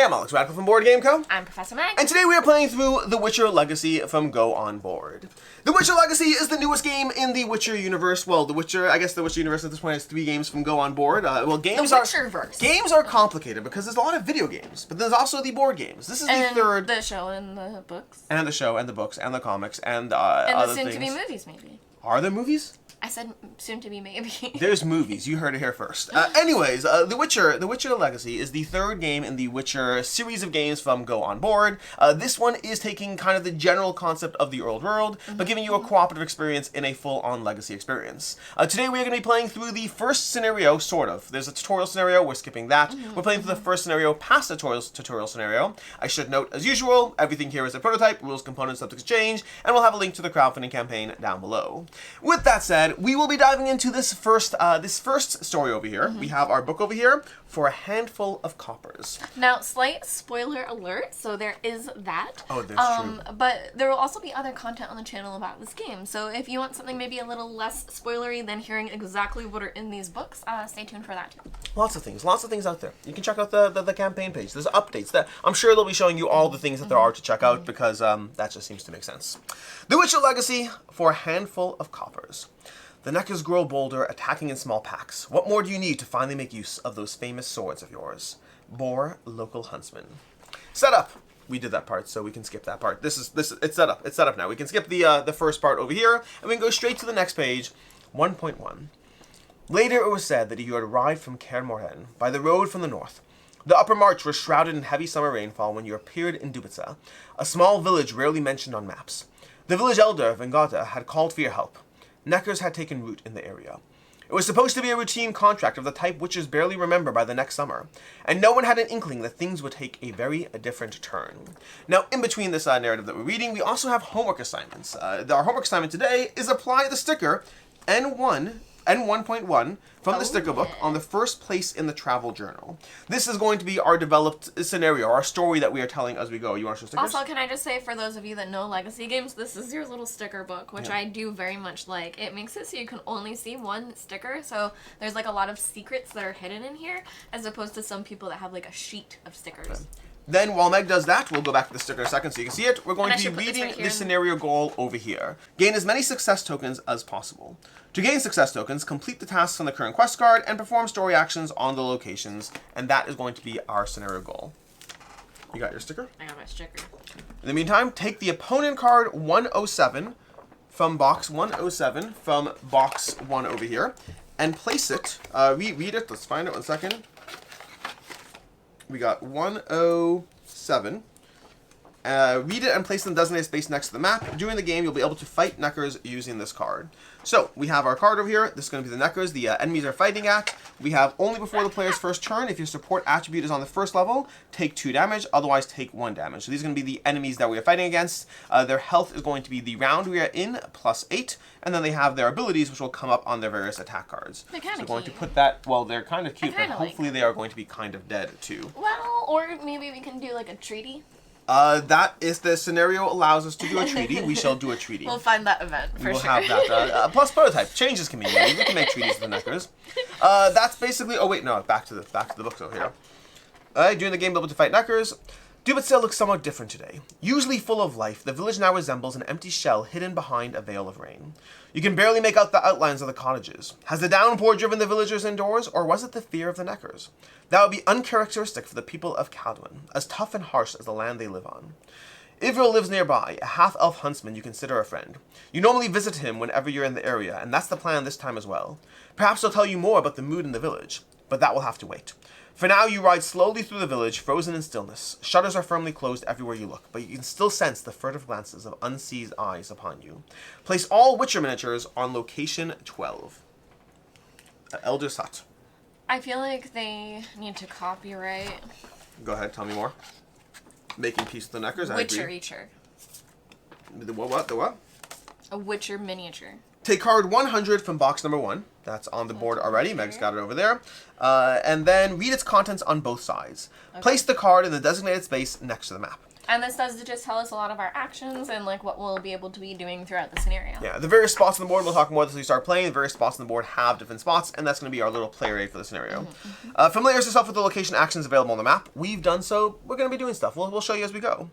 I'm Alex Radical from Board Game Co. I'm Professor Meg. And today we are playing through The Witcher Legacy from Go On Board. The Witcher Legacy is the newest game in the Witcher universe. Well, The Witcher universe at this point has 3 games from Go On Board. Games the Witcherverse. Games are complicated because there's a lot of video games, but there's also the board games. This is the third. The show and the books. And the show and the books and the comics and And other the soon-to-be things. movies, maybe. Are there movies? I said soon-to-be maybe. There's movies. You heard it here first. The Witcher Legacy is the third game in the Witcher series of games from Go On Board. This one is taking kind of the general concept of the old world, but giving you a cooperative experience in a full-on Legacy experience. Today we are going to be playing through the first scenario, sort of. There's a tutorial scenario. We're skipping that. We're playing through the first scenario past the tutorial scenario. I should note, as usual, everything here is a prototype, rules, components, subjects change, and we'll have a link to the crowdfunding campaign down below. With that said, we will be diving into this first story over here. We have our book over here, For a Handful of Coppers. Now, slight spoiler alert, so there is that. Oh, that's true. But there will also be other content on the channel about this game. So if you want something maybe a little less spoilery than hearing exactly what are in these books, stay tuned for that too. Lots of things out there. You can check out the campaign page. There's updates that I'm sure they'll be showing you all the things that there are to check out because that just seems to make sense. The Witcher Legacy, For a Handful of Coppers. The Neckers grow bolder, attacking in small packs. What more do you need to finally make use of those famous swords of yours? Boar, local huntsman. Set up. We did that part, so we can skip that part. It's set up. It's set up now. We can skip the first part over here, and we can go straight to the next page, 1.1. Later it was said that you had arrived from Kaer Morhen by the road from the north. The upper march was shrouded in heavy summer rainfall when you appeared in Dubica, a small village rarely mentioned on maps. The village elder, Vengata, had called for your help. Neckers had taken root in the area. It was supposed to be a routine contract of the type witches barely remember by the next summer, and no one had an inkling that things would take a very different turn. Now, in between this narrative that we're reading, we also have homework assignments. Our homework assignment today is apply the sticker N1.1 from the sticker book on the first place in the travel journal. This is going to be our developed scenario, our story that we are telling as we go. You want to show stickers? Also, can I just say, for those of you that know Legacy games, this is your little sticker book, which I do very much like. It makes it so you can only see one sticker, so there's like a lot of secrets that are hidden in here, as opposed to some people that have like a sheet of stickers. Okay. Then, while Meg does that, we'll go back to the sticker in a second so you can see it. We're going to be reading the scenario goal over here. Gain as many success tokens as possible. To gain success tokens, complete the tasks on the current quest card and perform story actions on the locations. And that is going to be our scenario goal. You got your sticker? I got my sticker. In the meantime, take the opponent card 107 from box 107 from box 1 over here and place it. Read it. Let's find it 1 second. We got 107. Read it and place it in the designated space next to the map. During the game, you'll be able to fight Neckers using this card. So, we have our card over here. This is going to be the Neckers the enemies are fighting at. We have only before the player's first turn. If your support attribute is on the first level, take 2 damage. Otherwise, take 1 damage. So these are going to be the enemies that we are fighting against. Their health is going to be the round we are in, plus 8. And then they have their abilities, which will come up on their various attack cards. They're kind of cute. So we're going to cute. put that, well, they're kind of cute, but like hopefully they are going to be kind of dead, too. Well, or maybe we can do like a treaty. That is the scenario allows us to do a treaty. We shall do a treaty. We'll find that event for sure. We'll have that. Plus prototype. Changes can be made. We can make treaties with the Neckers. That's basically... Oh, wait, no. Back to the books over here. During the game, able to fight Neckers. Dubica looks somewhat different today. Usually full of life, the village now resembles an empty shell hidden behind a veil of rain. You can barely make out the outlines of the cottages. Has the downpour driven the villagers indoors, or was it the fear of the Neckers? That would be uncharacteristic for the people of Cadwin, as tough and harsh as the land they live on. Ivril lives nearby, a half-elf huntsman you consider a friend. You normally visit him whenever you're in the area, and that's the plan this time as well. Perhaps he'll tell you more about the mood in the village, but that will have to wait. For now, you ride slowly through the village, frozen in stillness. Shutters are firmly closed everywhere you look, but you can still sense the furtive glances of unseized eyes upon you. Place all Witcher miniatures on location 12. Elder's Hut. I feel like they need to copyright Go ahead, tell me more. Making peace with the Neckers, I agree. Witcher. The what? The what? A Witcher miniature. Take card 100 from box number 1. That's on the board already. Meg's got it over there. And then read its contents on both sides. Okay. Place the card in the designated space next to the map. And this does just tell us a lot of our actions and like what we'll be able to be doing throughout the scenario. Yeah, the various spots on the board, we'll talk more as we start playing. The various spots on the board have different spots, and that's going to be our little player aid for the scenario. Familiarize yourself with the location actions available on the map. We've done so. We're going to be doing stuff. We'll show you as we go.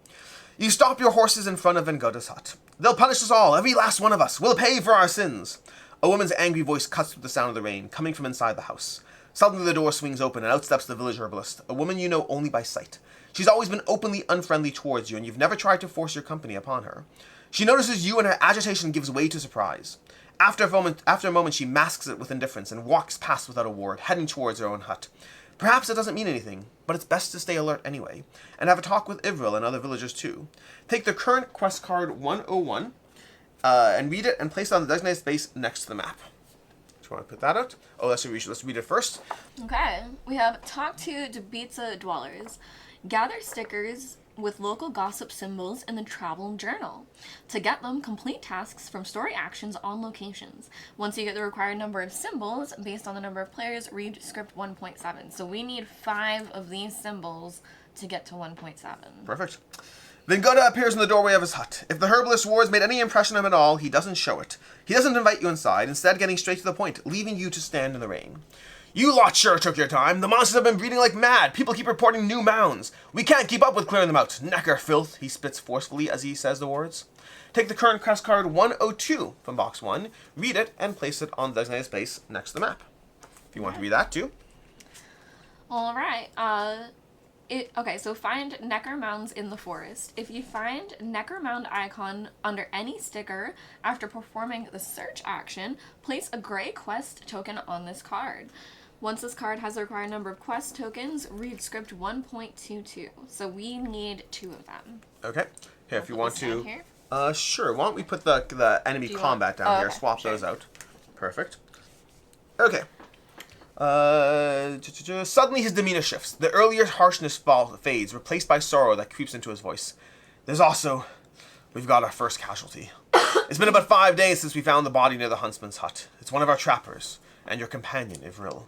You stop your horses in front of Vengoda's hut. They'll punish us all, every last one of us. We'll pay for our sins. A woman's angry voice cuts through the sound of the rain, coming from inside the house. Suddenly the door swings open and out steps the village herbalist, a woman you know only by sight. She's always been openly unfriendly towards you, and you've never tried to force your company upon her. She notices you, and her agitation gives way to surprise. After a moment, she masks it with indifference and walks past without a word, heading towards her own hut. Perhaps it doesn't mean anything, but it's best to stay alert anyway, and have a talk with Ivril and other villagers too. Take the current quest card 101, and read it and place it on the designated space next to the map. Do you want to put that out? Oh, let's read it first. Okay, we have talk to Debitsa dwellers. Gather stickers with local gossip symbols in the travel journal. To get them, complete tasks from story actions on locations. Once you get the required number of symbols, based on the number of players, read script 1.7. So we need 5 of these symbols to get to 1.7. Perfect. Vengoda appears in the doorway of his hut. If the herbalist's words made any impression on him at all, he doesn't show it. He doesn't invite you inside, instead getting straight to the point, leaving you to stand in the rain. You lot sure took your time. The monsters have been breeding like mad. People keep reporting new mounds. We can't keep up with clearing them out. Necker filth, he spits forcefully as he says the words. Take the current quest card 102 from box 1, read it, and place it on the designated space next to the map. If you want to read that too. Alright, okay, so find Necker Mounds in the forest. If you find Necker Mound icon under any sticker after performing the search action, place a gray quest token on this card. Once this card has the required number of quest tokens, read script 1.22. So we need 2 of them. Okay. Here, if you want to... Here? Sure. Why don't we put the enemy combat down here, okay, swap sure. those out. Perfect. Okay. Suddenly his demeanor shifts. The earlier harshness fades, replaced by sorrow that creeps into his voice. We've got our first casualty. It's been about 5 days since we found the body near the huntsman's hut. It's one of our trappers, and your companion, Ivril.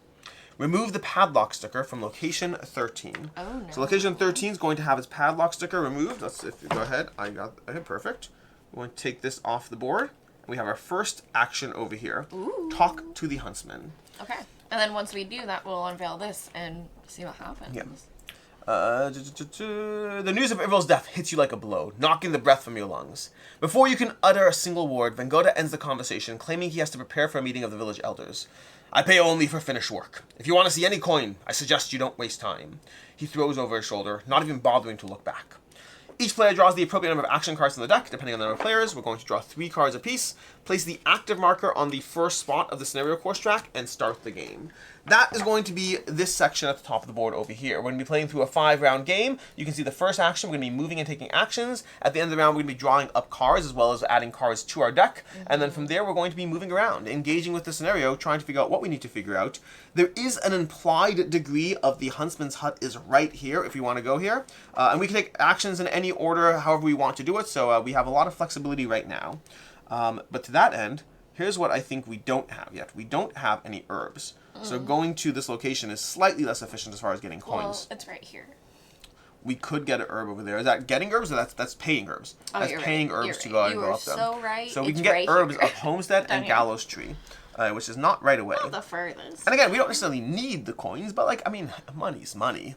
Remove the padlock sticker from location 13. Oh, no. So location 13 is going to have its padlock sticker removed. Go ahead. Okay, perfect. We're going to take this off the board. We have our first action over here. Ooh. Talk to the huntsman. Okay. And then once we do that, we'll unveil this and see what happens. Yeah. The news of Ivril's death hits you like a blow, knocking the breath from your lungs. Before you can utter a single word, Vengoda ends the conversation, claiming he has to prepare for a meeting of the village elders. I pay only for finished work. If you want to see any coin, I suggest you don't waste time. He throws over his shoulder, not even bothering to look back. Each player draws the appropriate number of action cards in the deck, depending on the number of players. We're going to draw 3 cards apiece, place the active marker on the first spot of the scenario course track, and start the game. That is going to be this section at the top of the board over here. We're going to be playing through a 5-round game. You can see the first action, we're going to be moving and taking actions. At the end of the round, we're going to be drawing up cards, as well as adding cards to our deck. And then from there, we're going to be moving around, engaging with the scenario, trying to figure out what we need to figure out. There is an implied degree of the huntsman's hut is right here, if we want to go here. And we can take actions in any order, however we want to do it, so we have a lot of flexibility right now. But to that end, here's what I think we don't have yet. We don't have any herbs. So going to this location is slightly less efficient as far as getting coins. Well, it's right here. We could get an herb over there. Is that getting herbs, or that's paying herbs? Oh, that's you're paying right. herbs to go out and go up them. So right. So we it's can get right herbs here. up Homestead and here. Gallows Tree, which is not right away. Not the furthest. And again, we don't necessarily need the coins, but like, I mean, money's money.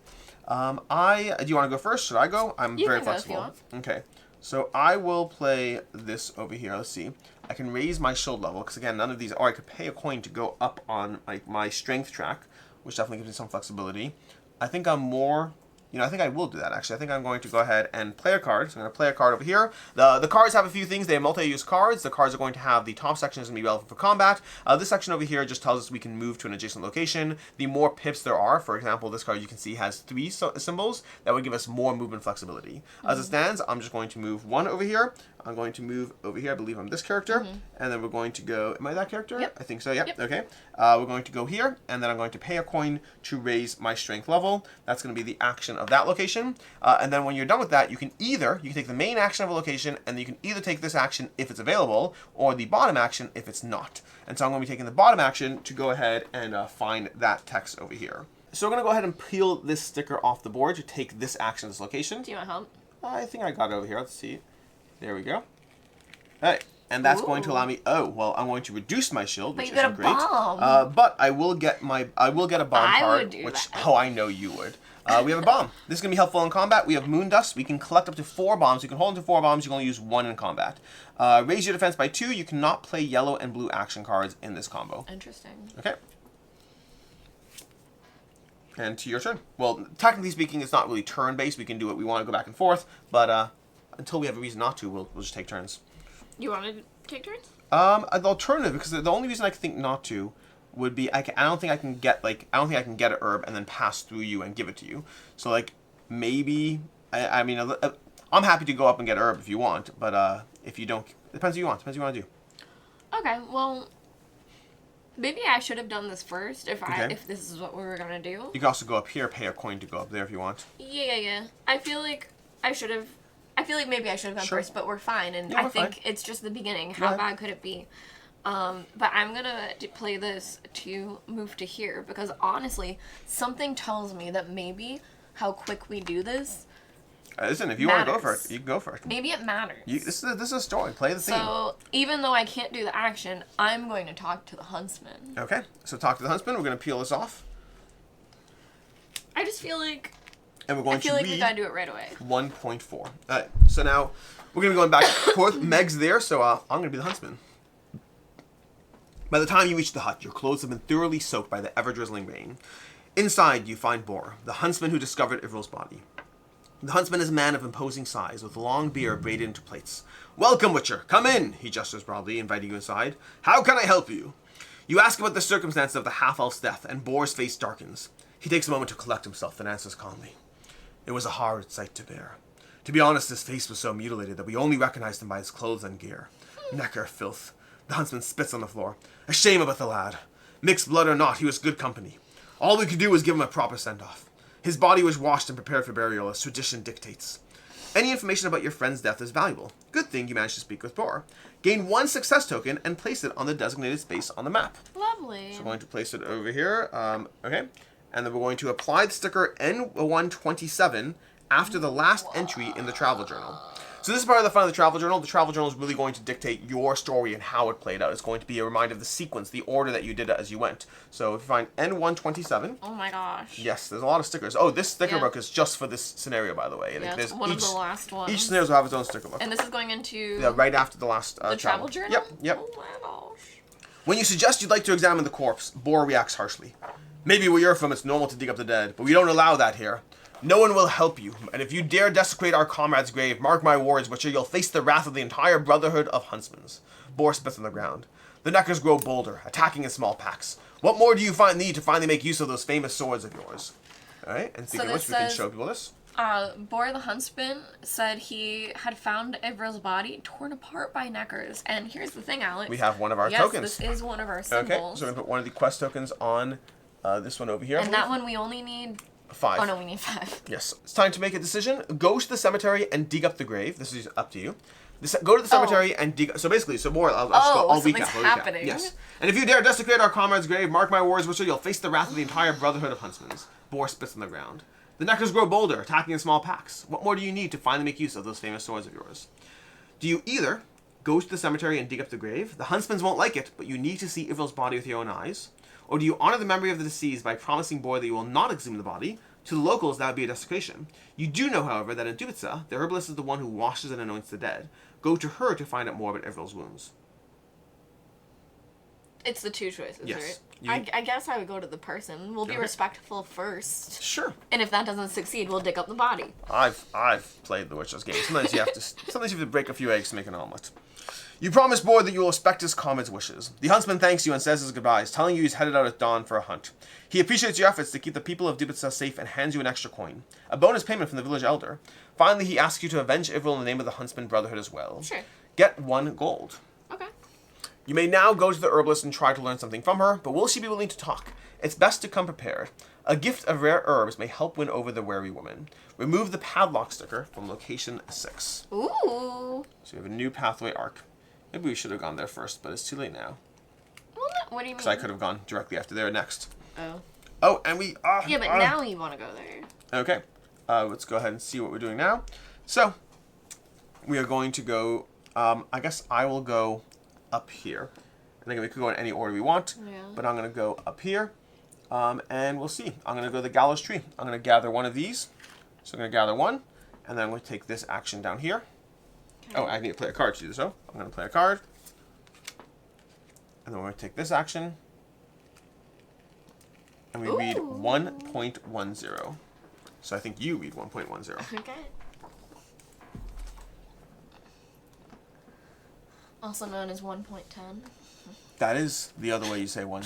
Do you want to go first? Should I go? I'm You very can go if you flexible. want. Okay. So I will play this over here. Let's see. I can raise my shield level, because again, none of these, or I could pay a coin to go up on my strength track, which definitely gives me some flexibility. I think I'm more, I think I will do that actually. I think I'm going to go ahead and play a card. So I'm going to play a card over here. The cards have a few things. They have multi-use cards. The cards are going to have the top section is going to be relevant for combat. This section over here just tells us we can move to an adjacent location. The more pips there are, for example, this card you can see has 3 symbols. That would give us more movement flexibility. As it stands, I'm just going to move 1 over here. I'm going to move over here. I believe I'm this character. And then we're going to go, am I that character? Yep. I think so, yep. Okay. We're going to go here, and then I'm going to pay a coin to raise my strength level. That's going to be the action of that location. And then when you're done with that, you can take the main action of a location, and you can either take this action if it's available, or the bottom action if it's not. And so I'm going to be taking the bottom action to go ahead and find that text over here. So we're going to go ahead and peel this sticker off the board to take this action to this location. Do you want help? I think I got it over here. Let's see. There we go. Alright, and that's going to allow me. Oh, well, I'm going to reduce my shield, which isn't great. But I will get a bomb card, would do that. Oh, I know you would. We have a bomb. This is going to be helpful in combat. We have Moon Dust. We can collect up to 4 bombs. You can hold into 4 bombs. You can only use 1 in combat. Raise your defense by 2. You cannot play yellow and blue action cards in this combo. Interesting. Okay. And to your turn. Well, technically speaking, it's not really turn-based. We can do it. We want to go back and forth. But until we have a reason not to, we'll just take turns. You want to take turns? The alternative, because the only reason I think not to would be I don't think I can get a herb and then pass through you and give it to you. So like maybe I mean I'm happy to go up and get a herb if you want, but if you don't, it depends what you want. Depends what you want to do. Okay, well, maybe I should have done this first if this is what we were gonna do. You can also go up here, pay a coin to go up there if you want. Yeah. I feel like maybe I should have gone first, but we're fine, and Yeah, I think it's just the beginning. How bad could it be? But I'm gonna play this to move to here because honestly, something tells me that maybe how quick we do this. Listen, if you want to go for it, you can go for it. Maybe it matters. This is a story. Play the theme. So even though I can't do the action, I'm going to talk to the huntsman. Okay, so talk to the huntsman. We're going to peel this off. I just feel like. And we're going to read we gotta do it right away. 1.4. Alright, so now we're going to be going back and forth. Meg's there, so I'm going to be the huntsman. By the time you reach the hut, your clothes have been thoroughly soaked by the ever-drizzling rain. Inside, you find Bor, the huntsman who discovered Ivril's body. The huntsman is a man of imposing size, with a long beard braided into plaits. "Welcome, Witcher. Come in," he gestures broadly, inviting you inside. "How can I help you?" You ask about the circumstances of the half-elf's death, and Bor's face darkens. He takes a moment to collect himself, then answers calmly. "It was a hard sight to bear. To be honest, his face was so mutilated that we only recognized him by his clothes and gear. Necker, filth." The huntsman spits on the floor. "A shame about the lad. Mixed blood or not, he was good company. All we could do was give him a proper send-off. His body was washed and prepared for burial, as tradition dictates. Any information about your friend's death is valuable. Good thing you managed to speak with Bor. Gain 1 success token and place it on the designated space on the map." Lovely. So we're going to place it over here. Okay. And then we're going to apply the sticker N127 after the last entry in the travel journal. So this is part of the fun of the travel journal. The travel journal is really going to dictate your story and how it played out. It's going to be a reminder of the sequence, the order that you did it as you went. So if you find N127... Oh my gosh. Yes, there's a lot of stickers. Oh, this sticker book is just for this scenario, by the way. Yeah, it's one of the last ones. Each scenario will have its own sticker book. And this is going into... Yeah, right after the last the travel journal? Yep. Oh my gosh. When you suggest you'd like to examine the corpse, Bor reacts harshly. "Maybe where you're from it's normal to dig up the dead, but we don't allow that here. No one will help you, and if you dare desecrate our comrade's grave, mark my words, Witcher, you'll face the wrath of the entire Brotherhood of Huntsmen." Bor spits on the ground. "The Neckers grow bolder, attacking in small packs. What more do you need to finally make use of those famous swords of yours?" Alright, and speaking of which, we can show people this. Bor the huntsman said he had found Ivril's body torn apart by Neckers. And here's the thing, Alex. We have one of our tokens. Yes, this is one of our symbols. Okay, so we're going to put one of the quest tokens on this one over here. And that one we only need... 5. Oh no, we need 5. Yes. It's time to make a decision. Go to the cemetery and dig up the grave. This is up to you. Go to the cemetery and dig... So basically, I'll something's happening. Yes. "And if you dare desecrate our comrade's grave, mark my words, Witcher, you'll face the wrath of the entire Brotherhood of Huntsmen." Bor spits on the ground. "The Neckers grow bolder, attacking in small packs. What more do you need to finally make use of those famous swords of yours?" Do you either go to the cemetery and dig up the grave? The Huntsmen won't like it, but you need to see Ivril's body with your own eyes. Or do you honor the memory of the deceased by promising Bor that you will not exhume the body? To the locals, that would be a desecration. You do know, however, that in Dubica, the herbalist is the one who washes and anoints the dead. Go to her to find out more about Ivril's wounds. It's the 2 choices, yes. Right? I guess I would go to the person. We'll be respectful first. Sure. And if that doesn't succeed, we'll dig up the body. I've played the Witcher's game. Sometimes you have to break a few eggs to make an omelet. You promise Bor that you will respect his comrade's wishes. The huntsman thanks you and says his goodbyes, telling you he's headed out at dawn for a hunt. He appreciates your efforts to keep the people of Dubica safe and hands you an extra coin, a bonus payment from the village elder. Finally, he asks you to avenge Ivril in the name of the Huntsman Brotherhood as well. Sure. Get 1 gold. Okay. You may now go to the herbalist and try to learn something from her, but will she be willing to talk? It's best to come prepared. A gift of rare herbs may help win over the wary woman. Remove the padlock sticker from location 6. Ooh. So we have a new pathway arc. Maybe we should have gone there first, but it's too late now. Well, no, what do you mean? Because I could have gone directly after there next. Oh. Oh, and we... yeah, but now you want to go there. Okay. Let's go ahead and see what we're doing now. So, we are going to go, I guess I will go up here. I think we could go in any order we want, but I'm going to go up here, and we'll see. I'm going to go to the gallows tree. I'm going to gather one of these. So I'm going to gather one, and then I'm going to take this action down here. Okay. Oh, I need to play a card to do so. I'm going to play a card, and then we're going to take this action, and we read 1.10. So I think you read 1.10. Okay. Also known as 1.10. That is the other way you say 10.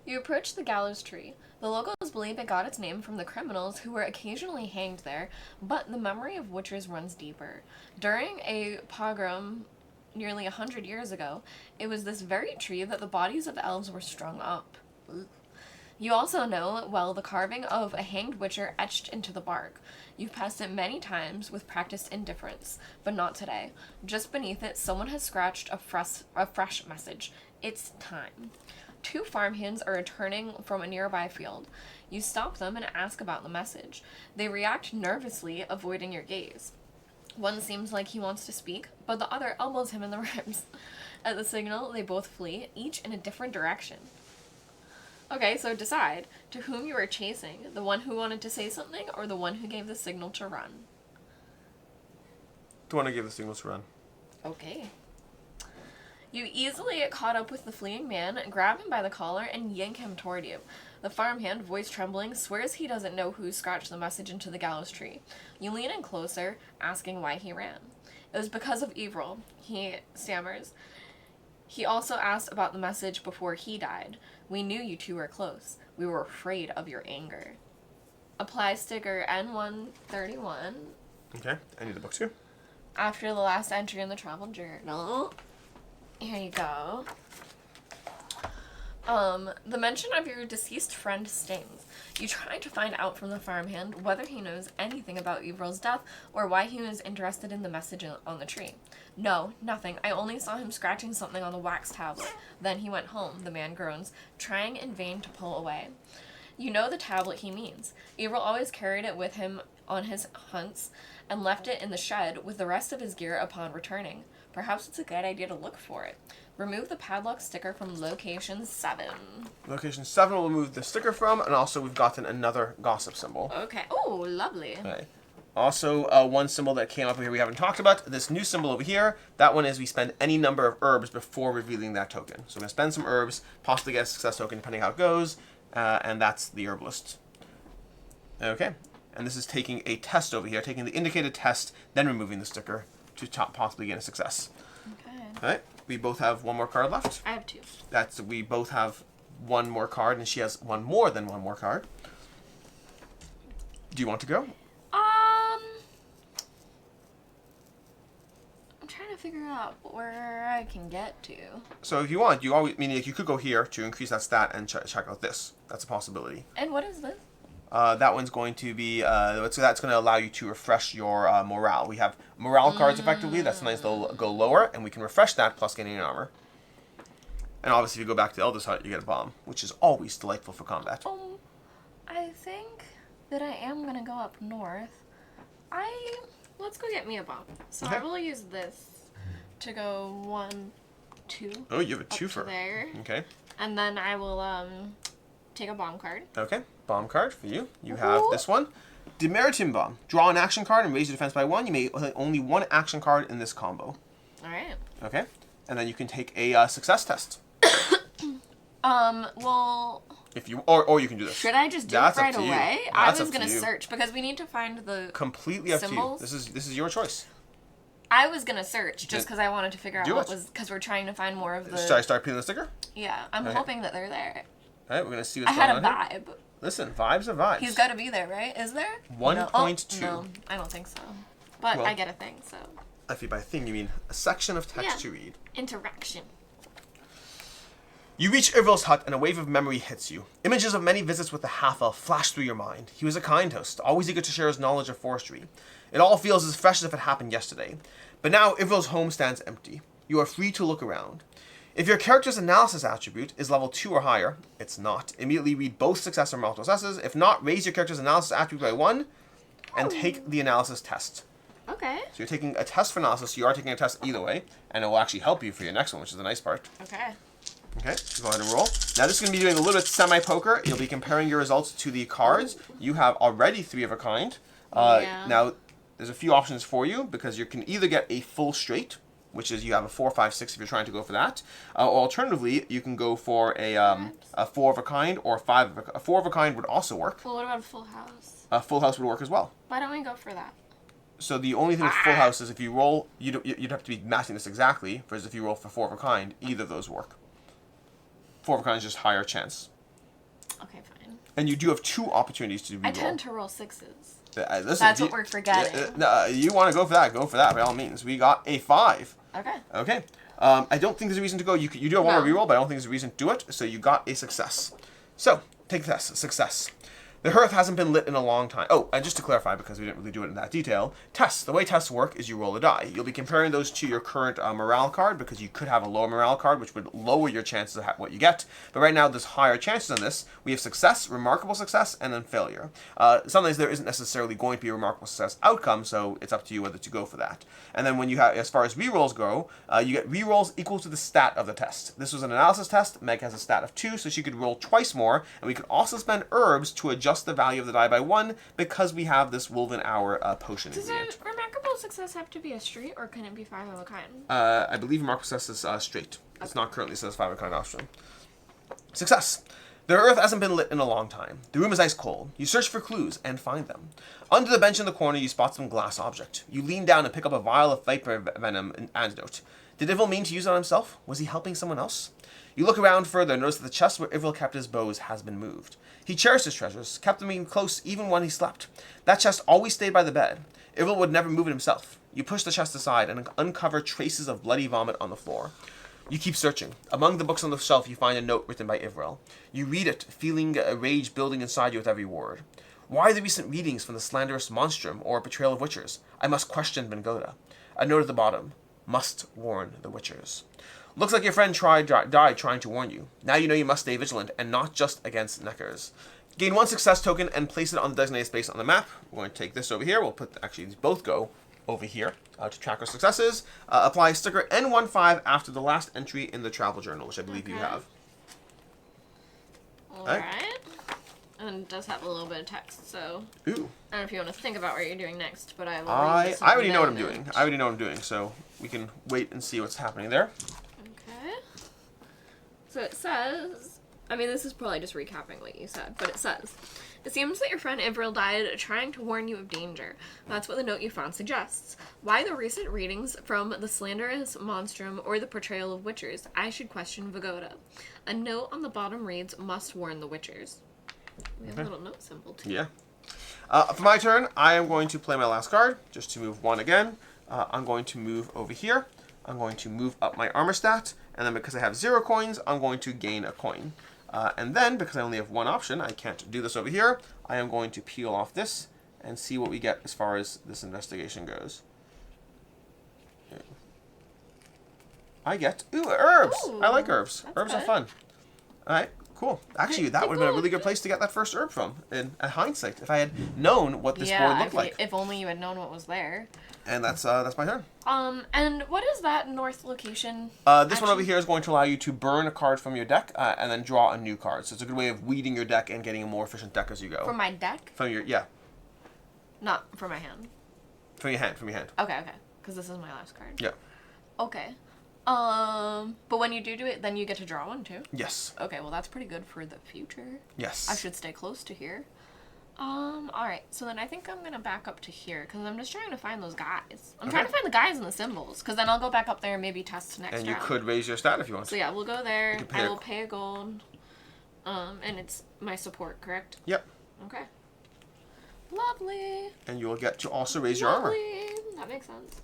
You approach the gallows tree. The locals believe it got its name from the criminals who were occasionally hanged there, but the memory of witches runs deeper. During a pogrom nearly 100 years ago, it was this very tree that the bodies of elves were strung up. You also know, well, the carving of a hanged witcher etched into the bark. You've passed it many times with practiced indifference, but not today. Just beneath it, someone has scratched a fresh message. It's time. 2 farmhands are returning from a nearby field. You stop them and ask about the message. They react nervously, avoiding your gaze. One seems like he wants to speak, but the other elbows him in the ribs. At the signal, they both flee, each in a different direction. Okay, so decide to whom you are chasing, the one who wanted to say something or the one who gave the signal to run. The one who gave the signal to run. Okay. You easily get caught up with the fleeing man, grab him by the collar, and yank him toward you. The farmhand, voice trembling, swears he doesn't know who scratched the message into the gallows tree. You lean in closer, asking why he ran. It was because of Evril, he stammers. He also asked about the message before he died. We knew you two were close. We were afraid of your anger. Apply sticker N131. Okay, I need the book too. After the last entry in the travel journal. Here you go. The mention of your deceased friend stings. You try to find out from the farmhand whether he knows anything about Evril's death or why he was interested in the message on the tree. No, nothing. I only saw him scratching something on the wax tablet. Then he went home, the man groans, trying in vain to pull away. You know the tablet he means. Evril always carried it with him on his hunts and left it in the shed with the rest of his gear upon returning. Perhaps it's a good idea to look for it. Remove the padlock sticker from location 7. Location 7 will remove the sticker from, and also we've gotten another gossip symbol. Okay. Oh, lovely. Okay. Also, one symbol that came up here we haven't talked about, this new symbol over here, that one is we spend any number of herbs before revealing that token. So I'm going to spend some herbs, possibly get a success token depending how it goes, and that's the herbalist. Okay. And this is taking a test over here, taking the indicated test, then removing the sticker to possibly get a success. Okay. All right. We both have one more card left. I have 2. We both have one more card, and she has one more than one more card. Do you want to go? I'm trying to figure out where I can get to. So if you want, you always meaning you could go here to increase that stat and check out this. That's a possibility. And what is this? That one's going to be that's going to allow you to refresh your morale. We have morale cards effectively. That's nice. They'll go lower, and we can refresh that plus getting an armor. And obviously, if you go back to Elder's Hut, you get a bomb, which is always delightful for combat. I think that I am gonna go up north. Let's go get me a bomb. So Okay. I will use this to go 1, 2. Oh, you have a up to twofer. there. Okay. And then I will take a bomb card. Okay. Bomb card for you. You have this one. Demeritum Bomb. Draw an action card and raise your defense by 1. You may only 1 action card in this combo. All right. Okay. And then you can take a success test. Well, If you or you can do this. should I just do That's it up right to you. away? That's I was up to gonna you. search because we need to find the Completely up symbols. to you. This is your choice. I was gonna search just because I wanted to figure out Do what it. was because we're trying to find more of the. Should I start peeling the sticker? Yeah, I'm Okay. hoping that they're there. All right, we're gonna see I what's had going a on here. vibe. Listen, vibes are vibes. He's got to be there, right? Is there? 1.2. No, I don't think so. But Well- I get a thing, so. If you by thing you mean a section of text Yeah. to read. Interaction. You reach Ivril's hut and a wave of memory hits you. Images of many visits with the half-elf flash through your mind. He was a kind host, always eager to share his knowledge of forestry. It all feels as fresh as if it happened yesterday. But now Ivril's home stands empty. You are free to look around. If your character's analysis attribute is level 2 or higher, it's not. Immediately read both success or multiple successes. If not, raise your character's analysis attribute by 1 and take the analysis test. Okay. So you're taking a test for analysis, so you are taking a test either way, and it will actually help you for your next one, which is the nice part. Okay. Okay, so go ahead and roll. Now this is going to be doing a little bit semi-poker. You'll be comparing your results to the cards. You have already 3 of a kind. Yeah. Now, there's a few options for you, because you can either get a full straight, which is you have a 4, 5, 6 if you're trying to go for that. Or alternatively, you can go for a 4 of a kind or 5 of a 4 of a kind would also work. Well, what about a full house? A full house would work as well. Why don't we go for that? So the only thing with full house is if you roll, you'd have to be matching this exactly. Whereas if you roll for 4 of a kind, either of those work. 4 of a kind is just higher chance. Okay, fine. And you do have 2 opportunities to reroll. I tend to roll 6s. Listen, That's what we're forgetting. You want to go for that? Go for that by all means. We got a 5. Okay. Okay. I don't think there's a reason to go. You do have one more No. reroll, but I don't think there's a reason to do it. So you got a success. So take the test. Success. The hearth hasn't been lit in a long time. Oh, and just to clarify, because we didn't really do it in that detail, tests. The way tests work is you roll a die. You'll be comparing those to your current morale card, because you could have a lower morale card, which would lower your chances of what you get. But right now, there's higher chances on this. We have success, remarkable success, and then failure. Sometimes there isn't necessarily going to be a remarkable success outcome, so it's up to you whether to go for that. And then when you have, as far as rerolls go, you get rerolls equal to the stat of the test. This was an analysis test. Meg has a stat of 2, so she could roll twice more, and we could also spend herbs to adjust the value of the die by 1 because we have this Woven Hour potion Does ingredient. a remarkable success have to be a straight, or can it be 5 of a kind? I believe remarkable success is straight. It's not currently says 5 of a kind option. Success. The hearth hasn't been lit in a long time. The room is ice cold. You search for clues and find them. Under the bench in the corner, you spot some glass object. You lean down and pick up a vial of viper venom and antidote. Did Ivil mean to use it on himself? Was he helping someone else? You look around further and notice that the chest where Ivil kept his bows has been moved. He cherished his treasures, kept them in close even when he slept. That chest always stayed by the bed. Ivil would never move it himself. You push the chest aside and uncover traces of bloody vomit on the floor. You keep searching. Among the books on the shelf, you find a note written by Ivrel. You read it, feeling a rage building inside you with every word. Why the recent readings from the slanderous monstrum or betrayal of witchers? I must question Bengoda. A note at the bottom. Must warn the witchers. Looks like your friend died trying to warn you. Now you know you must stay vigilant, and not just against Neckers. Gain 1 success token and place it on the designated space on the map. We're going to take this over here. We'll put, actually, these both go over here to track our successes. Apply sticker N15 after the last entry in the travel journal, which I believe you have. Alright. And it does have a little bit of text, so... Ooh. I don't know if you want to think about what you're doing next, but I will I already know what I'm doing. I already know what I'm doing, so we can wait and see what's happening there. Okay. So it says... I mean, this is probably just recapping what you said, but it says... It seems that your friend Ivril died trying to warn you of danger. That's what the note you found suggests. Why the recent readings from the slanderous monstrum or the portrayal of witchers? I should question Vagoda. A note on the bottom reads, must warn the witchers. We have a little note symbol, too. Yeah. For my turn, I am going to play my last card, just to move 1 again. I'm going to move over here. I'm going to move up my armor stat, and then because I have 0 coins, I'm going to gain a coin. And then, because I only have 1 option, I can't do this over here, I am going to peel off this and see what we get as far as this investigation goes. I get, herbs! Ooh, I like herbs. that's Herbs are good. fun. Alright, cool. Actually, that would have been a really good place to get that first herb from, in hindsight, if I had known what this board looked like. If only you had known what was there. And that's my turn. And what is that north location? This one over here is going to allow you to burn a card from your deck and then draw a new card. So it's a good way of weeding your deck and getting a more efficient deck as you go. From my deck? From your, yeah. Not from my hand. From your hand, Okay. Because this is my last card. Yeah. Okay. But when you do it, then you get to draw one too? Yes. Okay, well that's pretty good for the future. Yes. I should stay close to here. Alright, so then I think I'm gonna back up to here, because I'm just trying to find those guys. I'm trying to find the guys and the symbols, because then I'll go back up there and maybe test next round. And you could raise your stat if you want. So yeah, we'll go there. You can pay I will pay a gold. And it's my support, correct? Yep. Okay. Lovely. And you will get to also raise your armor. That makes sense.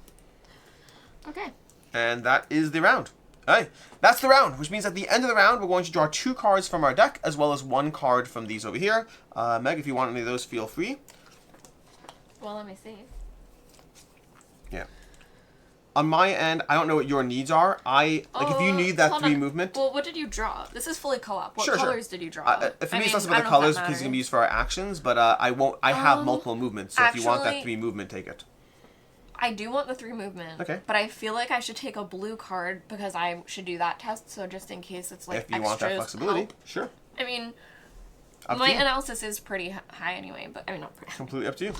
Okay. And that is the round. Alright, that's the round, which means at the end of the round, we're going to draw 2 cards from our deck, as well as 1 card from these over here. Meg, if you want any of those, feel free. Well, let me see. Yeah. On my end, I don't know what your needs are. If you need that hold 3 on. movement. Well, what did you draw? This is fully co-op. What Sure. colors did you draw? For me, it's less I about the don't know if colors that because it's gonna matters. be used for our actions. But I have multiple movements, so if you want that actually- 3 movement, take it. I do want the 3 movement. Okay. But I feel like I should take a blue card because I should do that test. So just in case it's like If you want that flexibility, help. sure. I mean, Up my to you. analysis is pretty high anyway. But I mean, not pretty. Completely up to you.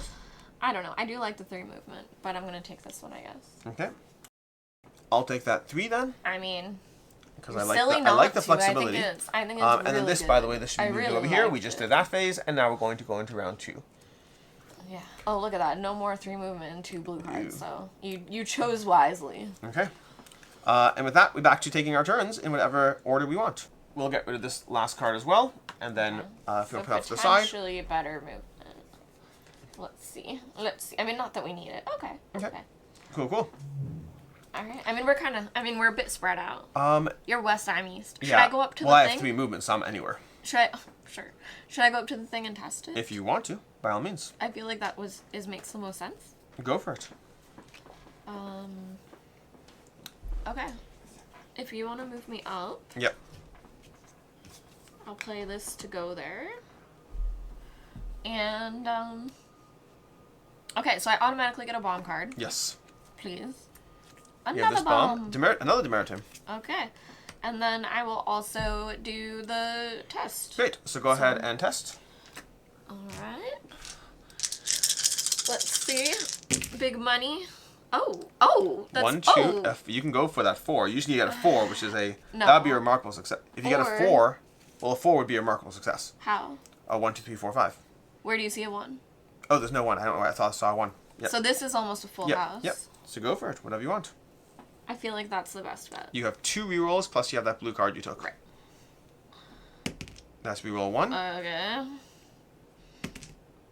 I don't know. I do like the 3 movement, but I'm gonna take this one, I guess. Okay. I'll take that 3 then. I mean, Because you're I like silly the, I not like the to. flexibility. I think it's And really then this, good. by the way, this should I be moving really over here. We liked just it. did that phase, and now we're going to go into round 2. Yeah. Oh, look at that. No more 3 movement and 2 blue cards. So you chose wisely. Okay. And with that, we're back to taking our turns in whatever order we want. We'll get rid of this last card as well, and then if you want to put it off to the side. Potentially better movement. Let's see. I mean, not that we need it. Okay. Okay. Cool, cool. All right. I mean, we're a bit spread out. You're west, I'm east. Should Yeah. I go up to well, the I thing? have 3 movements, so I'm anywhere. Should I? Oh, sure. Should I go up to the thing and test it? If you want to, by all means. I feel like that makes the most sense. Go for it. Okay. If you want to move me up, Yep. I'll play this to go there. And okay, so I automatically get a bomb card. Yes. Please. You have Another this bomb. Another demeritum. Okay. And then I will also do the test. Great. So go ahead and test. Alright. Let's see. Big money. Oh, that's 1, 2. oh. You can go for that 4. You just need to get a 4, which is No. that would be a remarkable success. If you get a 4, well, a 4 would be a remarkable success. How? 1, 2, 3, 4, 5. Where do you see a 1? Oh, there's no 1. I don't know why I thought I saw 1. Yep. So this is almost a full Yep. house. Yep. So go for it. Whatever you want. I feel like that's the best bet. You have 2 rerolls, plus you have that blue card you took. Right. That's reroll 1. Okay.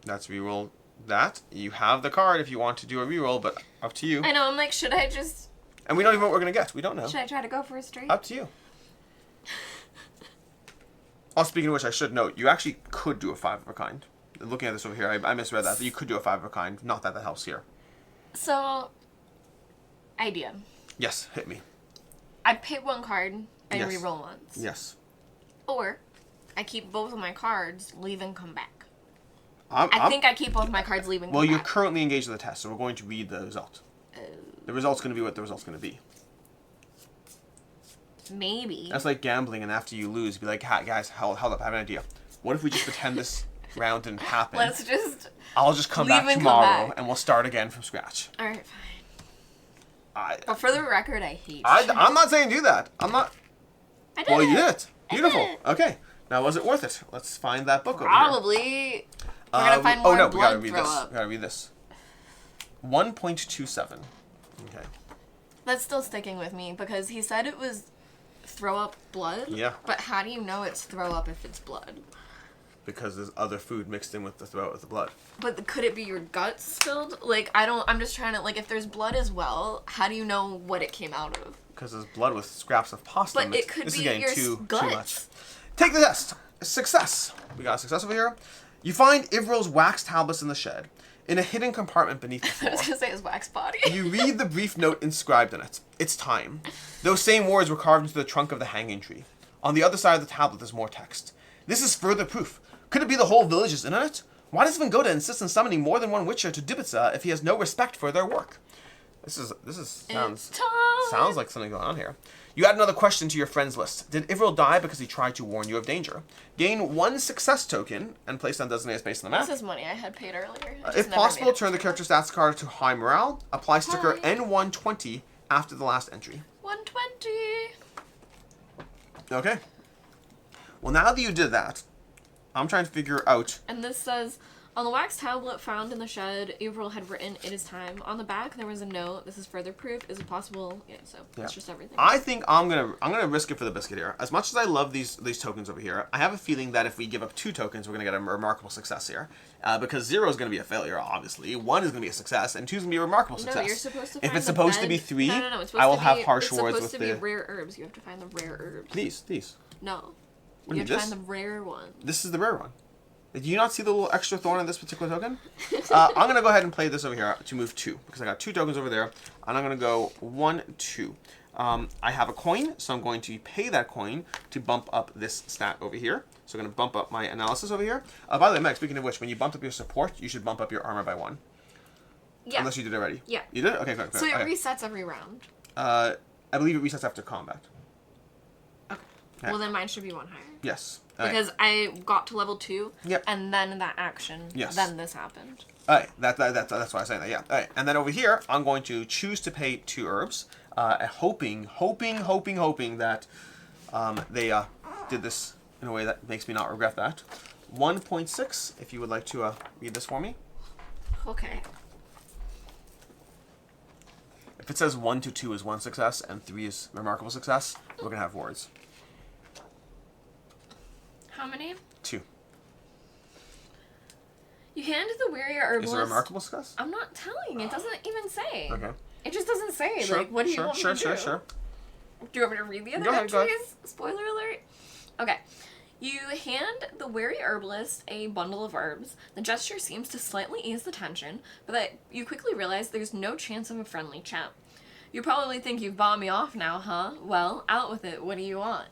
That's reroll that. You have the card if you want to do a reroll, but up to you. I know, I'm like, should I just... And we don't even know what we're going to get. We don't know. Should I try to go for a straight? Up to you. Oh, speaking of which, I should note, you actually could do a 5 of a kind. Looking at this over here, I misread that, but you could do a 5 of a kind. Not that that helps here. So, idea. Yes, hit me. I pay 1 card and Yes. reroll once. Yes. Or, I keep both of my cards, leave and come back. I I think I keep both my cards, leave and Well, come you're back. currently engaged in the test, so we're going to read the result. The result's going to be what the result's going to be. Maybe. That's like gambling, and after you lose, be like, guys, hold up, I have an idea. What if we just pretend this round didn't happen? Let's just... I'll just come leave back and come tomorrow, back. and we'll start again from scratch. Alright, fine. But for the record, I hate I'm not saying do that. I'm not... I did Well, it. you did it. I Beautiful. did it. Okay. Now, was it worth it? Let's find that book over here. Probably. We're gonna find more we gotta blood read throw this. up. We gotta read this. 1.27. Okay. That's still sticking with me because he said it was throw up blood. Yeah. But how do you know it's throw up if it's blood? Because there's other food mixed in with the blood. But could it be your guts spilled? Like, I'm just trying to, like, if there's blood as well, how do you know what it came out of? Because there's blood with scraps of pasta. But mixed. it could this be is getting your too guts. much. Take the test. Success. We got a success over here. You find Ivril's wax tablets in the shed, in a hidden compartment beneath the I floor. was gonna say his wax body. You read the brief note inscribed on it. It's time. Those same words were carved into the trunk of the hanging tree. On the other side of the tablet, there's more text. This is further proof. Could it be the whole village is in on it? Why does Vengoda insist on summoning more than one witcher to Dibitza if he has no respect for their work? This sounds like something going on here. You add another question to your friends list. Did Ivril die because he tried to warn you of danger? Gain 1 success token and place on designated space on the map. This is money I had paid earlier. I just If never possible, made it turn the through. character stats card to high morale. Apply sticker Hi. N120 after the last entry. 120. Okay. Well, now that you did that, I'm trying to figure out... And this says, on the wax tablet found in the shed, Avril had written, "It is time." On the back, there was a note. This is further proof. Is it possible? Yeah, so that's just everything. I think I'm gonna risk it for the biscuit here. As much as I love these tokens over here, I have a feeling that if we give up 2 tokens, we're gonna get a remarkable success here. Because 0 is gonna be a failure, obviously. 1 is gonna be a success, and 2 is gonna be a remarkable success. No, you're supposed to find If it's the supposed to bed- be 3, No, it's supposed I will to have be, harsh words It's with supposed to be rare herbs. You have to find the rare herbs. These. No. What do You you have mean, to find the rare one. This is the rare one. Did you not see the little extra thorn in this particular token? I'm going to go ahead and play this over here to move 2, because I got 2 tokens over there, and I'm going to go 1, 2. I have a coin, so I'm going to pay that coin to bump up this stat over here. So I'm going to bump up my analysis over here. By the way, Meg, speaking of which, when you bumped up your support, you should bump up your armor by 1. Yeah. Unless you did it already. Yeah. You did it? Okay, good. So it resets every round. I believe it resets after combat. Okay. Well, then mine should be 1 higher. Yes. Because I got to level 2, Yep. and then that action, then this happened. Alright, that's why I was saying that, yeah. Alright, and then over here, I'm going to choose to pay 2 herbs, hoping that they did this in a way that makes me not regret that. 1.6, if you would like to read this for me. Okay. If it says 1 to 2 is 1 success, and 3 is remarkable success, we're going to have words. How many? 2. You hand the weary herbalist... Is it remarkable success? I'm not telling. It doesn't even say. Okay. It just doesn't say. Sure, like, what do you want me to do? Sure. Do you want me to read the other entries? Go ahead. Spoiler alert. Okay. You hand the wary herbalist a bundle of herbs. The gesture seems to slightly ease the tension, but that you quickly realize there's no chance of a friendly chat. You probably think you've bought me off now, huh? Well, out with it. What do you want?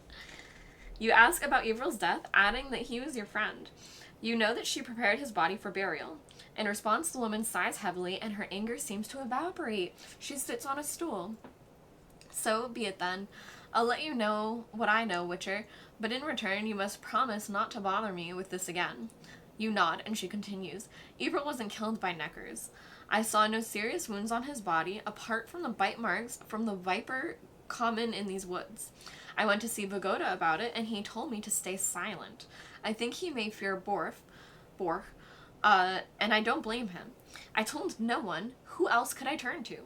You ask about Avril's death, adding that he was your friend. You know that she prepared his body for burial. In response, the woman sighs heavily, and her anger seems to evaporate. She sits on a stool. So be it then. I'll let you know what I know, Witcher, but in return you must promise not to bother me with this again. You nod, and she continues. Avril wasn't killed by Neckers. I saw no serious wounds on his body, apart from the bite marks from the viper common in these woods. I went to see Vagoda about it, and he told me to stay silent. I think he may fear Borf, and I don't blame him. I told no one. Who else could I turn to?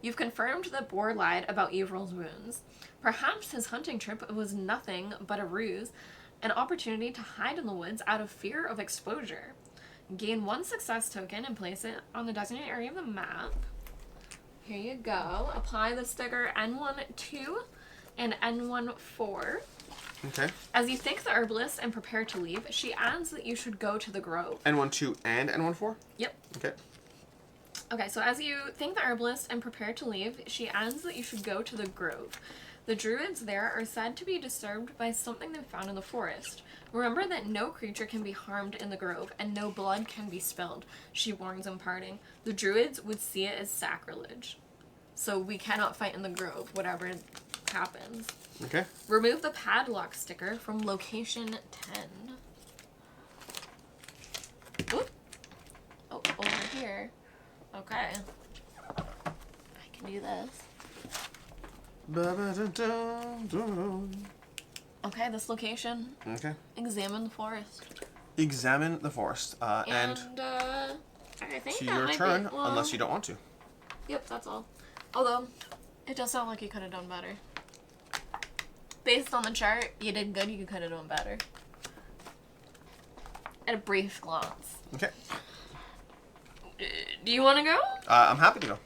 You've confirmed that Bor lied about Avril's wounds. Perhaps his hunting trip was nothing but a ruse, an opportunity to hide in the woods out of fear of exposure. Gain 1 success token and place it on the designated area of the map. Here you go. Apply the sticker N12 and N14. Okay. As you thank the herbalist and prepare to leave, she adds that you should go to the grove. N12 and N14? Yep. Okay. Okay, so as you thank the herbalist and prepare to leave, she adds that you should go to the grove. The druids there are said to be disturbed by something they found in the forest. Remember that no creature can be harmed in the grove, and no blood can be spilled, she warns in parting. The druids would see it as sacrilege. So we cannot fight in the grove, whatever happens. Okay. Remove the padlock sticker from location 10. Oop. Oh, over here. Okay. I can do this. Okay, this location. Okay. Examine the forest. Examine the forest. And I think to that your might turn, be, well, unless you don't want to. Yep, that's all. Although, it does sound like you could have done better. Based on the chart, you did good, you could have done better. At a brief glance. Okay. Do you want to go? I'm happy to go.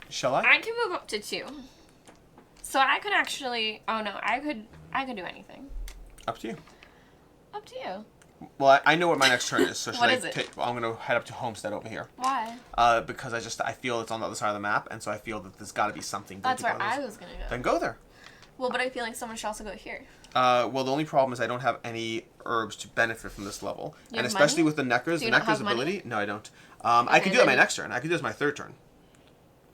Shall I? I can move up to 2. So I could actually... Oh, no. I could do anything. Up to you. Up to you. Well, I know what my next turn is, so What is it? I'm going to head up to Homestead over here. Why? Because I feel it's on the other side of the map, and so I feel that there's got to be something good That's to where go. I was going to go. Then go there. Well, but I feel like someone should also go here. Well, the only problem is I don't have any herbs to benefit from this level. You And have especially money? with the Neckers, Do you the not have Neckers money? ability... No, I don't. I can do it on my then- next turn. I can do it as my third turn.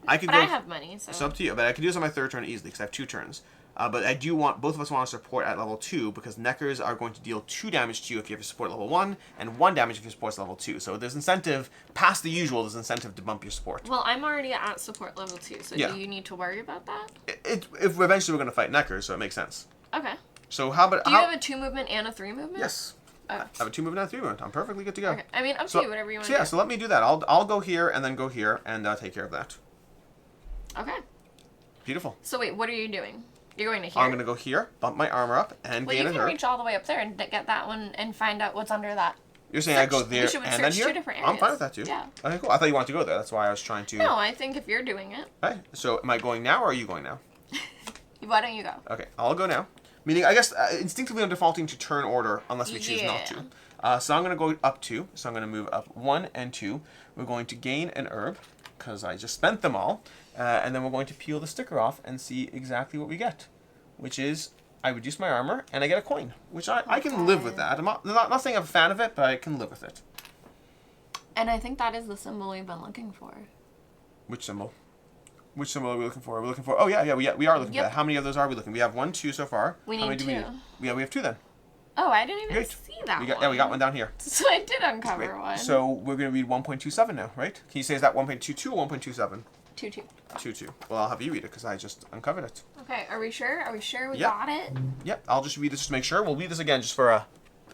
I could But go... I have money, so... It's up to you, but I can do this on my third turn easily because I have 2 turns. But I do want, both of us want to support at level 2 because Neckers are going to deal 2 damage to you if you have a support level 1 and 1 damage if your support's level 2. So there's incentive, past the usual, there's incentive to bump your support. Well, I'm already at support level 2, so Yeah. do you need to worry about that? If eventually we're going to fight Neckers, so it makes sense. Okay. So how about... Do you have a 2 movement and a 3 movement? Yes. Okay. I have a 2 movement and a 3 movement. I'm perfectly good to go. Okay. I mean, up to So, you, whatever you want so to yeah, do. so let me do that. I'll go here and then go here and take care of that. Okay. Beautiful. So wait, what are you doing? You're going to here? I'm going to go here, bump my armor up, and Well, gain you a can herb. reach all the way up there and get that one and find out what's under that. You're saying I go Search- there we should and then search here? 2 different I'm fine areas. with that too. Yeah. Okay, cool. I thought you wanted to go there. That's why I was trying to... No, I think if you're doing it, Okay, so am I going now or are you going now? why don't you go? Okay, I'll go now. Meaning, I guess instinctively I'm defaulting to turn order unless we choose not to. So I'm going to go up 2. So I'm going to move up 1 and 2. We're going to gain an herb, because I just spent them all. And then we're going to peel the sticker off and see exactly what we get. Which is, I reduce my armor, and I get a coin. Which I can live with that. I'm not saying I'm a fan of it, but I can live with it. And I think that is the symbol we've been looking for. Which symbol? Which symbol are we looking for? Are we looking for... Oh, yeah, we are looking for that. How many of those are we looking? We have 1, 2 so far. We How need many 2. do we need? We have 2 then. Oh, I didn't even Great. see that one. Yeah, we got one down here. So I did uncover one. So we're going to read 1.27 now, right? Can you say, is that 1.22 or 1.27? 2-2. 2-2. Well, I'll have you read it because I just uncovered it. Okay, are we sure? Are we sure we Yep. got it? Yep, I'll just read this just to make sure. We'll read this again just for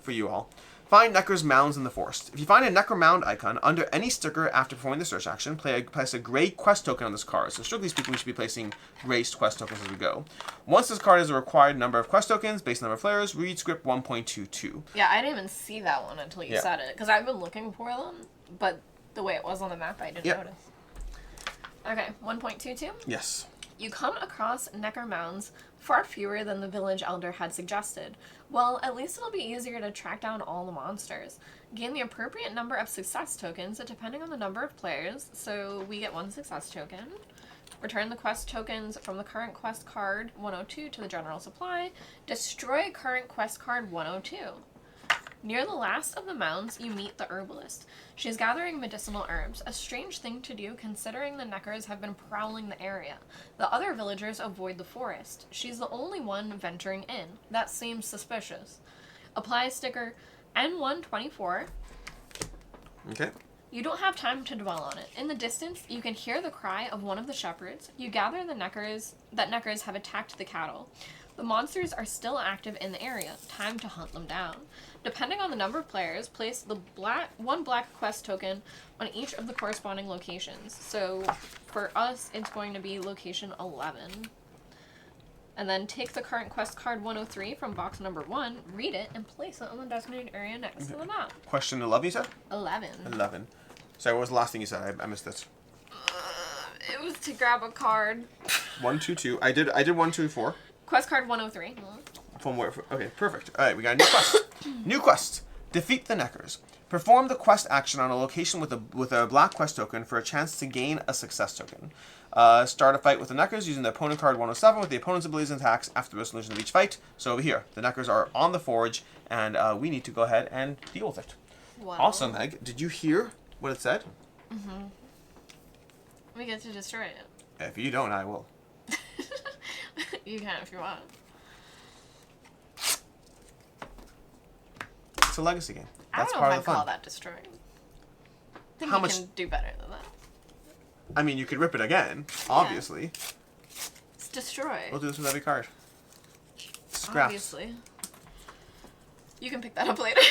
you all. Find Necker's mounds in the forest. If you find a Necker mound icon under any sticker after performing the search action, place a gray quest token on this card. So strictly speaking, we should be placing gray quest tokens as we go. Once this card has a required number of quest tokens, based on number of players, read script 1.22. Yeah, I didn't even see that one until you Yeah. said it. Because I've been looking for them, but the way it was on the map, I didn't notice. Okay, 1.22. Yes. You come across Necker mounds, far fewer than the village elder had suggested. Well, at least it'll be easier to track down all the monsters. Gain the appropriate number of success tokens depending on the number of players, so we get 1 success token. Return the quest tokens from the current quest card 102 to the general supply. Destroy current quest card 102. Near the last of the mounds, you meet the herbalist. She's gathering medicinal herbs, a strange thing to do considering the Neckers have been prowling the area. The other villagers avoid the forest. She's the only one venturing in. That seems suspicious. Apply sticker N124. Okay. You don't have time to dwell on it. In the distance, you can hear the cry of one of the shepherds. You gather that Neckers have attacked the cattle. The monsters are still active in the area. Time to hunt them down. Depending on the number of players, place the one black quest token on each of the corresponding locations. So for us, it's going to be location 11. And then take the current quest card 103 from box number 1, read it, and place it on the designated area next to the map. Question 11, you said? 11. 11. Sorry, what was the last thing you said? I missed it. It was to grab a card. 122. I did 124. Quest card 103. From where? Okay, perfect. All right, we got a new quest. New quest. Defeat the Neckers. Perform the quest action on a location with a black quest token for a chance to gain a success token. Start a fight with the Neckers using the opponent card 107 with the opponent's abilities and attacks after the resolution of each fight. So over here, the Neckers are on the forge, and we need to go ahead and deal with it. Wow. Awesome, Meg. Did you hear what it said? Mm-hmm. We get to destroy it. If you don't, I will. You can if you want. It's a legacy game. That's I don't part know of if the I'd fun. call that destroying. I think How you much- can do better than that. I mean, you could rip it again, obviously. It's destroy. We'll do this with every card. Scraps. Obviously. You can pick that up later.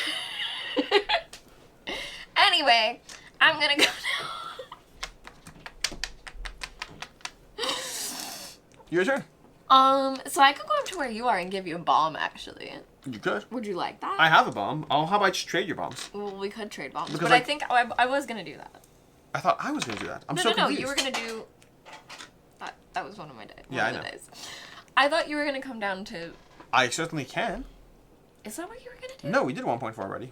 Anyway, I'm gonna go now. Your turn. So I could go up to where you are and give you a bomb, actually. You could. Would you like that? I have a bomb. Oh, how about I just trade your bombs? Well, we could trade bombs, Because, but I like- think I was gonna do that. I thought I was going to do that. I'm No, so no, confused. you were gonna do... That was one of my days. Yeah, I know. Days. I thought you were gonna come down to... I certainly can. Is that what you were gonna do? No, we did 1.4 already.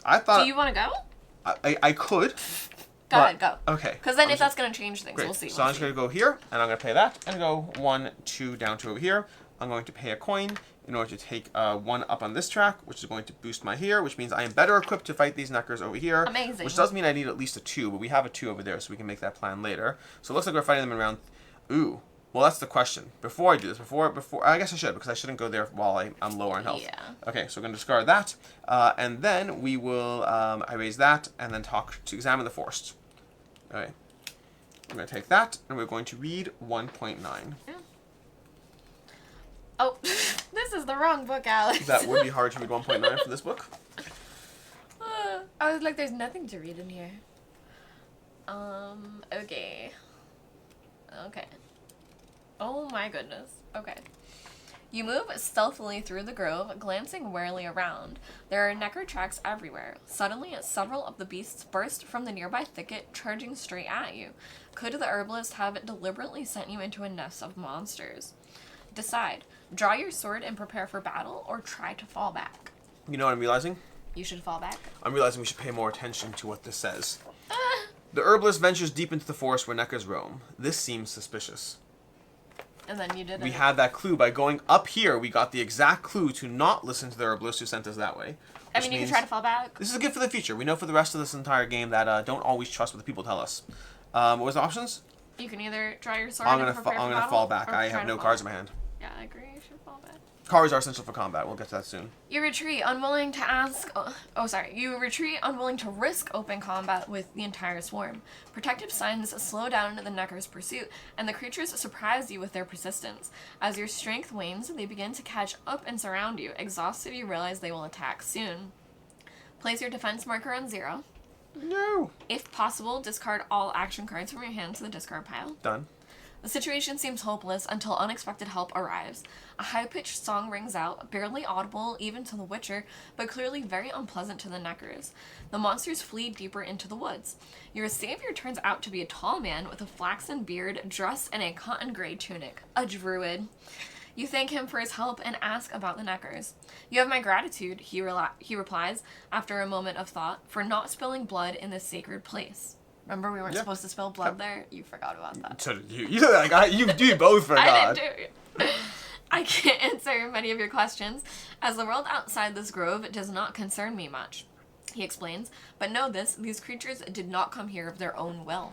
I thought... Do you want to go? I could. Go ahead, go. Okay. Because then I'm if just- that's gonna change things, Great. we'll see. So I'm just going to go here, and I'm going to pay that, and go 1, 2, down to over here. I'm going to pay a coin in order to take 1 up on this track, which is going to boost my here, which means I am better equipped to fight these Neckers over here. Amazing. Which does mean I need at least a 2, but we have a 2 over there, so we can make that plan later. So it looks like we're fighting them in round... Ooh. Well, that's the question. Before I do this, before I guess I should, because I shouldn't go there while I'm lower on health. Yeah. Okay, so we're going to discard that, and then we will I raise that, and then talk to examine the forest. Okay. I'm going to take that, and we're going to read 1.9. Yeah. Oh, this is the wrong book, Alex. That would be hard to read 1.9 from this book. I was like, there's nothing to read in here. Okay. Okay. Oh my goodness. Okay. You move stealthily through the grove, glancing warily around. There are Necker tracks everywhere. Suddenly, several of the beasts burst from the nearby thicket, charging straight at you. Could the herbalist have deliberately sent you into a nest of monsters? Decide. Draw your sword and prepare for battle, or try to fall back. You know what I'm realizing? You should fall back. I'm realizing we should pay more attention to what this says. The herbalist ventures deep into the forest where neckers roam. This seems suspicious. And then you did We it. had that clue by going up here. We got the exact clue to not listen to the herbalist who sent us that way. I mean, you can try to fall back. This is good for the future. We know for the rest of this entire game that don't always trust what the people tell us. What was the options? You can either draw your sword I'm and gonna prepare for battle, fall back. or I try have to no fall cards in back. my hand. Yeah, I agree. You should fall back. Cards are essential for combat. We'll get to that soon. You retreat, unwilling to You retreat, unwilling to risk open combat with the entire swarm. Protective signs slow down the Necker's pursuit, and the creatures surprise you with their persistence. As your strength wanes, they begin to catch up and surround you. Exhausted, you realize they will attack soon. Place your defense marker on 0. No. If possible, discard all action cards from your hand to the discard pile. Done. The situation seems hopeless until unexpected help arrives. A high-pitched song rings out, barely audible even to the Witcher, but clearly very unpleasant to the Neckers. The monsters flee deeper into the woods. Your savior turns out to be a tall man with a flaxen beard, dressed in a cotton gray tunic. A druid. You thank him for his help and ask about the Neckers. You have my gratitude, he replies, after a moment of thought, for not spilling blood in this sacred place. Remember we weren't supposed to spill blood there? You forgot about that. So did you. You do both forgot. I didn't do it. I can't answer many of your questions, as the world outside this grove does not concern me much, he explains. But know this, these creatures did not come here of their own will.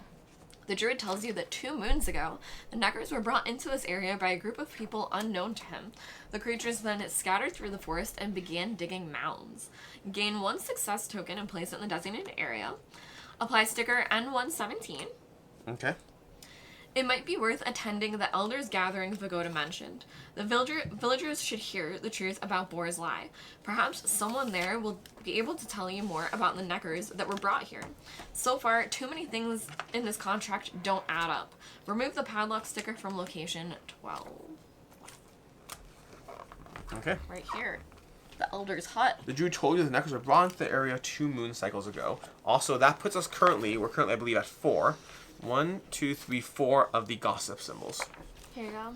The druid tells you that 2 moons ago, the Neckers were brought into this area by a group of people unknown to him. The creatures then scattered through the forest and began digging mounds. Gain 1 success token and place it in the designated area. Apply sticker N117. Okay. It might be worth attending the elders' gathering Vagoda mentioned. The villagers should hear the truth about Boar's Lie. Perhaps someone there will be able to tell you more about the Neckers that were brought here. So far, too many things in this contract don't add up. Remove the padlock sticker from location 12. Okay. Right here. The Elder's Hut. The Druid told you the Neckers were brought into the area 2 moon cycles ago. Also, that puts us we're currently, I believe, at 4. 1, 2, 3, 4 of the gossip symbols. Here you go.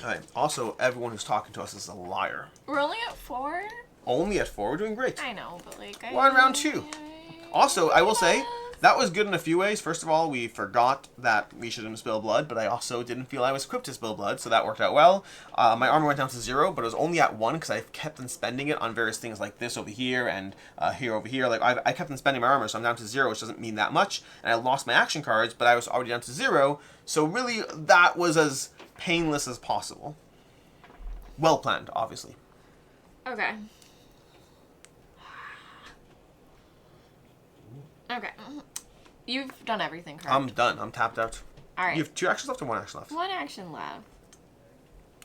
Alright. Also, everyone who's talking to us is a liar. We're only at 4? Only at 4. We're doing great. I know, but like... We're on round 2. Also, I will say, that was good in a few ways. First of all, we forgot that we shouldn't spill blood, but I also didn't feel I was equipped to spill blood, so that worked out well. My armor went down to 0, but it was only at 1 because I kept on spending it on various things like this over here and here over here. Like I kept on spending my armor, so I'm down to 0, which doesn't mean that much. And I lost my action cards, but I was already down to 0, so really that was as painless as possible. Well planned, obviously. Okay. Okay. You've done everything, correct? I'm done. I'm tapped out. Alright. You have 2 actions left or 1 action left? 1 action left.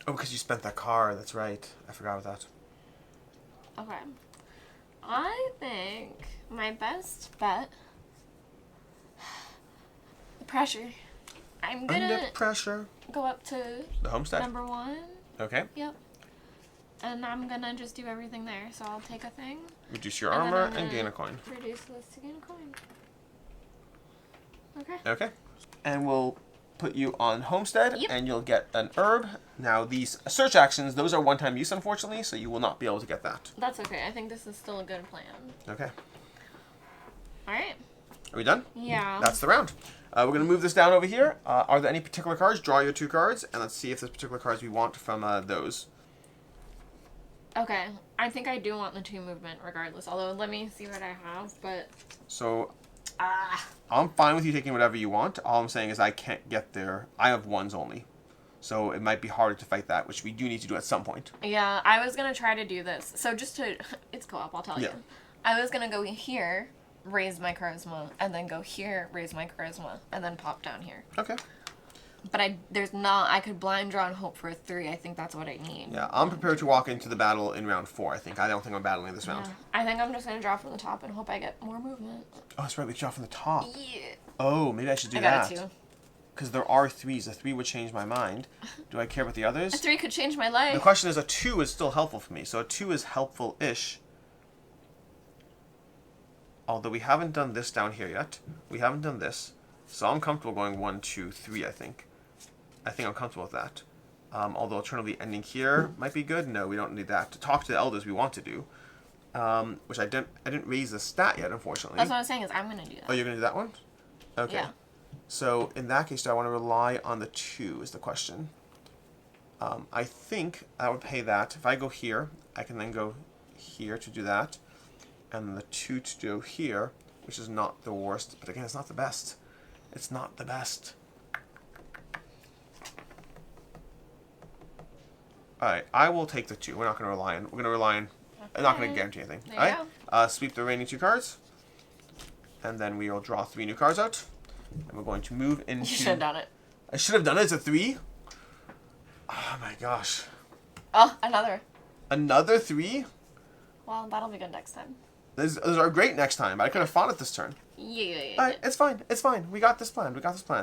Oh, because you spent that card. That's right. I forgot about that. Okay. I think my best bet... The pressure. I'm Under gonna pressure. go up to The homestead. number 1. Okay. Yep. And I'm gonna just do everything there. So I'll take a thing. Reduce your And then armor I'm and gonna gain a coin. Reduce this to gain a coin. Okay. Okay. And we'll put you on homestead, Yep. and you'll get an herb. Now, these search actions, those are one-time use, unfortunately, so you will not be able to get that. That's okay. I think this is still a good plan. Okay. Alright. Are we done? Yeah. That's the round. We're going to move this down over here. Are there any particular cards? Draw your 2 cards, and let's see if there's particular cards we want from those. Okay. I think I do want the 2 movement regardless. Although, let me see what I have, but... So, I'm fine with you taking whatever you want. All I'm saying is I can't get there. I have 1s only. So it might be harder to fight that, which we do need to do at some point. Yeah, I was going to try to do this. So just to... It's co-op, I'll tell you. Yeah. I was going to go here, raise my charisma, and then go here, raise my charisma, and then pop down here. Okay. But I could blind draw and hope for a 3. I think that's what I need. Yeah, I'm prepared to walk into the battle in round 4, I think. I don't think I'm battling this round. Yeah. I think I'm just going to draw from the top and hope I get more movement. Oh, that's right, we draw from the top. Yeah. Oh, maybe I should do I that. got a 2. Because there are 3s. A 3 would change my mind. Do I care about the others? A 3 could change my life. The question is, a 2 is still helpful for me. So a 2 is helpful-ish. Although we haven't done this down here yet. We haven't done this. So I'm comfortable going 1, 2, 3, I think. I think I'm comfortable with that. Although alternatively ending here might be good. No, we don't need that. To talk to the elders we want to do. which I didn't raise the stat yet, unfortunately. That's what I was saying is I'm gonna do that. Oh, you're gonna do that one? Okay. Yeah. So in that case, do I want to rely on the 2 is the question. I think I would pay that. If I go here, I can then go here to do that. And the 2 to go here, which is not the worst. But again, it's not the best. It's not the best. Alright, I will take the 2. We're not going to rely on... We're going to rely on... I'm not going to guarantee anything. There you Alright, sweep the remaining 2 cards. And then we will draw 3 new cards out. And we're going to move into... You should have done it. I should have done it. It's a 3? Oh my gosh. Oh, another. Another 3? Well, that'll be good next time. Those are great next time, but I could have fought it this turn. Yeah. Alright, it's fine. It's fine. We got this plan. Because what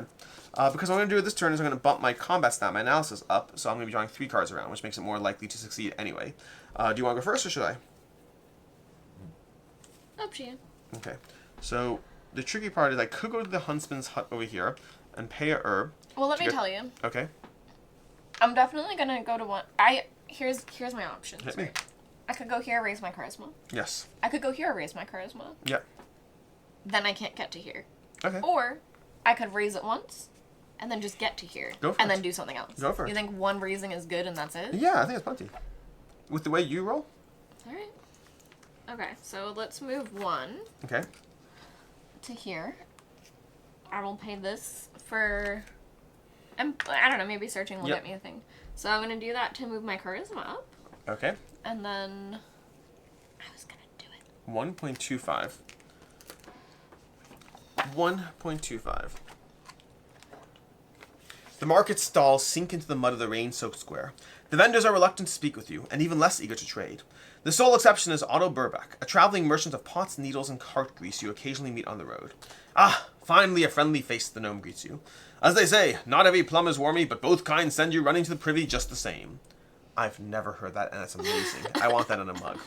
I'm going to do this turn is I'm going to bump my combat stat, my analysis up, so I'm going to be drawing 3 cards around, which makes it more likely to succeed anyway. Do you want to go first, or should I? Up to you. Okay. So, the tricky part is I could go to the huntsman's hut over here and pay a herb. Well, let me tell you. Okay. I'm definitely gonna go to one. Here's my options. Hit me. Right? I could go here, raise my charisma. Yes. I could go here, raise my charisma. Yep. Then I can't get to here. Okay. Or I could raise it once, and then just get to here, Go for and it. then do something else. Go for it. You think one raising is good and that's it? Yeah, I think it's plenty. With the way you roll. All right. Okay, so let's move 1 Okay. to here. I will pay this for. I don't know. Maybe searching will get me a thing. So I'm gonna do that to move my charisma up. Okay. And then I was gonna do it. 1.25. 1.25. The market stalls sink into the mud of the rain-soaked square. The vendors are reluctant to speak with you, and even less eager to trade. The sole exception is Otto Burback, a traveling merchant of pots, needles, and cart grease you occasionally meet on the road. Ah, finally a friendly face, the gnome greets you. As they say, not every plum is wormy, but both kinds send you running to the privy just the same. I've never heard that, and it's amazing. I want that in a mug.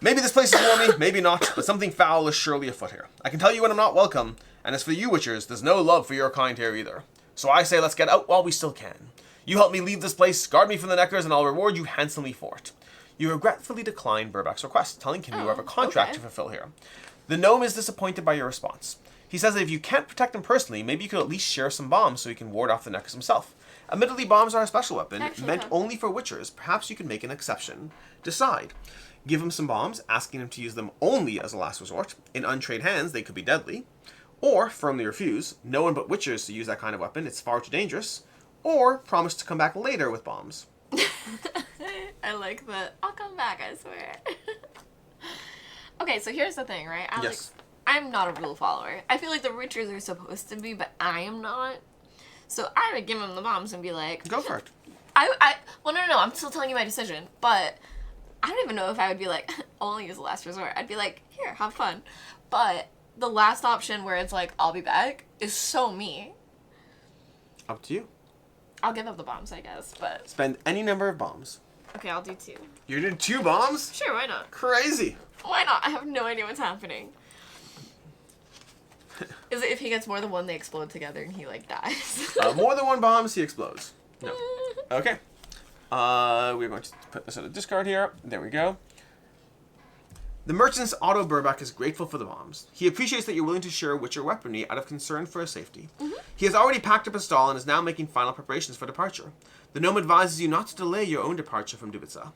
Maybe this place is wormy, maybe not, but something foul is surely afoot here. I can tell you when I'm not welcome, and as for you witchers, there's no love for your kind here either. So I say let's get out while we still can. You help me leave this place, guard me from the neckers, and I'll reward you handsomely for it. You regretfully decline Burback's request, telling him you have a contract to fulfill here. The gnome is disappointed by your response. He says that if you can't protect him personally, maybe you could at least share some bombs so he can ward off the neckers himself. Admittedly, bombs are a special weapon, meant only for witchers. Perhaps you can make an exception. Decide. Give him some bombs, asking him to use them only as a last resort. In untrained hands, they could be deadly. Or firmly refuse. No one but witchers to use that kind of weapon. It's far too dangerous. Or promise to come back later with bombs. I like that. I'll come back, I swear. Okay, so here's the thing, right? Alex, Yes. I'm not a rule follower. I feel like the witchers are supposed to be, but I am not. So I would give him the bombs and be like... Go for it. Well, no, I'm still telling you my decision, but I don't even know if I would be like, only use the last resort. I'd be like, here, have fun. But the last option where it's like, I'll be back, is so me. Up to you. I'll give up the bombs, I guess, but... Spend any number of bombs. Okay, I'll do 2. You're doing 2 bombs? Sure, why not? Crazy. Why not? I have no idea what's happening. Is it if he gets more than 1, they explode together and he, like, dies? More than 1 bombs, he explodes. No. Okay. We're going to put this on a discard here. There we go. The merchant's Otto Burback is grateful for the bombs. He appreciates that you're willing to share witcher weaponry out of concern for his safety. He has already packed up a stall and is now making final preparations for departure. The gnome advises you not to delay your own departure from Dubitsa.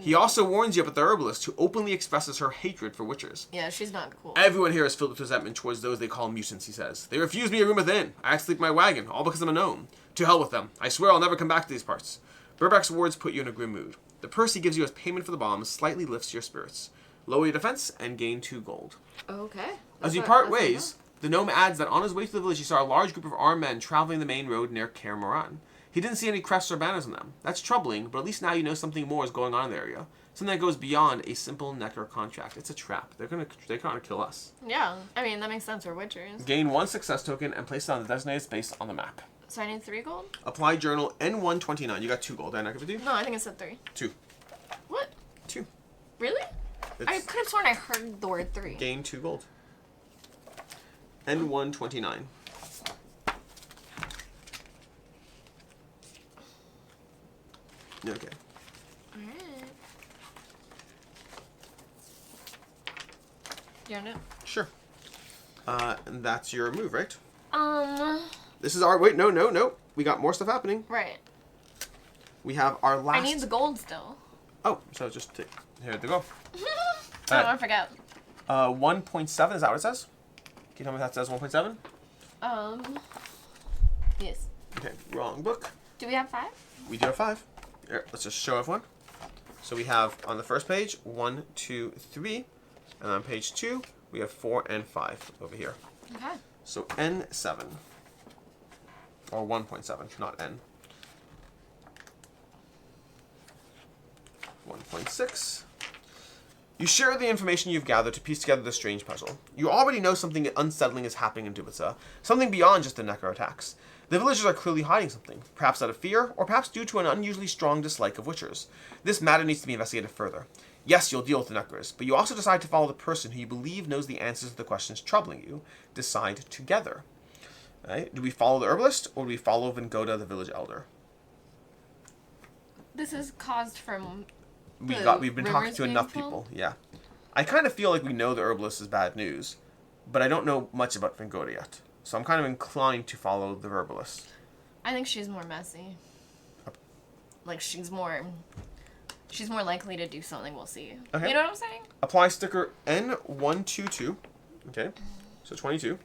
He also warns you about the herbalist who openly expresses her hatred for witchers. Yeah, she's not cool. Everyone here is filled with resentment towards those they call mutants, he says. They refuse me a room within. I had to sleep in my wagon, all because I'm a gnome. To hell with them. I swear I'll never come back to these parts. Burback's words put you in a grim mood. The purse he gives you as payment for the bombs slightly lifts your spirits. Lower your defense and gain 2 gold. Okay. As you part ways, the gnome adds that on his way to the village he saw a large group of armed men traveling the main road near Kaer Moran. He didn't see any crests or banners on them. That's troubling, but at least now you know something more is going on in the area. Something that goes beyond a simple necker contract. It's a trap. They're gonna kill us. Yeah, I mean, that makes sense. We're witchers. Gain 1 success token and place it on the designated space on the map. So I need 3 gold? Apply journal N129. You got 2 gold. Did I not give it to you? No, I think it said 3. 2. What? 2. Really? I It's could have sworn I heard the word 3. gain 2 gold. N129. Okay. Alright. backyard it. Sure. And that's your move, right? Um. This is our... Wait, no. We got more stuff happening. Right. We have our last... I need the gold still. Oh, so just take... Here they go. I don't want to forget. 1.7, is that what it says? Can you tell me if that says 1.7? Yes. Okay, wrong book. Do we have 5? We do have 5. Here, let's just show everyone. So we have on the first page 1, 2, 3, and on page 2 we have 4 and 5 over here. Okay. So N7 or 1.7, not N. 1.6. You share the information you've gathered to piece together this strange puzzle. You already know something unsettling is happening in Dubica, something beyond just the Necker attacks. The villagers are clearly hiding something, perhaps out of fear, or perhaps due to an unusually strong dislike of witchers. This matter needs to be investigated further. Yes, you'll deal with the Neckers, but you also decide to follow the person who you believe knows the answers to the questions troubling you. Decide together. Right? Do we follow the herbalist, or do we follow Vengoda, the village elder? This is caused from... We've been talking to enough people. Yeah. I kind of feel like we know the herbalist is bad news, but I don't know much about Vengoda yet. So I'm kind of inclined to follow the herbalist. I think she's more messy. Like, she's more likely to do something we'll see. Okay. You know what I'm saying? Apply sticker N122. Okay. So 22.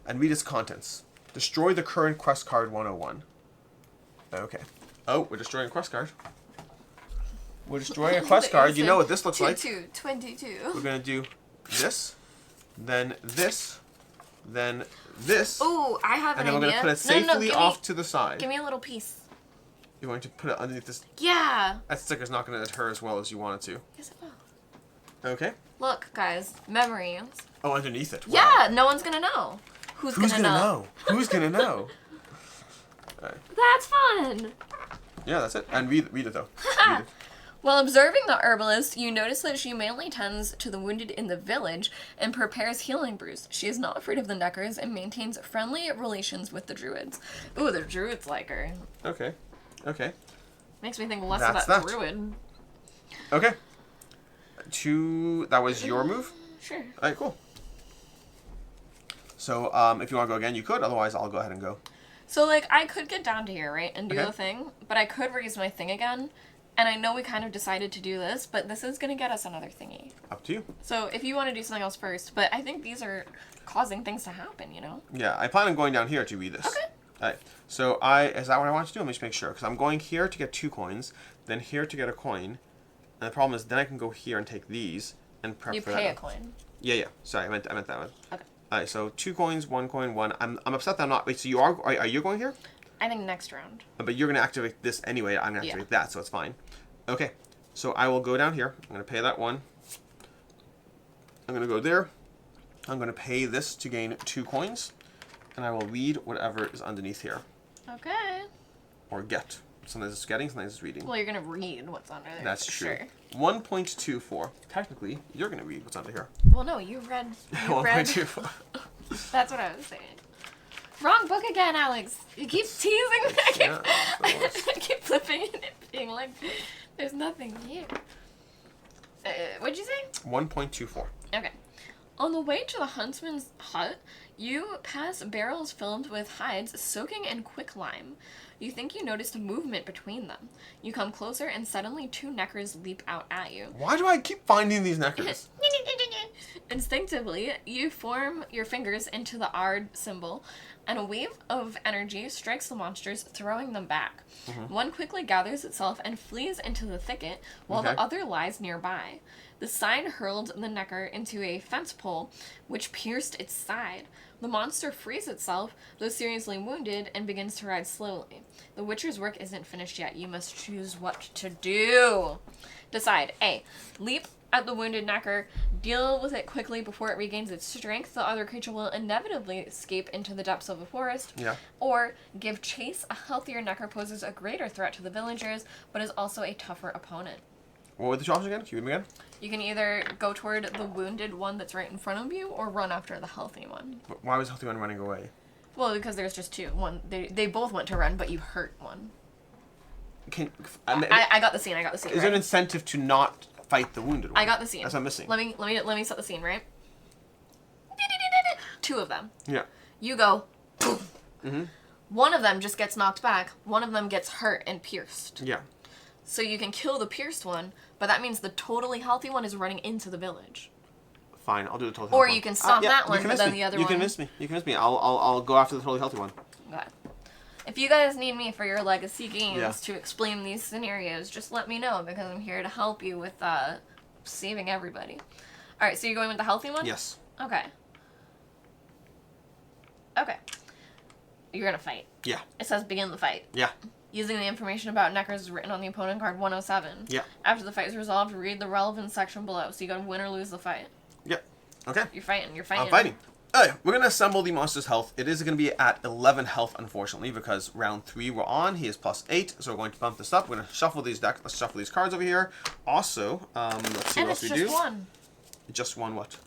And read its contents. Destroy the current quest card 101. Okay. Oh, we're destroying a quest card. We're destroying a quest card. You know what this looks like. 22. We're going to do this, then this, then this. Ooh, I have an idea. And then we're going to put it safely off to the side. Give me a little piece. You're going to put it underneath this. Yeah. That sticker's not going to adhere as well as you want it to. Yes, it will. Okay. Look, guys. Memories. Oh, underneath it. Wow. Yeah, no one's going to know. Who's going to know? Who's going to know? Right. That's fun. Yeah, that's it. And read it, though. Read it. While observing the herbalist, you notice that she mainly tends to the wounded in the village and prepares healing brews. She is not afraid of the Neckers and maintains friendly relations with the druids. Ooh, the druids like her. Okay. Makes me think less That's of that that. druid. Okay. That was your move? Sure. All right, cool. So, if you want to go again, you could. Otherwise, I'll go ahead and go. So, like, I could get down to here, right, and do Okay. the thing, but I could raise my thing again. And I know we kind of decided to do this, but this is going to get us another thingy. Up to you. So if you want to do something else first, but I think these are causing things to happen, you know? Yeah, I plan on going down here to read this. Okay. All right. So is that what I want to do? Let me just make sure. Because I'm going here to get 2 coins, then here to get a coin. And the problem is then I can go here and take these and prep You for pay that. a coin. Yeah. Sorry, I meant that one. Okay. All right, so 2 coins, 1 coin, 1. I'm upset that I'm not... Wait, so are you going here? I think next round. But you're going to activate this anyway. I'm going to activate that, so it's fine. Okay. So I will go down here. I'm going to pay that 1. I'm going to go there. I'm going to pay this to gain 2 coins. And I will read whatever is underneath here. Okay. Or get. Sometimes it's getting, sometimes it's reading. Well, you're going to read what's under there. That's for true. Sure. 1.24. Technically, you're going to read what's under here. Well, no, you read. 1.24. That's what I was saying. Wrong book again, Alex. You keep teasing me. I keep flipping it and being like, there's nothing here. What'd you say? 1.24. Okay. On the way to the huntsman's hut, you pass barrels filled with hides soaking in quicklime. You think you noticed a movement between them. You come closer and suddenly 2 Neckers leap out at you. Why do I keep finding these Neckers? Instinctively, you form your fingers into the Ard symbol, and a wave of energy strikes the monsters, throwing them back. One quickly gathers itself and flees into the thicket, while the other lies nearby. The sign hurled the Necker into a fence pole, which pierced its side. The monster frees itself, though seriously wounded, and begins to ride slowly. The Witcher's work isn't finished yet. You must choose what to do. Decide. A. Leap at the wounded Necker. Deal with it quickly before it regains its strength. The other creature will inevitably escape into the depths of the forest. Yeah. Or give chase. A healthier Necker poses a greater threat to the villagers, but is also a tougher opponent. What were the choices again? Can you read them again? You can either go toward the wounded one that's right in front of you, or run after the healthy one. But why was the healthy one running away? Well, because there's just 2. One, they both went to run, but you hurt one. I got the scene. Is there an incentive to not fight the wounded one. I got the scene. That's what I'm missing. Let me set the scene, right? 2 of them. Yeah. You go. One of them just gets knocked back. One of them gets hurt and pierced. Yeah. So you can kill the pierced one, but that means the totally healthy one is running into the village. Fine, I'll do the totally healthy Or one. you can stop that one, but then me. the other you one. You can miss me. I'll go after the totally healthy one. Okay. If you guys need me for your legacy games Yeah. to explain these scenarios, just let me know because I'm here to help you with saving everybody. All right, so you're going with the healthy one? Yes. Okay. Okay. You're gonna fight. Yeah. It says begin the fight. Yeah. Using the information about Neckers is written on the opponent card 107. Yeah. After the fight is resolved, read the relevant section below. So you gotta win or lose the fight. Yep. Okay. You're fighting. I'm fighting. Alright, we're going to assemble the monster's health. It is going to be at 11 health, unfortunately, because round 3 we're on. He is plus 8, so we're going to bump this up. We're going to shuffle these decks. Let's shuffle these cards over here. Also, let's see what else we do. And it's just one. Just one what?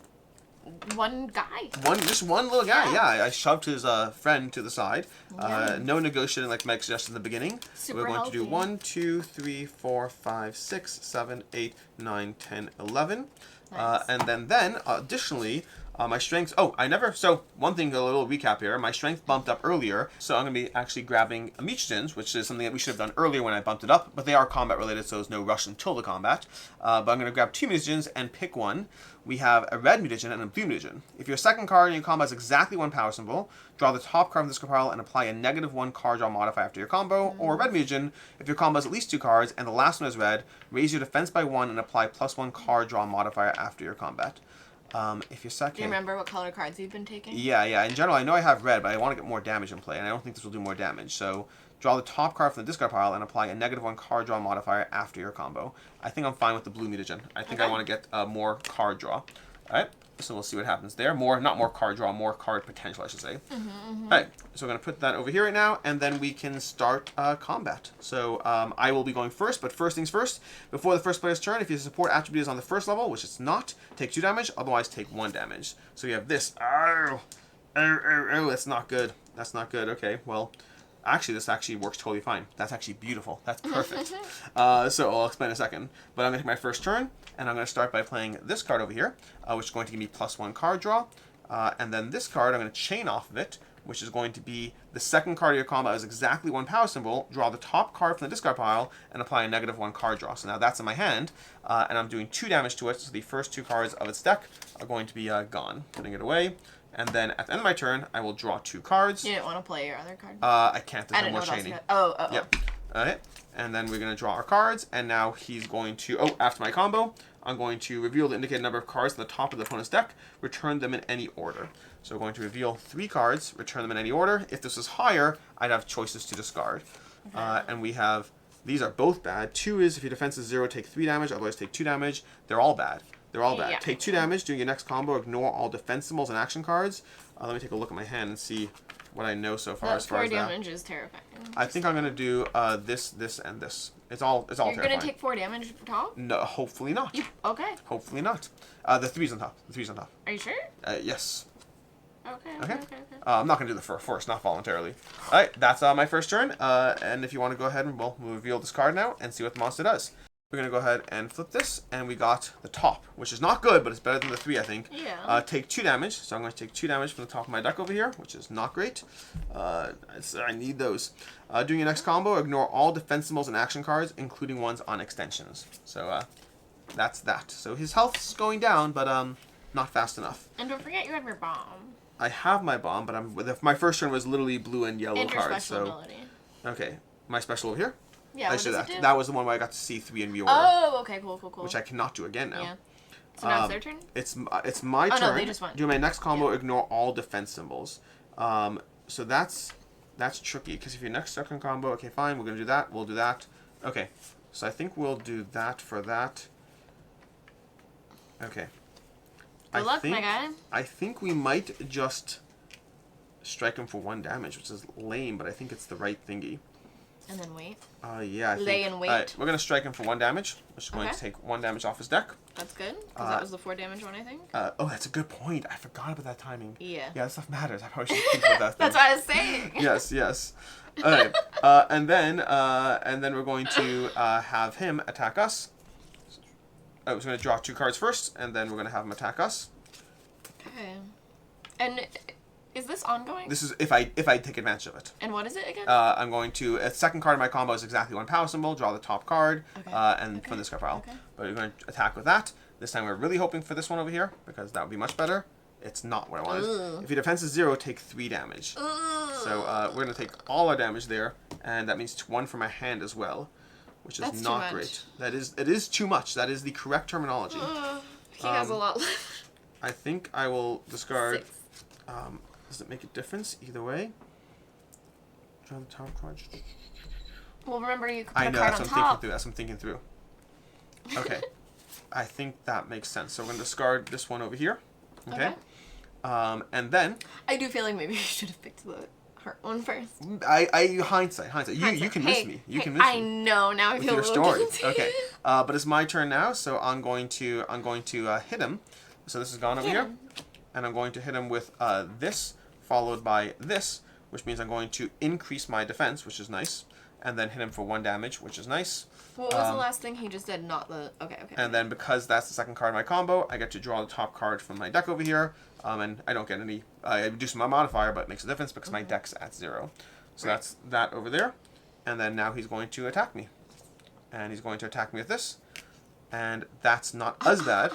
One guy. Just one little guy. Yeah, I shoved his friend to the side. Yeah. No negotiating like Mike suggested in the beginning. Super we're going healthy. to do 1, 2, 3, 4, 5, 6, 7, 8, 9, 10, 11. Nice. And then additionally, my strengths. So one thing, a little recap here. My strength bumped up earlier, so I'm going to be actually grabbing mutagens, which is something that we should have done earlier when I bumped it up. But they are combat related, so there's no rush until the combat. But I'm going to grab 2 mutagens and pick one. We have a red mutagen and a blue mutagen. If your second card in your combo has exactly 1 power symbol, draw the top card from this pile and apply a -1 card draw modifier after your combo. Or a red mutagen, if your combo has at least 2 cards and the last one is red, raise your defense by 1 and apply +1 card draw modifier after your combat. If you're second... Do you remember what color cards you've been taking? Yeah. In general, I know I have red, but I want to get more damage in play, and I don't think this will do more damage. So draw the top card from the discard pile and apply a -1 card draw modifier after your combo. I think I'm fine with the blue mutagen. I think I want to get more card draw. All right, so we'll see what happens there. Not more card draw, more card potential, I should say. All right, so we're going to put that over here right now, and then we can start combat. So I will be going first, but first things first. Before the first player's turn, if your support attribute is on the first level, which it's not, take 2 damage, otherwise take 1 damage. So we have this. Oh, that's not good. That's not good. Okay, well... Actually, this actually works totally fine. That's actually beautiful. That's perfect. So I'll explain in a second. But I'm going to take my first turn, and I'm going to start by playing this card over here, which is going to give me +1 card draw. And then this card, I'm going to chain off of it, which is going to be the second card of your combo has exactly 1 power symbol. Draw the top card from the discard pile and apply a -1 card draw. So now that's in my hand, and I'm doing 2 damage to it. So the first 2 cards of its deck are going to be gone. Putting it away. And then at the end of my turn, I will draw 2 cards. You didn't want to play your other card? I can't. There's no more chaining. Oh. Yep. Alright. And then we're going to draw our cards. And now he's going to... after my combo, I'm going to reveal the indicated number of cards at the top of the opponent's deck. Return them in any order. So we're going to reveal 3 cards. Return them in any order. If this is higher, I'd have choices to discard. Okay. And we have... These are both bad. 2 is if your defense is 0, take 3 damage. Otherwise, take 2 damage. They're all bad. They're all bad. Yeah. Take 2 damage. Doing your next combo, ignore all defense symbols and action cards. Let me take a look at my hand and see what I know so far as far as that. 4 damage is terrifying. I think I'm going to do this, and this. It's all terrifying. You're going to take 4 damage for top? No, hopefully not. Okay. Hopefully not. The 3's on top. The 3's on top. Are you sure? Yes. Okay. I'm not going to do the first, not voluntarily. Alright, that's my first turn. And if you want to go ahead and we'll reveal this card now and see what the monster does. We're going to go ahead and flip this, and we got the top, which is not good, but it's better than the 3, I think. Yeah. Take 2 damage, so I'm going to take 2 damage from the top of my deck over here, which is not great. I need those. Doing your next combo, ignore all defense symbols and action cards, including ones on extensions. So that's that. So his health's going down, but not fast enough. And don't forget you have your bomb. I have my bomb, but my first turn was literally blue and yellow and your cards. special ability. Okay, my special over here. Yeah, what does it do? That was the one where I got to see 3 in reorder. Oh, okay, cool. Which I cannot do again now. Yeah. So now it's their turn? It's my turn. No, they just went. Do my next combo, ignore all defense symbols. So that's tricky, because if your next second combo, okay, fine, we're going to do that, we'll do that. Okay, so I think we'll do that for that. Okay. Good luck, my guy. I think we might just strike him for 1 damage, which is lame, but I think it's the right thingy. And then wait. Yeah, I think. Lay and wait. Alright, we're going to strike him for 1 damage. We're just going to take 1 damage off his deck. That's good, because that was the 4 damage one, I think. That's a good point. I forgot about that timing. Yeah. Yeah, that stuff matters. I probably should think about that. That's what I was saying. Yes. Alright, and then we're going to have him attack us. I was going to draw 2 cards first, and then we're going to have him attack us. Okay. And is this ongoing? This is if I take advantage of it. And what is it again? I'm going to, a second card of my combo is exactly 1 power symbol, draw the top card, Okay. and from this card pile. Okay. But we're going to attack with that. This time we're really hoping for this one over here, because that would be much better. It's not what I wanted. Ugh. If your defense is 0, take 3 damage. Ugh. So we're going to take all our damage there, and that means 1 from my hand as well, which is That's not too much. great. It is too much. That is the correct terminology. He has a lot left. I think I will discard. 6. Does it make a difference either way? Draw the top card. Well, remember you could put I a know, card that's on what I'm thinking top. through. That's what I'm thinking through. Okay. I think that makes sense. So we're going to discard this one over here. Okay. And then I do feel like maybe you should have picked the heart one first. hindsight. You can miss me. You can miss I me know. Now I with feel your a little story. guilty. Okay. But it's my turn now, so I'm going to hit him. So this is gone over Hit here, him. and I'm going to hit him with this, followed by this, which means I'm going to increase my defense, which is nice, and then hit him for 1 damage, which is nice. What was the last thing he just did? Not the. Okay. And then because that's the second card of my combo, I get to draw the top card from my deck over here, and I don't get any. I reduce my modifier, but it makes a difference because my deck's at 0. So that's that over there, and then now he's going to attack me, and he's going to attack me with this, and that's not as bad.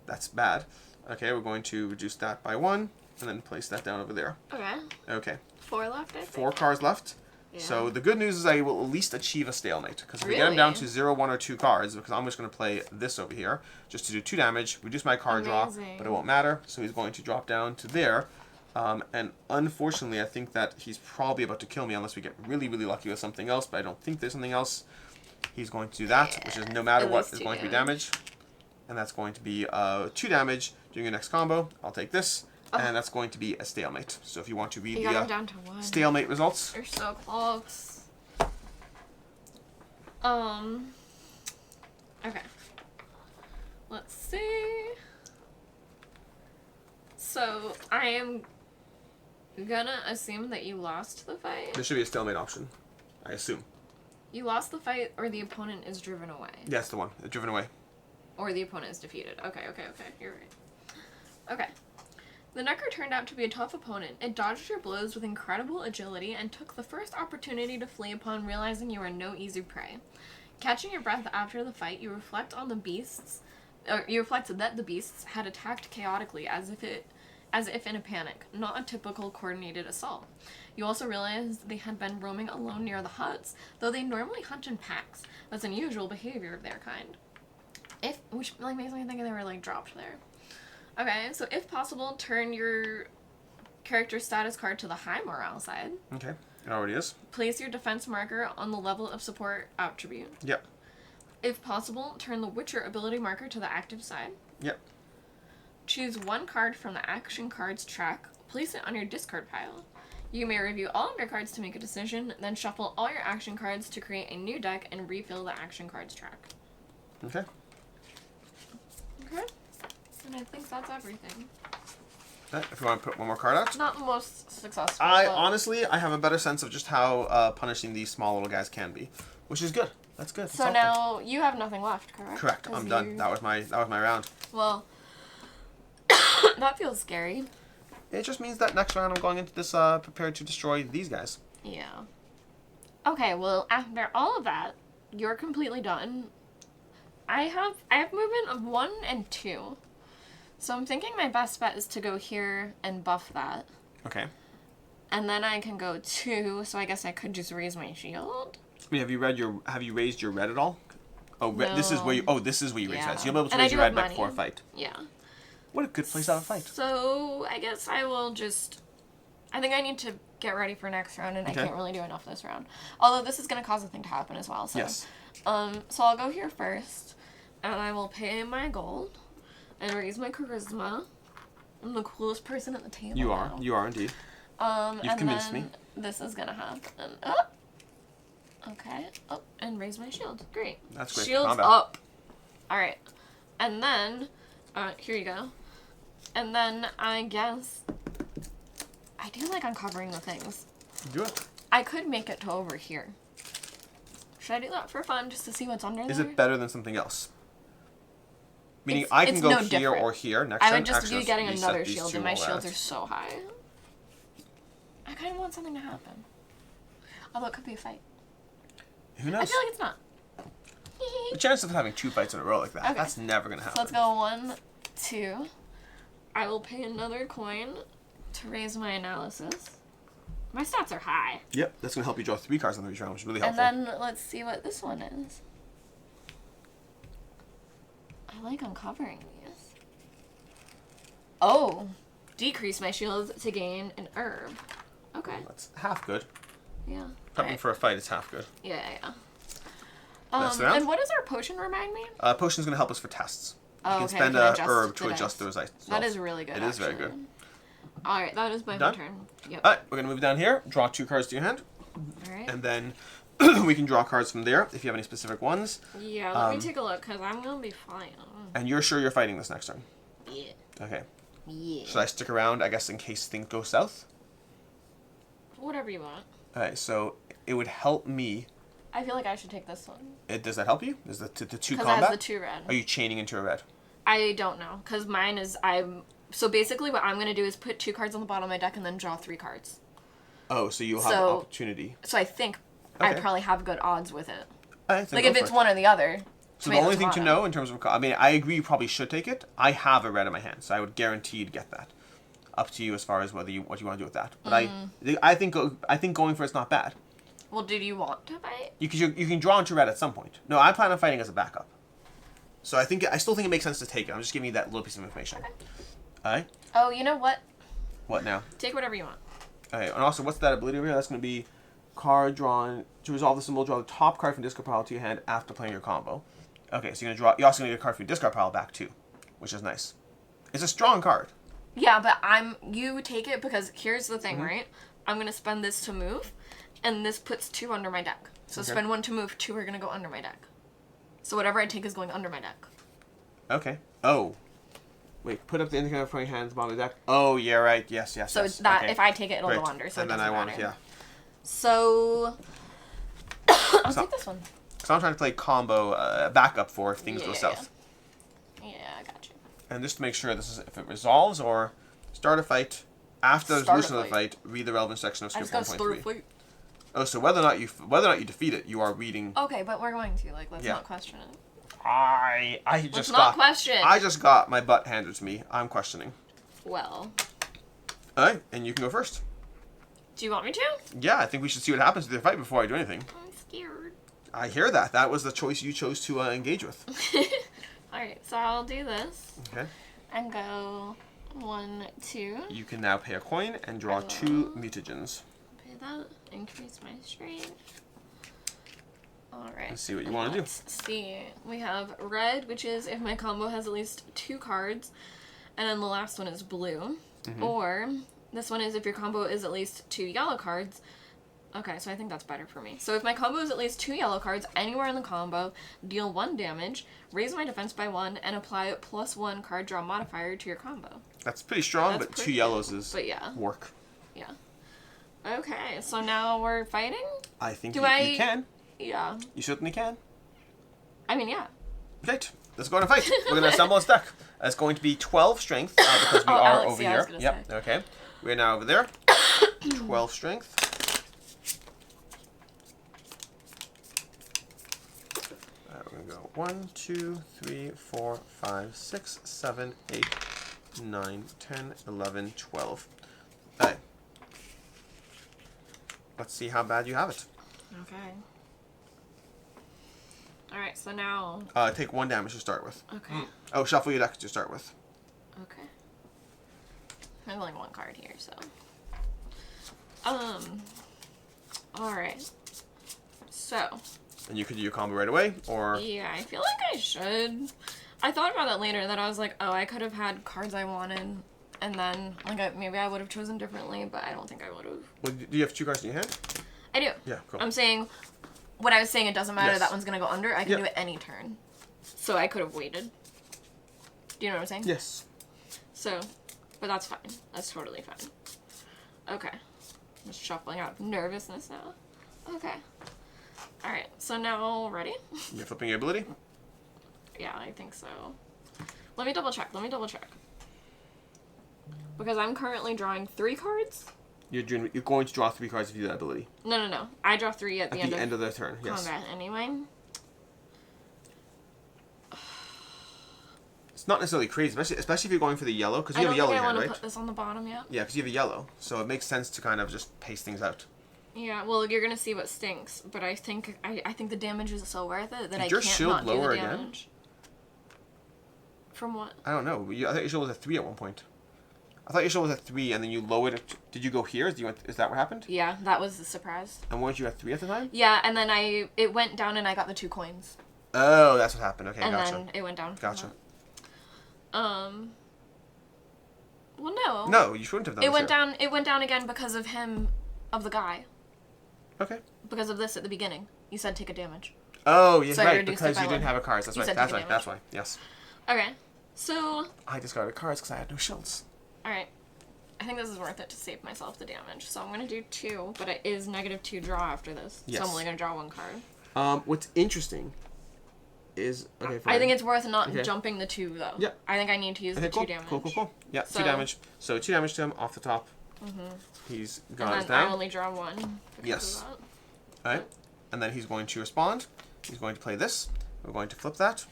That's bad. Okay, we're going to reduce that by 1, and then place that down over there. Okay. Okay. 4 left, I think. 4 cards left. Yeah. So the good news is I will at least achieve a stalemate. Because if we get him down to 0, 1, or 2 cards, because I'm just going to play this over here, just to do 2 damage, reduce my card draw, Amazing. but it won't matter. So he's going to drop down to there. And unfortunately, I think that he's probably about to kill me unless we get really, really lucky with something else, but I don't think there's something else. He's going to do that, which is no matter At what, least is 2 going to be damage. And that's going to be 2 damage during your next combo. I'll take this. And that's going to be a stalemate. So if you want to read You got him the down to 1. stalemate results. You're so close. Okay. Let's see. So I am gonna assume that you lost the fight. There should be a stalemate option, I assume. You lost the fight, or the opponent is driven away. That's the one. Driven away. Or the opponent is defeated. Okay. You're right. Okay. The Necker turned out to be a tough opponent. It dodged your blows with incredible agility and took the first opportunity to flee upon realizing you were no easy prey. Catching your breath after the fight, you reflect that the beasts had attacked chaotically as if in a panic, not a typical coordinated assault. You also realized they had been roaming alone near the huts, though they normally hunt in packs. That's unusual behavior of their kind. Which makes me think they were dropped there. Okay, so if possible, turn your character status card to the high morale side. Okay, it already is. Place your defense marker on the level of support attribute. Yep. If possible, turn the Witcher ability marker to the active side. Yep. Choose 1 card from the action cards track. Place it on your discard pile. You may review all of your cards to make a decision, then shuffle all your action cards to create a new deck and refill the action cards track. Okay. Okay. And I think that's everything. If you want to put 1 more card out. Not the most successful. Honestly, I have a better sense of just how punishing these small little guys can be, which is good. That's good. So now you have nothing left, correct? Correct. I'm done. That was my round. Well, that feels scary. It just means that next round I'm going into this prepared to destroy these guys. Yeah. Okay, well, after all of that, you're completely done. I have movement of 1 and 2. So I'm thinking my best bet is to go here and buff that. Okay. And then I can go 2, so I guess I could just raise my shield. I mean, have you raised your red at all? Oh, No. this is where you raise red. So you'll be able to And I raise do your red have back money. before a fight. Yeah. What a good place to have a fight. So I guess I will just... I think I need to get ready for next round, and Okay. I can't really do enough this round. Although this is going to cause a thing to happen as well. So. Yes. So I'll go here first, and I will pay my gold, and raise my charisma. I'm the coolest person at the table. You are. now. You are indeed. You've convinced me. This is gonna happen. Okay. Oh, and raise my shield. Great. That's great. Shield's Combat. up. All right. And then, here you go. And then I guess I do like uncovering the things. Do it. I could make it to over here. Should I do that for fun, just to see what's under there? Is it better than something else? Meaning It's- I can it's go no here different. or here. Next I turn, would just actually, be getting let's another reset these shield, two and my while shields we're are so high. I kind of want something to happen. Although it could be a fight. at. Who knows? I feel like it's not. The chance of having 2 fights in a row like that, Okay. that's never going to happen. So let's go 1, 2. I will pay another coin to raise my analysis. My stats are high. Yep, that's going to help you draw 3 cards on each round, which is really helpful. And then let's see what this one is. I like uncovering these. Oh, decrease my shield to gain an herb. Okay. That's half good. Yeah. Prepping Alright. for a fight is half good. Yeah, yeah. That's the round. And what does our potion remind me? Potion's going to help us for tests. You Oh, can okay, spend I can a adjust herb the to adjust dice. the results. That is really good. It is very actually. good. All right, that is my Done? turn. Yep. Alright, we're going to move down here, draw 2 cards to your hand, All right. and then we can draw cards from there if you have any specific ones. Yeah, let me take a look because I'm gonna be fine. And you're sure you're fighting this next turn? Yeah. Okay. Yeah. Should I stick around, I guess, in case things go south? Whatever you want. Alright, so it would help me. I feel like I should take this one Does that help you? Is the 2 because it combat? has the 2 red. Are you chaining into a red? I don't know because mine is So basically, what I'm gonna do is put 2 cards on the bottom of my deck and then draw 3 cards. Oh, so you'll have an So- opportunity. So I think I Okay. probably have good odds with it. I think Like go if for it's it. one or the other. So the tomato, only thing to tomato. know in terms of, I mean, I agree you probably should take it. I have a red in my hand, so I would guarantee you'd get that. Up to you as far as what you want to do with that. But I think going for it's not bad. Well, did you want to fight? You can draw into red at some point. No, I plan on fighting as a backup. So I still think it makes sense to take it. I'm just giving you that little piece of information. Okay. Alright? Oh, you know what? What now? Take whatever you want. Alright, and also what's that ability over here? That's going to be card drawn. To resolve the symbol, draw the top card from discard pile to your hand after playing your combo. Okay, so you're also going to get a card from your discard pile back too, which is nice. It's a strong card. Yeah, but you take it because here's the Mm-hmm. thing, right? I'm gonna spend this to move, and this puts 2 under my deck. So Okay. spend 1 to move, 2 are gonna go under my deck. So whatever I take is going under my deck. Okay. Oh. Wait, put up the indicator for your hands, bottom of the deck. Oh, yeah, right. Yes. So yes. that Okay. if I take it, it'll Great. go under. So and it then doesn't I want matter. yeah. So I'll So- take this one. So I'm trying to play combo backup for if things go Yeah. south. Yeah, I got you. And just to make sure this is if it resolves or start a fight after the Start a resolution of the fight, read the relevant section of I script just gotta start a 1.3. fight. Oh, so whether or not you defeat it, you are reading. Okay, but we're going to let's Yeah. not question it. I Let's just not got question. I just got my butt handed to me. I'm questioning. Well, All right, and you can go first. do you want me to? Yeah, I think we should see what happens to the fight before I do anything. I'm scared. I hear that. That was the choice you chose to engage with. All right, so I'll do this Okay. and go 1, 2. You can now pay a coin and draw I 2 will. mutagens. Pay that. Increase my strength. All right. Let's see what you want to do. Let's see. We have red, which is if my combo has at least 2 cards, and then the last one is blue. Mm-hmm. Or this one is if your combo is at least 2 yellow cards. Okay, so I think that's better for me. So if my combo is at least 2 yellow cards anywhere in the combo, deal 1 damage, raise my defense by 1, and apply a +1 card draw modifier to your combo. That's pretty strong, That's but pretty 2 yellows is But yeah, work. yeah. Okay, so now we're fighting? I think Do you I- can. Yeah. You certainly can. I mean, yeah. Right. Let's go on a fight. We're going to assemble a deck. It's going to be 12 strength because we Oh, are Alex, over yeah, I here. was gonna Yep. say. Okay. We're now over there. 12 strength. We're going to go 1, 2, 3, 4, 5, 6, 7, 8, 9, 10, 11, 12. All right. Let's see how bad you have it. Okay. Alright, so now... Take 1 damage to start with. Okay. Oh, shuffle your deck to start with. Okay. I have like 1 card here, so... Alright. So... And you could do your combo right away, or... Yeah, I feel like I should. I thought about that later, that I was like, oh, I could have had cards I wanted, and then, like, maybe I would have chosen differently, but I don't think I would have. Well, do you have 2 cards in your hand? I do. Yeah, cool. I'm saying, when I was saying it doesn't matter, Yes. that one's gonna go under, I can Yep. do it any turn. So I could have waited. Do you know what I'm saying? Yes. So, but that's fine. That's totally fine. Okay. I'm just shuffling out of nervousness now. Okay. Alright, so now ready? You're flipping your ability? Yeah, I think so. Let me double check. Because I'm currently drawing 3 cards. You're going to draw 3 cards if you do that ability. No. I draw 3 at the end of the turn. Yes. Combat anyway. It's not necessarily crazy, especially if you're going for the yellow, because you have a yellow I hand, want to right? put this on the bottom yet. Yeah, because you have a yellow, so it makes sense to kind of just pace things out. Yeah, well, you're gonna see what stinks, but I think the damage is so worth it that I your can't shield not do lower the again? damage. From what? I don't know. I thought your shield was at 3 at one point. I thought your shield was at 3, and then you lowered it. Did you go here? Is that what happened? Yeah, that was the surprise. And weren't you at 3 at the time? Yeah, and then it went down and I got the 2 coins. Oh, that's what happened. Okay, and gotcha. then it went down. Gotcha. Well, no. No, you shouldn't have done it went down. It went down again because of the guy. Okay. Because of this at the beginning. You said take a damage. Oh, yes, So I right, reduced because it by you didn't 1. have a cards. That's You right. said That's take a right. That's why. Yes. Okay. So. I discarded cards because I had no shields. Alright. I think this is worth it to save myself the damage. So I'm going to do 2, but it is -2 draw after this. Yes. So I'm only going to draw 1 card. What's interesting is... Okay, fine. I think it's worth not jumping the 2, though. Yeah. I think I need to use the 2 damage. Cool. Yeah, 2 damage. So 2 damage to him off the top. He's got his down. I only draw 1. Yes. Alright. And then he's going to respond. He's going to play this. We're going to flip that.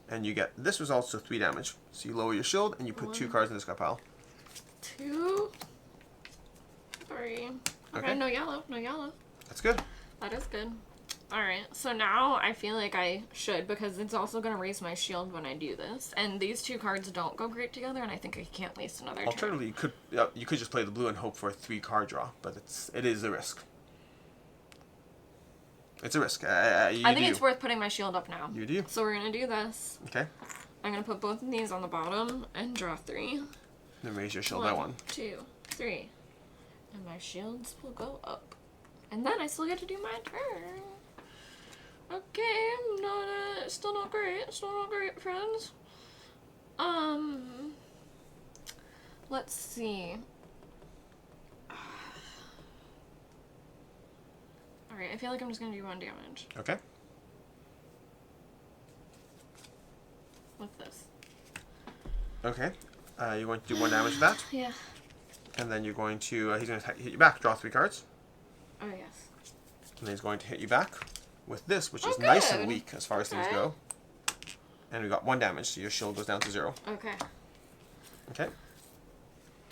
And you get this result, so 3 damage. So you lower your shield, and you put 2 cards in this pile. 2, 3. Okay, no yellow. That's good. That is good. Alright, so now I feel like I should, because it's also going to raise my shield when I do this. And these 2 cards don't go great together, and I think I can't waste another turn. Alternatively, you could just play the blue and hope for a 3 card draw, but it is a risk. It's a risk. I think it's worth putting my shield up now. You do. So we're going to do this. Okay. I'm going to put both of these on the bottom and draw 3. Then raise your shield by 1. 1, 2, 3. And my shields will go up. And then I still get to do my turn. Okay, still not great, friends. Let's see. Alright, I feel like I'm just gonna do 1 damage. Okay. With this. Okay. You're going to do 1 damage with that. Yeah. And then you're going to, he's going to hit you back, draw 3 cards. Oh, yes. And then he's going to hit you back with this, which is good. nice and weak as far as things go. And we got 1 damage, so your shield goes down to 0. Okay. Okay.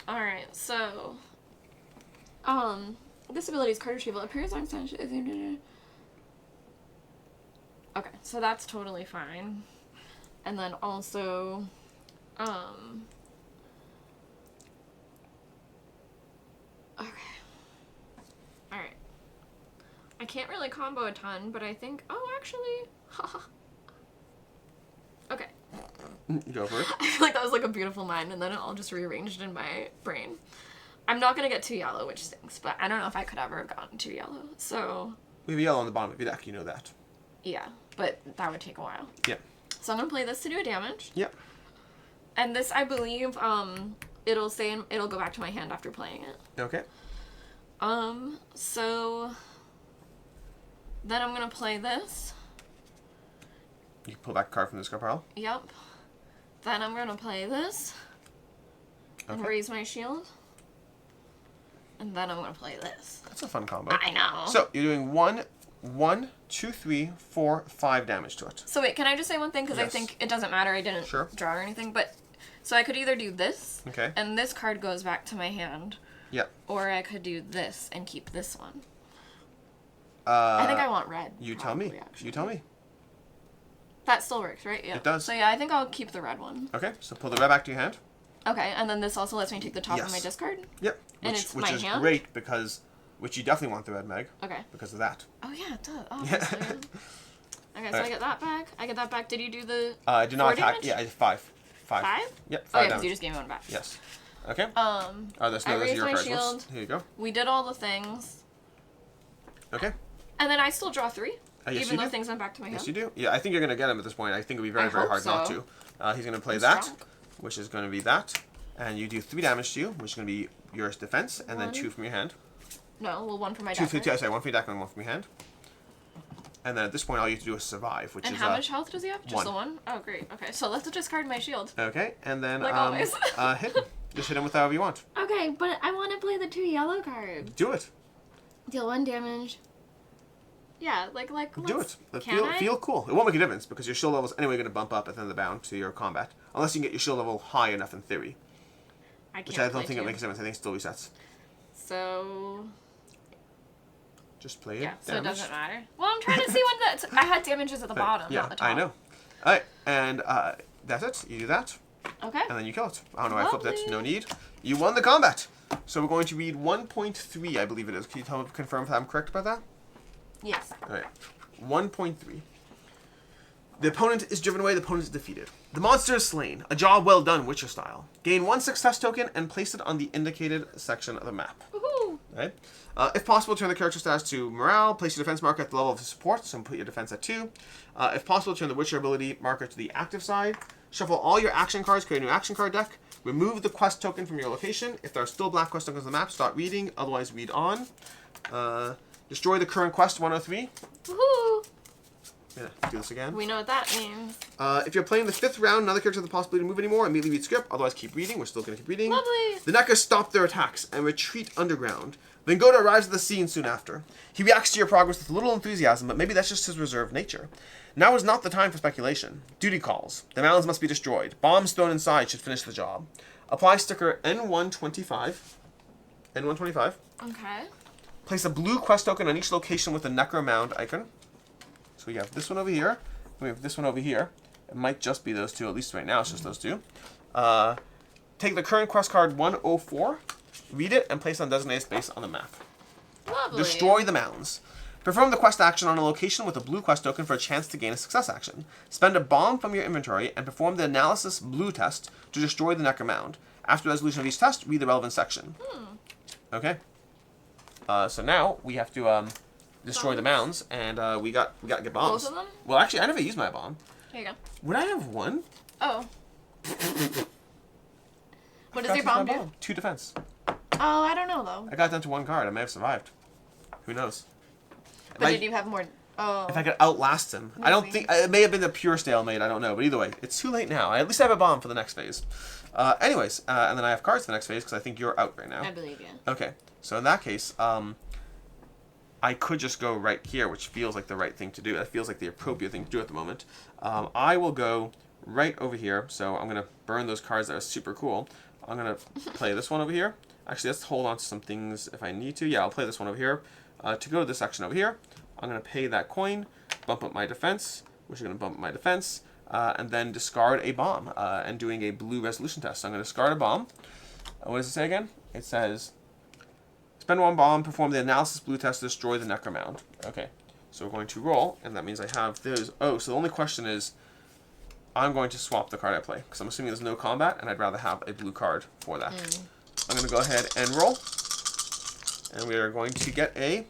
Alright, so... This ability's card retrieval appears on stage. Okay, so that's totally fine. And then also... Okay. Alright. I can't really combo a ton, but I think... Oh, actually... Haha. Okay. Go for it. I feel like that was like a beautiful mind, and then it all just rearranged in my brain. I'm not going to get 2 yellow, which stinks, but I don't know if I could ever have gotten 2 yellow, so... We have a yellow on the bottom of your deck, you know that. Yeah, but that would take a while. Yeah. So I'm going to play this to do a damage. Yep. And this, I believe, it'll go back to my hand after playing it. Okay. So... Then I'm going to play this. You can pull back a card from this card pile. Yep. Then I'm going to play this. And raise my shield. And then I'm going to play this. That's a fun combo. I know. So, you're doing 1, 2, 3, 4, 5 damage to it. So wait, can I just say one thing? Because I Yes. think it doesn't matter. I didn't draw or anything. But so I could either do this. Okay. And this card goes back to my hand. Yeah. Or I could do this and keep this one. I think I want red. You tell me. Actually. You tell me. That still works, right? Yeah. It does. So yeah, I think I'll keep the red one. Okay, so pull the red back to your hand. Okay, and then this also lets me take the top of my Yes. discard? Yep. And Which, it's which my is hand? great because, which you definitely want the red Meg. Okay. Because of that. Oh yeah, it does. Oh, Yeah. that's good. Okay, so I get that back. I get that back. Did you do the I did not 4 attack. damage? Yeah, I did 5. 5. 5? Yep, 5 Oh yeah, because damage. you just gave me one back. Yes. Okay. Those are raised your my cards. shield. Whoops. Here you go. We did all the things. Okay. And then I still draw 3. Yes, even you though do. things went back to my hand. Yes, you do. Yeah, I think you're going to get him at this point. I think it would be very, very hard not to. He's going to play I'm that, strong. which is going to be that. And you do 3 damage to you, which is going to be your defense, and then 2 from your hand. No, well, 1 from my 2, deck. 2, sorry, 1 from your deck and 1 from your hand. And then at this point, all you have to do is survive, which And is how much health does he have? Just one. the one? Oh, great. Okay, so let's discard my shield. Okay, and then Like always. hit him. Just hit him with however you want. Okay, but I want to play the 2 yellow cards. Do it. Deal 1 damage. Yeah, like Do it. Can I? Feel cool. It won't make a difference because your shield level is anyway going to bump up at the end of the bound to your combat, unless you can get your shield level high enough in theory. Which I don't think it makes a difference. I think it still resets. So. Just play it. Yeah, so it doesn't matter. Well, I'm trying to see when that. I had damages at the bottom, yeah, not the top. I know. Alright, and that's it. You do that. Okay. And then you kill it. I don't know why I flipped it. No need. You won the combat. So we're going to read 1.3, I believe it is. Can you confirm if I'm correct about that? Yes. Alright. 1.3. The opponent is driven away, the opponent is defeated. The monster is slain. A job well done, Witcher style. Gain 1 success token and place it on the indicated section of the map. Woohoo! Right? If possible, turn the character status to morale. Place your defense marker at the level of the support, so put your defense at 2. If possible, turn the Witcher ability marker to the active side. Shuffle all your action cards, create a new action card deck. Remove the quest token from your location. If there are still black quest tokens on the map, start reading. Otherwise, read on. Destroy the current quest 103. Woohoo! Yeah, do this again. We know what that means. If you're playing the 5th round, another character has the possibility to move anymore. Immediately read script. Otherwise, keep reading. We're still going to keep reading. Lovely. The Neckers stop their attacks and retreat underground. Then Goda arrives at the scene soon after. He reacts to your progress with little enthusiasm, but maybe that's just his reserved nature. Now is not the time for speculation. Duty calls. The mounds must be destroyed. Bombs thrown inside should finish the job. Apply sticker N125. N125. Okay. Place a blue quest token on each location with the Necro Mound icon. So we have this one over here. We have this one over here. It might just be those two, at least right now it's just those two. Take the current quest card 104, read it, and place it on designated space on the map. Lovely. Destroy the mounds. Perform the quest action on a location with a blue quest token for a chance to gain a success action. Spend a bomb from your inventory and perform the analysis blue test to destroy the Necro Mound. After resolution of each test, read the relevant section. Okay. So now we have to destroy the mounds, and we got to get bombs. Both of them? Well, actually, I never used my bomb. Here you go. Would I have one? Oh. What does your bomb do? 2 defense. Oh, I don't know though. I got down to 1 card. I may have survived. Who knows? But did you have more? Oh. If I could outlast him. I don't think... It may have been a pure stalemate. I don't know. But either way, it's too late now. I at least have a bomb for the next phase. Anyways, and then I have cards for the next phase because I think you're out right now. I believe you. Okay. So in that case, I could just go right here, which feels like the right thing to do. That feels like the appropriate thing to do at the moment. I will go right over here. So I'm going to burn those cards that are super cool. I'm going to play this one over here. Actually, let's hold on to some things if I need to. Yeah, I'll play this one over here. To go to this section over here, I'm going to pay that coin, bump up my defense, which is going to bump up my defense, and then discard a bomb and doing a blue resolution test. So I'm going to discard a bomb. What does it say again? It says, spend 1 bomb, perform the analysis blue test to destroy the Necro Mound. Okay, so we're going to roll, and that means I have those. Oh, so the only question is, I'm going to swap the card I play, because I'm assuming there's no combat, and I'd rather have a blue card for that. I'm going to go ahead and roll. And we are going to get a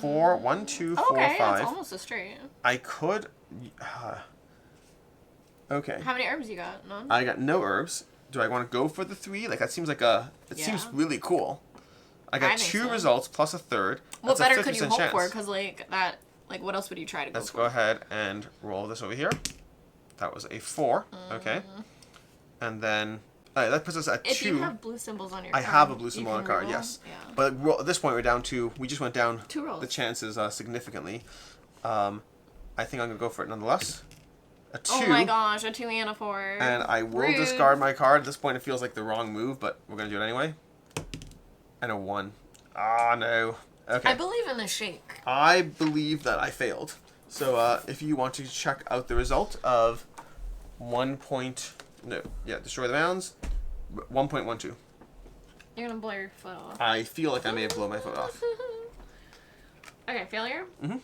4, 1, 2, 4, okay, 5. that's almost a straight. I could. Okay. How many herbs you got? None? I got no herbs. Do I want to go for the 3? Like that seems like a. It seems really cool. I got 2 results plus a third. What That's better a 50% could you hope chance. for? Because like that, like what else would you try to go Let's for? go ahead and roll this over here. That was a 4. Okay. And then. That puts us at 2. If you have blue symbols on your card. I have a blue symbol on a card, roll. yes. Yeah. But at this point, we're down to... We just went down 2 rolls. the chances significantly. I think I'm going to go for it nonetheless. A 2. Oh my gosh, a 2 and a 4. And I will Rude. discard my card. At this point, it feels like the wrong move, but we're going to do it anyway. And a 1. Ah, no. Okay. I believe in the shake. I believe that I failed. So if you want to check out the result of 1. Destroy the mounds. 1.12. You're gonna blow your foot off. I feel like I may have blown my foot off. Okay, failure? Mm-hmm.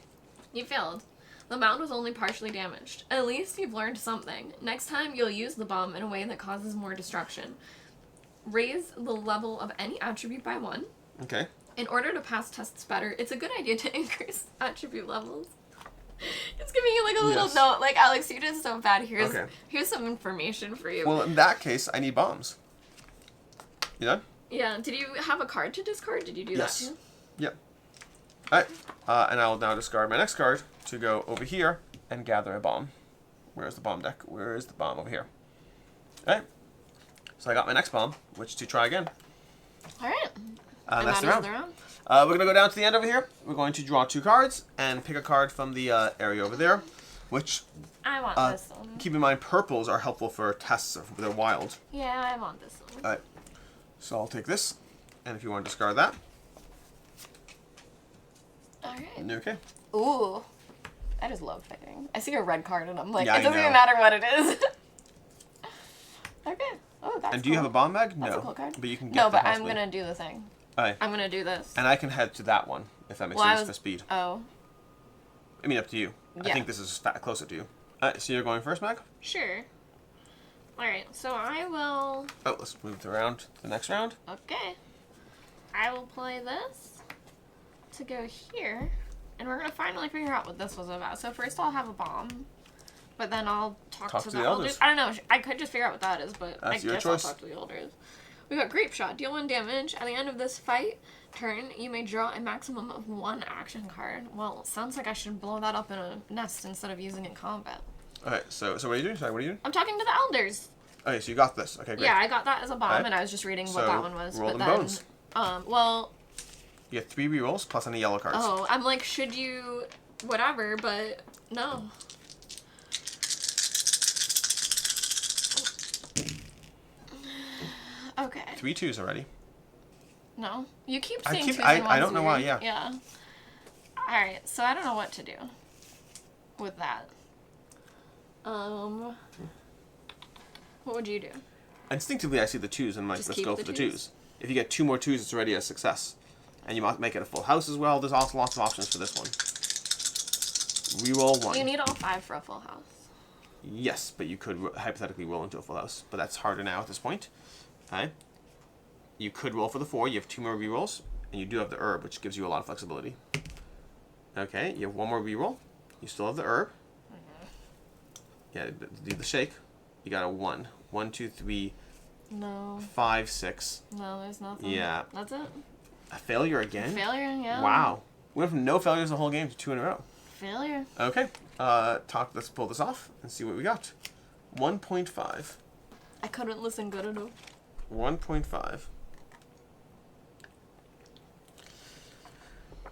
You failed. The mound was only partially damaged. At least you've learned something. Next time, you'll use the bomb in a way that causes more destruction. Raise the level of any attribute by 1. Okay. In order to pass tests better, it's a good idea to increase attribute levels. It's giving you like a little note. Like, Alex, you did so bad. Here's some information for you. Well, in that case, I need bombs. You done? Yeah. Did you have a card to discard? Did you do that too? Yep. Alright. And I will now discard my next card to go over here and gather a bomb. Where's the bomb deck? Where is the bomb? Over here. All right. So I got my next bomb, which to try again. All right. And that's the that is round. the round. We're going to go down to the end over here. We're going to draw 2 cards and pick a card from the area over there, which, I want this one. keep in mind, purples are helpful for tests if they're wild. Yeah, I want this one. All right. So I'll take this, and if you want to discard that. All right. Okay. Ooh. I just love fighting. I see a red card and I'm like, Yeah, it doesn't I know. even matter what it is. Okay. Oh, that's And do you have a bomb bag? That's No. a cool card. But you can get No, that but I'm possibly. going to do the thing. All right. I'm going to do this. And I can head to that one, if that makes Well, I sense was- for speed. Oh. I mean, up to you. I Yeah. think this is closer to you. All right, so you're going first, Mag? Sure. All right. So I will... Oh, let's move it around to the next round. Okay. I will play this to go here. And we're going to finally figure out what this was about. So first I'll have a bomb. But then I'll talk to the elders. I don't know. I could just figure out what that is, but That's I your guess choice. I'll talk to the elders. We got Grape Shot. Deal 1 damage. At the end of this turn, you may draw a maximum of 1 action card. Well, it sounds like I should blow that up in a nest instead of using it in combat. All right, so what are you doing? Sorry, what are you doing? I'm talking to the elders. Okay, so you got this. Okay, great. Yeah, I got that as a bomb, Alright. and I was just reading So, what that one was. roll but them then, bones. Well, You get 3 rerolls plus any yellow cards. oh, I'm like, should you, whatever, but no. Okay. 3 2s already. No. You keep I saying keep- 2s I- and I 1s don't know why, weird. yeah. Yeah. Alright, so I don't know what to do with that. What would you do? Instinctively, I see the 2s and I'm like, Just let's keep go the for the 2s? 2s. If you get 2 more 2s, it's already a success. And you might make it a full house as well. There's also lots of options for this one. Reroll 1. You need all 5 for a full house. Yes, but you could hypothetically roll into a full house. But that's harder now at this point. Okay. You could roll for the 4. You have 2 more rerolls. And you do have the herb, which gives you a lot of flexibility. Okay, you have 1 more reroll. You still have the herb. Yeah, do the shake. You got a 1. 1, 2, 3, No. 5, 6. No, there's nothing. Yeah. That's it? A failure again? Failure, yeah. Wow. We went from no failures the whole game to 2 in a row. Failure. Okay. Let's pull this off and see what we got. 1.5. I couldn't listen good enough. 1.5.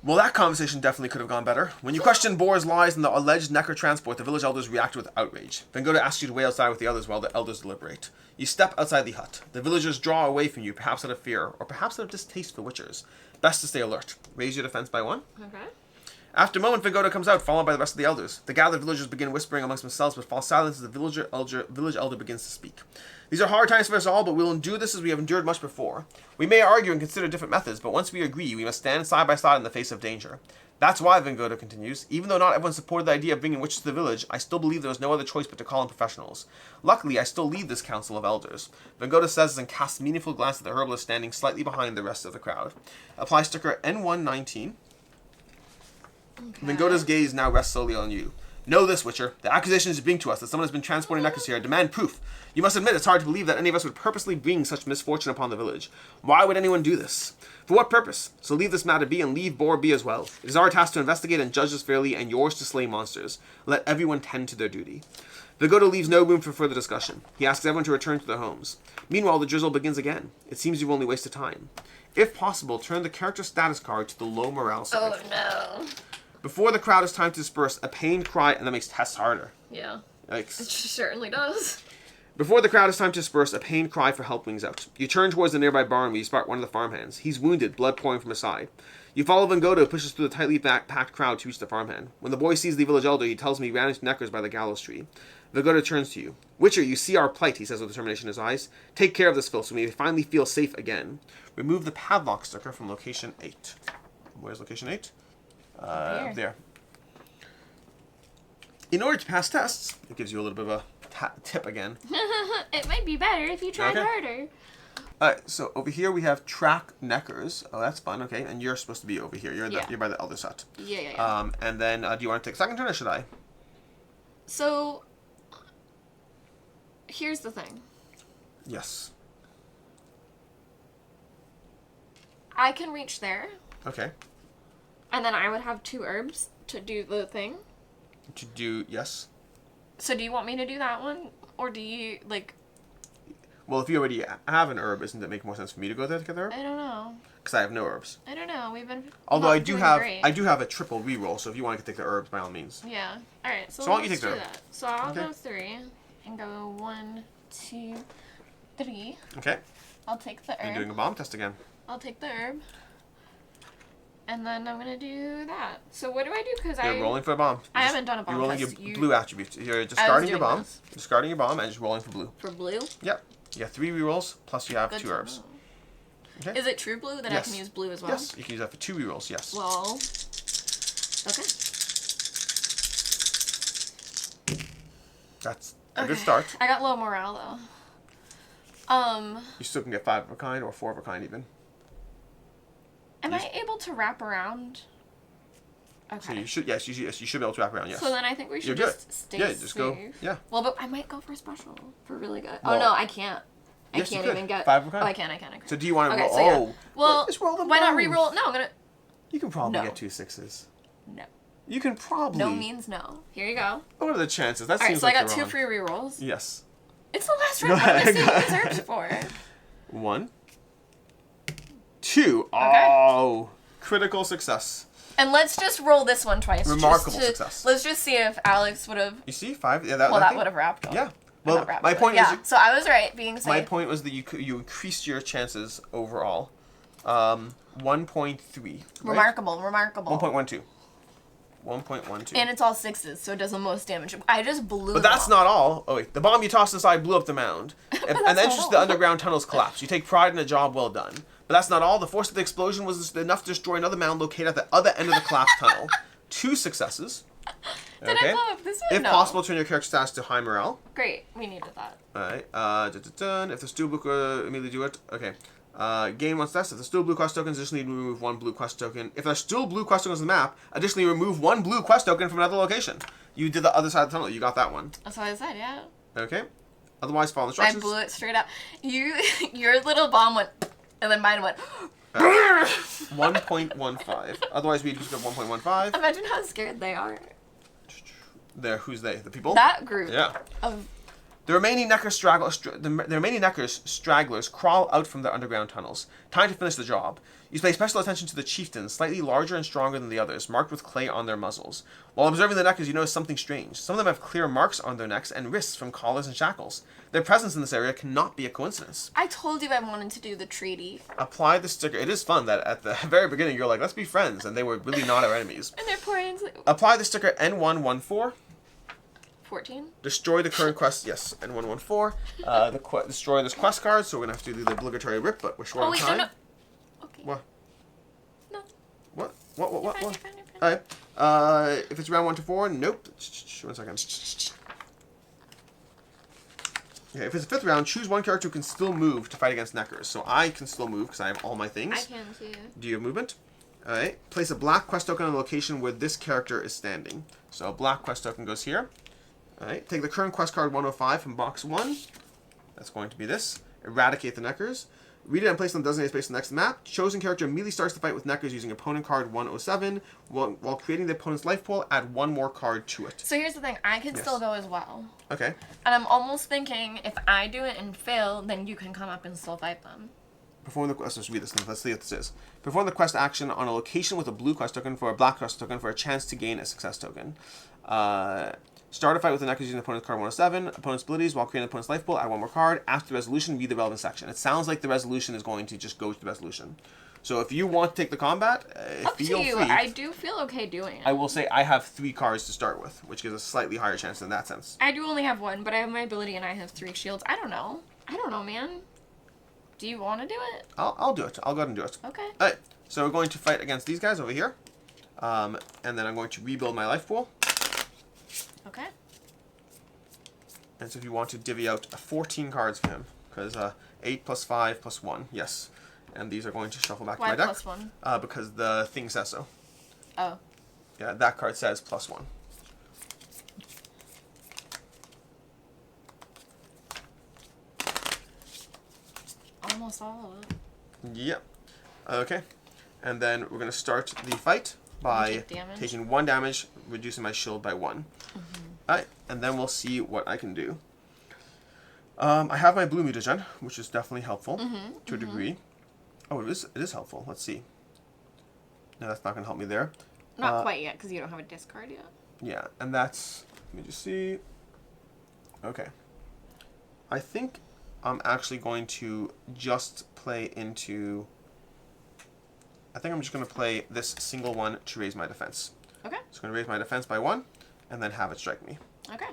Well, that conversation definitely could have gone better. When you question Boar's lies and the alleged Necker transport, the village elders react with outrage. Vengoda asks you to wait outside with the others while the elders deliberate. You step outside the hut. The villagers draw away from you, perhaps out of fear, or perhaps out of distaste for witchers. Best to stay alert. Raise your defense by 1. Okay. After a moment, Vengoda comes out, followed by the rest of the elders. The gathered villagers begin whispering amongst themselves, but fall silent as the village elder begins to speak. These are hard times for us all, but we'll endure this as we have endured much before. We may argue and consider different methods, but once we agree, we must stand side by side in the face of danger. That's why, Vengoda continues, even though not everyone supported the idea of bringing witches to the village, I still believe there was no other choice but to call in professionals. Luckily, I still lead this council of elders. Vengoda says and casts a meaningful glance at the herbalist standing slightly behind the rest of the crowd. Apply sticker N119. Okay. Vengoda's gaze now rests solely on you. Know this, Witcher. The accusations you bring to us that someone has been transporting necklace here demand proof. You must admit it's hard to believe that any of us would purposely bring such misfortune upon the village. Why would anyone do this? For what purpose? So leave this matter be and leave Boar be as well. It is our task to investigate and judge this fairly, and yours to slay monsters. Let everyone tend to their duty. Vengoda leaves no room for further discussion. He asks everyone to return to their homes. Meanwhile, the drizzle begins again. It seems you've only wasted time. If possible, turn the character status card to the low morale side. Oh, no. Before the crowd has time to disperse, a pained cry, and that makes tests harder. Yeah. Yikes. It certainly does. Before the crowd has time to disperse, a pained cry for help rings out. You turn towards the nearby barn where you spot one of the farmhands. He's wounded, blood pouring from his side. You follow Vengoda, who pushes through the tightly packed crowd to reach the farmhand. When the boy sees the village elder, he tells me he ran into Necker's by the gallows tree. Vengoda turns to you. Witcher, you see our plight, he says with determination in his eyes. Take care of this filth so we may finally feel safe again. Remove the padlock sticker from location 8. Where's location 8? Here. There. In order to pass tests, it gives you a little bit of a tip again. It might be better if you tried Okay. harder. Alright, so over here we have track Neckers. Oh, that's fun. Okay, and you're supposed to be over here. You're Yeah. you're by the elder hut. Yeah. And then do you want to take a second turn or should I? So, here's the thing. Yes. I can reach there. Okay. And then I would have 2 herbs to do the thing. To do, yes. So do you want me to do that one? Or do you, like... Well, if you already have an herb, doesn't it make more sense for me to go there to get the herb? I don't know. Because I have no herbs. I don't know. We've been Although not I do doing have great. I do have a triple reroll, so if you want to take the herbs, by all means. Yeah. Alright, so why don't you let's take do the herb? that. So I'll Okay. go 3 and go 1, 2, 3. Okay. I'll take the You're herb. doing a bomb test again. I'll take the herb. And then I'm gonna do that. So what do I do? Because You're rolling for a bomb. I haven't done a bomb You're rolling test. your blue attributes. You're discarding your doing bomb. this. Discarding your bomb and just rolling for blue. For blue? Yep. You got 3 rerolls, plus you have Good 2 to herbs. know. Okay. Is it true blue that I Yes. can use blue as well? Yes, you can use that for 2 rerolls, yes. Well, okay. That's a good start. I got low morale though. You still can get 5 of a kind or 4 of a kind even. Am I able to wrap around? Okay. So you should, yes, you should be able to wrap around, yes. So then I think we should You're good. just stay Yeah, safe. just go, yeah. Well, but I might go for special for really good. Well, oh no, I can't. yes, you I can't could. even get 5 of a kind. Oh, I can. So do you want to Okay, roll? so yeah. Oh, Well, just roll them why not both. re-roll? No, I'm gonna. You can probably No. get 2 6s. No. You can probably. No means no. Here you go. What are the chances? That All right, seems so like I got they're 2 wrong. free re-rolls. Yes. It's the last Go round. What am I ahead, saving go these ahead. herbs for? 1, 2. Oh, critical success. And let's just roll this one twice. Remarkable just success. Let's just see if Alex would have. You see, 5. Yeah, Well, that that thing? would have wrapped up. Yeah. Well, Well, my point is. yeah. So I was right, being safe. My point was that you increased your chances overall. 1.3. Right? Remarkable. 1.12. 1.12. And it's all 6s, so it does the most damage. I just blew. But them that's off. not all. Oh wait, the bomb you tossed aside blew up the mound, and that's then not just all. the underground tunnels collapsed. You take pride in a job well done. But that's not all. The force of the explosion was enough to destroy another mound located at the other end of the collapsed tunnel. 2 successes. Did I blow up this one? If No. possible, turn your character status to high morale. Great. We needed that. Alright, if the steel blue, immediately do it. Okay. Gain 1 success. If the still blue quest tokens, additionally remove 1 blue quest token. If there's still blue quest tokens on the map, additionally remove 1 blue quest token from another location. You did the other side of the tunnel. You got that one. That's what I said. Yeah. Okay. Otherwise, follow I instructions. blew it straight up. Your little bomb went, and then mine went. 1.15. Otherwise, we just go 1.15. Imagine how scared they are. There, who's they? The people? That group. Yeah. Of The remaining Neckers stragglers crawl out from their underground tunnels. Time to finish the job. You pay special attention to the chieftains, slightly larger and stronger than the others, marked with clay on their muzzles. While observing the Neckers, you notice something strange. Some of them have clear marks on their necks and wrists from collars and shackles. Their presence in this area cannot be a coincidence. I told you I wanted to do the treaty. Apply the sticker. It is fun that at the very beginning you're like, let's be friends, and they were really not our enemies. And they're pouring like Apply the sticker N114. 14. Destroy the current quest. Yes, N114. Destroy this quest card, so we're going to have to do the obligatory rip, but we're short Oh on wait, time. no. Okay. What? No. What? You're fine. Alright. If it's round 1 to 4, nope. 1 second. Okay, if it's the 5th round, choose one character who can still move to fight against Neckers. So I can still move because I have all my things. I can too. Do you have movement? Alright. Place a black quest token on the location where this character is standing. So a black quest token goes here. Alright. Take the current quest card 105 from box 1. That's going to be this. Eradicate the Neckers. Read it and place it on the designated space on the next map. Chosen character immediately starts the fight with Neckers using opponent card 107. While creating the opponent's life pool, add 1 more card to it. So here's the thing. I can Yes. still go as well. Okay. And I'm almost thinking if I do it and fail, then you can come up and still fight them. Perform the quest. Let's read this. Let's see what this is. Perform the quest action on a location with a blue quest token for a black quest token for a chance to gain a success token. Start a fight with the Neckers using the opponent's card 107. Opponent's abilities while creating the opponent's life pool. Add 1 more card. After the resolution, read the relevant section. It sounds like the resolution is going to just go to the resolution. So if you want to take the combat, Up to feel you. free. I do feel okay doing it. I will say I have 3 cards to start with, which gives a slightly higher chance in that sense. I do only have 1, but I have my ability and I have 3 shields. I don't know, man. Do you want to do it? I'll do it. I'll go ahead and do it. Okay. Alright, so we're going to fight against these guys over here. And then I'm going to rebuild my life pool. Okay. And so if you want to divvy out 14 cards for him, because 8 plus 5 plus 1, yes. And these are going to shuffle back Why to my deck. plus 1? Because the thing says so. Oh. Yeah, that card says plus 1. Almost all of it. Yep. Okay. And then we're going to start the fight. by take damage. taking 1 damage, reducing my shield by 1. Alright, and then we'll see what I can do. I have my blue mutagen, which is definitely helpful to a degree. Oh, it is helpful. Let's see. No, that's not going to help me there. Not quite yet, because you don't have a discard yet. Yeah, and that's... Let me just see. Okay. I think I'm actually going to just play into... I think I'm just going to play this single one to raise my defense. Okay. So I'm going to raise my defense by 1, and then have it strike me. Okay.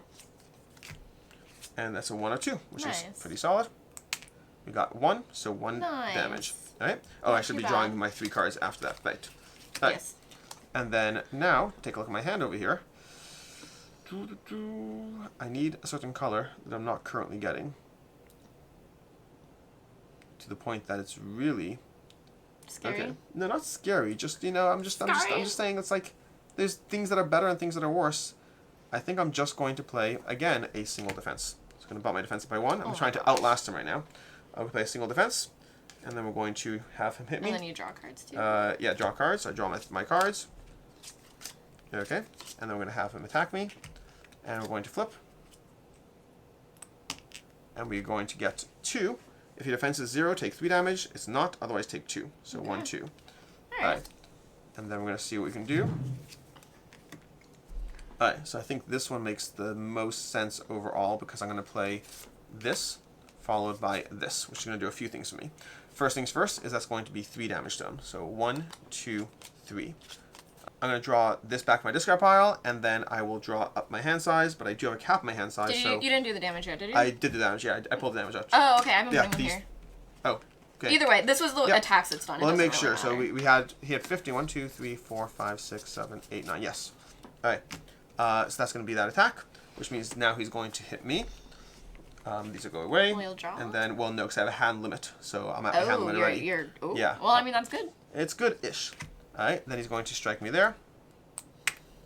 And that's a 1 or 2, which Nice. is pretty solid. We got 1, so 1 Nice. damage. Alright? Oh, Not I should too be drawing bad. my 3 cards after that fight. Alright. Yes. And then now, take a look at my hand over here. I need a certain color that I'm not currently getting. To the point that it's really... Scary. Okay. No, not scary. Just, you know, I'm just saying it's like there's things that are better and things that are worse. I think I'm just going to play, again, a single defense. So I'm going to bump my defense by 1. I'm trying to outlast him right now. I'll play a single defense, and then we're going to have him hit me. And then you draw cards too. Yeah, draw cards. I draw my cards. Okay. And then we're going to have him attack me. And we're going to flip. And we're going to get 2. If your defense is 0, take 3 damage. It's not, otherwise take 2. So Okay. 1, 2. Alright. And then we're going to see what we can do. Alright, so I think this one makes the most sense overall because I'm going to play this followed by this, which is going to do a few things for me. First things first is that's going to be 3 damage to him. So 1, 2, 3. I'm going to draw this back to my discard pile, and then I will draw up my hand size, but I do have a cap in my hand size, Did so... you didn't do the damage yet, did you? I did the damage, yeah. I pulled the damage out. Oh, okay. I haven't Yeah, put them these- here. Oh, okay. Either way, this was the Yep. attacks it's done. Well, It let me make doesn't sure. really So matter. he had 50. 1, 2, 3, 4, 5, 6, 7, 8, 9. Yes. All right. So that's going to be that attack, which means now he's going to hit me. These will go away. Well, you'll draw? And then, well, no, because I have a hand limit. So I'm at my hand limit already. Ooh. Yeah. Well, I mean, that's good. It's good-ish. All right. Then he's going to strike me there.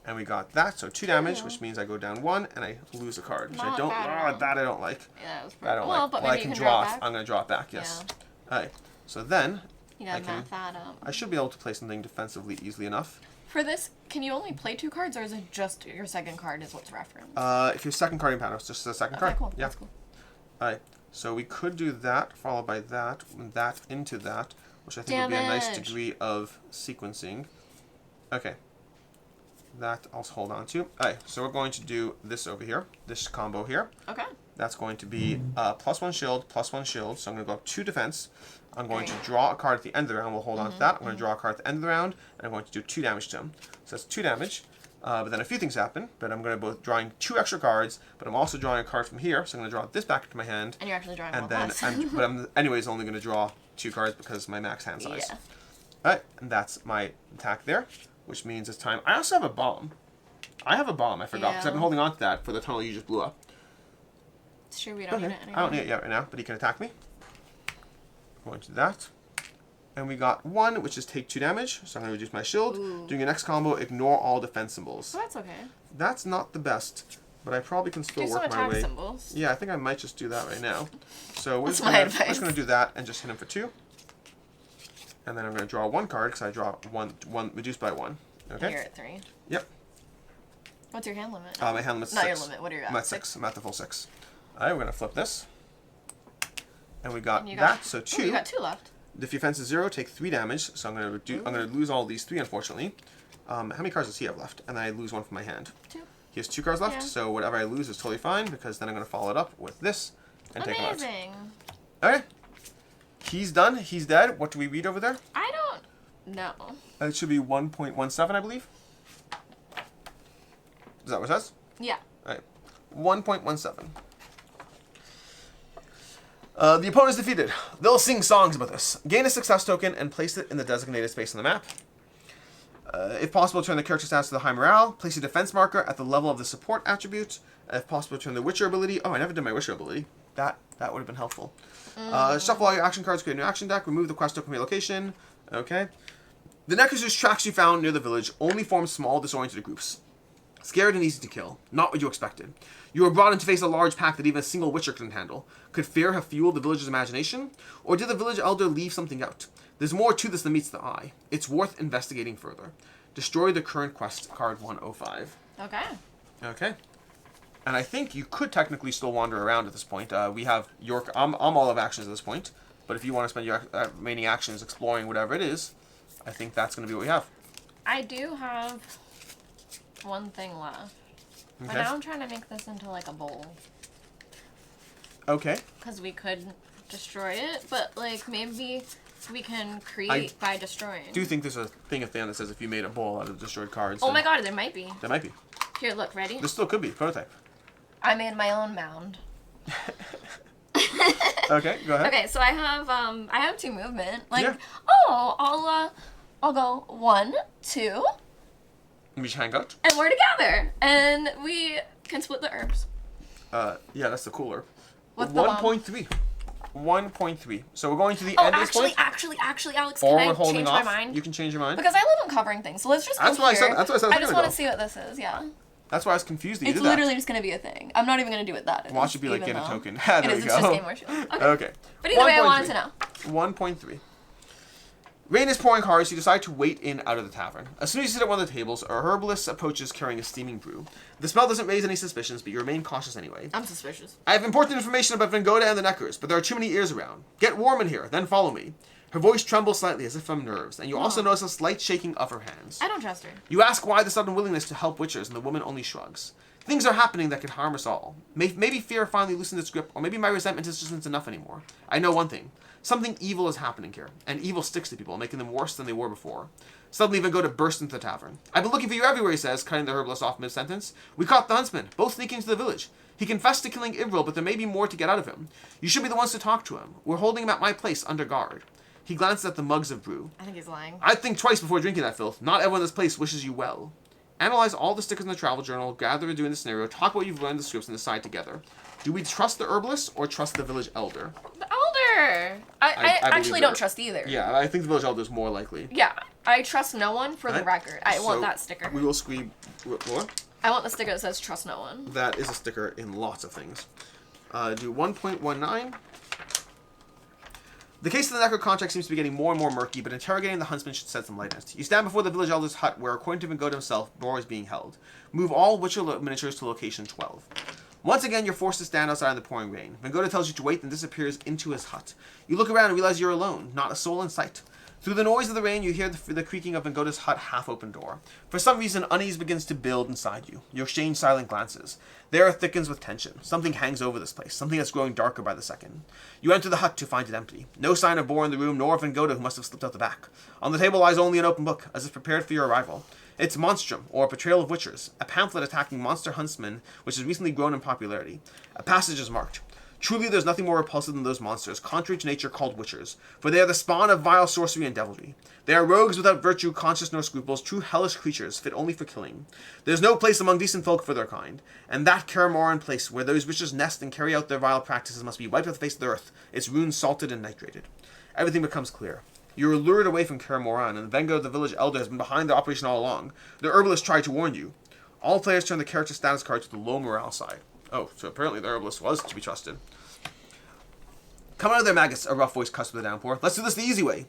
And we got that. So 2 damage, which means I go down 1 and I lose a card, which I Not don't. bad at all. That I don't like. Yeah, it was That pretty I don't well, like. but Well, I maybe can you can draw. draw it back. I'm going to draw it back. Yes. Yeah. All right. So then You gotta I can- math that up. I should be able to play something defensively easily enough. For this, can you only play 2 cards, or is it just your second card is what's referenced? If your second card in panel, it's just the second Okay, card. cool. Yeah. That's cool. Alright. So we could do that, followed by that, and that into that, which I think would be a nice Damage. degree of sequencing. Okay. That I'll hold on to. Alright, so we're going to do this over here, this combo here. Okay. That's going to be +1 shield, +1 shield. So I'm going to go up 2 defense. I'm going to Great. draw a card at the end of the round. We'll hold on to that. I'm going to draw a card at the end of the round, and I'm going to do 2 damage to him. So that's 2 damage. But then a few things happen. But I'm going to both drawing 2 extra cards, but I'm also drawing a card from here. So I'm going to draw this back into my hand. And you're actually drawing And one then, less. I'm anyways only going to draw 2 cards because my max hand size. Yeah. Alright, and that's my attack there, which means it's time. I also have a bomb. I have a bomb, I forgot, because I've been Yeah. holding on to that for the tunnel you just blew up. It's true, we don't need Okay, it anymore. I don't need it yet right now, but he can attack me. Going to that. And we got 1, which is take 2 damage, so I'm going to reduce my shield. Ooh. Doing your next combo, ignore all defense symbols. So that's okay. That's not the best, but I probably can still Do some work my attack way. symbols. Yeah, I think I might just do that right now. So we're That's just my gonna, advice. do that and just hit him for 2. And then I'm going to draw 1 card because I draw one reduced by 1. And Okay. you're at 3. Yep. What's your hand limit? My hand limit's Not 6. your limit. What are you at? I'm at 6. I'm at the full 6. All right, we're going to flip this. And we got And you that, got, so Ooh, 2. you got 2 left. If your defense is 0, take 3 damage. So I'm going to lose all these 3, unfortunately. How many cards does he have left? And then I lose 1 from my hand. 2. He has 2 cards left, Yeah. so whatever I lose is totally fine because then I'm going to follow it up with this and take him out. Amazing. Okay. He's done. He's dead. What do we read over there? I don't know. It should be 1.17, I believe. Is that what it says? Yeah. All right. 1.17. The opponent is defeated. They'll sing songs about this. Gain a success token and place it in the designated space on the map. If possible, turn the character stats to the high morale. Place a defense marker at the level of the support attribute. If possible, turn the Witcher ability. Oh, I never did my Witcher ability. That would have been helpful. Shuffle all your action cards, create a new action deck. Remove the quest token from your location. Okay. The necklace's tracks you found near the village only form small, disoriented groups. Scared and easy to kill. Not what you expected. You were brought in to face a large pack that even a single Witcher couldn't handle. Could fear have fueled the village's imagination? Or did the village elder leave something out? There's more to this than meets the eye. It's worth investigating further. Destroy the current quest card 105. Okay. Okay. And I think you could technically still wander around at this point. We have your... I'm all of actions at this point. But if you want to spend your remaining actions exploring whatever it is, I think that's going to be what we have. I do have one thing left. Okay. But now I'm trying to make this into like a bowl. Okay. Because we could destroy it, but like maybe we can create by destroying. Do you think there's a thing at the end that says if you made a bowl out of destroyed cards? Oh my god, there might be. There might be. Here, look, ready? There still could be. Prototype. I made my own mound. Okay, go ahead. Okay, so I have 2 movement. Like, Yeah. I'll go 1, 2, We just hang out. and we're together, and we can split the herbs. Yeah, that's the cooler. What's the 1.3. 1.3. So we're going to the Oh, end of this point. actually, Alex, Or can we're I holding change off. my mind? You can change your mind. Because I live on covering things, so let's just go That's why I here. said- that's why I said I was I just gonna want to go. see what this is, yeah. That's why I was confused that you It's did that. literally just going to be a thing. I'm not even going to do it that. Watch it be like even get a though token. It There is, we it's just go. game more shield. Okay. Okay. But either way, I wanted 1.3. to know. 1.3. Rain is pouring hard, so you decide to wait in out of the tavern. As soon as you sit at one of the tables, a herbalist approaches carrying a steaming brew. The smell doesn't raise any suspicions, but you remain cautious anyway. I'm suspicious. I have important information about Vengoda and the Neckers, but there are too many ears around. Get warm in here, then follow me. Her voice trembles slightly as if from nerves, and you also notice a slight shaking of her hands. I don't trust her. You ask why the sudden willingness to help witchers, and the woman only shrugs. Things are happening that could harm us all. Maybe fear finally loosened its grip, or maybe my resentment just isn't enough anymore. I know one thing. Something evil is happening here, and evil sticks to people, making them worse than they were before. Suddenly, Vengoda bursts into the tavern. I've been looking for you everywhere, he says, cutting the herbalist off mid-sentence. We caught the huntsman, both sneaking into the village. He confessed to killing Ivril, but there may be more to get out of him. You should be the ones to talk to him. We're holding him at my place, under guard. He glances at the mugs of brew. I think he's lying. I'd think twice before drinking that filth. Not everyone in this place wishes you well. Analyze all the stickers in the travel journal, gather and do in the scenario, talk what you've learned in the scripts, and decide together. Do we trust the herbalist or trust the village elder? The elder! I actually don't trust either. Yeah, I think the village elder is more likely. Yeah, I trust no one for the Right. record. I want So, that sticker. We will squeeze... What? I want the sticker that says trust no one. That is a sticker in lots of things. Do 1.19. The case of the Necker contract seems to be getting more and more murky, but interrogating the huntsman should set some light in it. You stand before the village elder's hut, where, according to Vengoda himself, Boar is being held. Move all Witcher miniatures to location 12. Once again, you're forced to stand outside in the pouring rain. Vengoda tells you to wait and disappears into his hut. You look around and realize you're alone, not a soul in sight. Through the noise of the rain, you hear the creaking of Vengoda's hut half-open door. For some reason, unease begins to build inside you. You exchange silent glances. The air thickens with tension. Something hangs over this place, something that's growing darker by the second. You enter the hut to find it empty. No sign of Boar in the room, nor of Vengoda, who must have slipped out the back. On the table lies only an open book, as if prepared for your arrival. It's Monstrum, or Betrayal of Witchers, a pamphlet attacking monster huntsmen, which has recently grown in popularity. A passage is marked. Truly, there's nothing more repulsive than those monsters, contrary to nature, called witchers, for they are the spawn of vile sorcery and devilry. They are rogues without virtue, conscience, nor scruples, true hellish creatures, fit only for killing. There's no place among decent folk for their kind, and that Karamoran place where those witches nest and carry out their vile practices must be wiped off the face of the earth, its runes salted and nitrated. Everything becomes clear. You are lured away from Karamoran, and Vengo, the village elder, has been behind the operation all along. The herbalist tried to warn you. All players turn the character status card to the low morale side. Oh, so apparently the herbalist was to be trusted. Come out of there, maggots, a rough voice cuts with a downpour. Let's do this the easy way.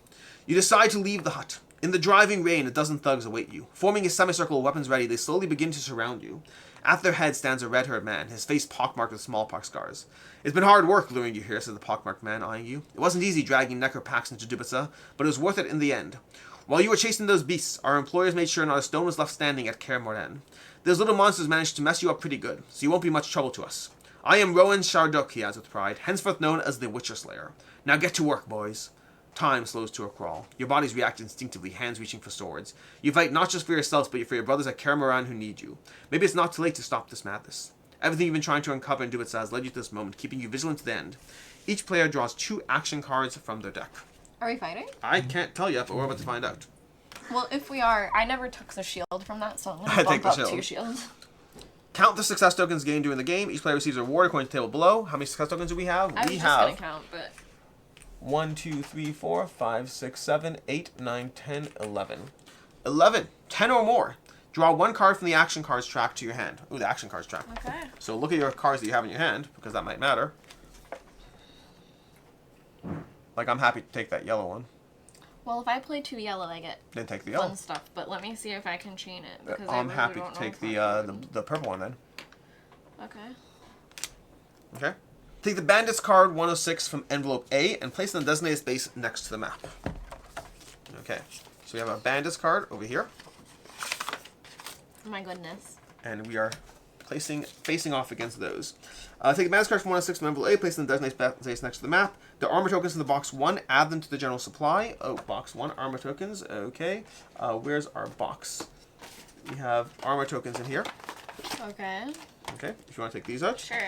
You decide to leave the hut. In the driving rain, a dozen thugs await you. Forming a semicircle, weapons ready, they slowly begin to surround you. At their head stands a red-haired man, his face pockmarked with smallpox scars. It's been hard work luring you here, said the pockmarked man, eyeing you. It wasn't easy dragging Necker packs into Dubica, but it was worth it in the end. While you were chasing those beasts, our employers made sure not a stone was left standing at Kaer Morhen. Those little monsters managed to mess you up pretty good, so you won't be much trouble to us. I am Rowan Sharduk, he adds with pride, henceforth known as the Witcher Slayer. Now get to work, boys. Time slows to a crawl. Your bodies react instinctively, hands reaching for swords. You fight not just for yourselves, but for your brothers at Kaer Morhen who need you. Maybe it's not too late to stop this madness. Everything you've been trying to uncover in Dubica has led you to this moment, keeping you vigilant to the end. Each player draws 2 action cards from their deck. Are we fighting? I can't tell yet, but we're about to find out. Well, if we are, I never took the shield from that, so I'm I gonna take bump the up shield. 2 shields. Count the success tokens gained during the game. Each player receives a reward according to the table below. How many success tokens do we have? I was We just have gonna count, but 1, 2, 3, 4, 5, 6, 7, 8, 9, 10, 11. 11. 10 or more. Draw 1 card from the action cards track to your hand. Ooh, the action cards track. okay. So look at your cards that you have in your hand, because that might matter. Like, I'm happy to take that yellow one. Well, if I play 2 yellow, I get Then take the fun yellow. stuff. But let me see if I can chain it. Because I'm I really happy don't to know take if I can. the purple one then. Okay. Okay. Take the Bandits card 106 from envelope A and place it in the designated space next to the map. Okay. So we have a Bandits card over here. Oh my goodness. And we are facing off against those. Take the Bandits card from 106 from envelope A, place it in the designated space next to the map. The armor tokens in the box 1, add them to the general supply. Oh, box 1, armor tokens. Okay. Where's our box? We have armor tokens in here. Okay. Okay. If you want to take these out. Sure.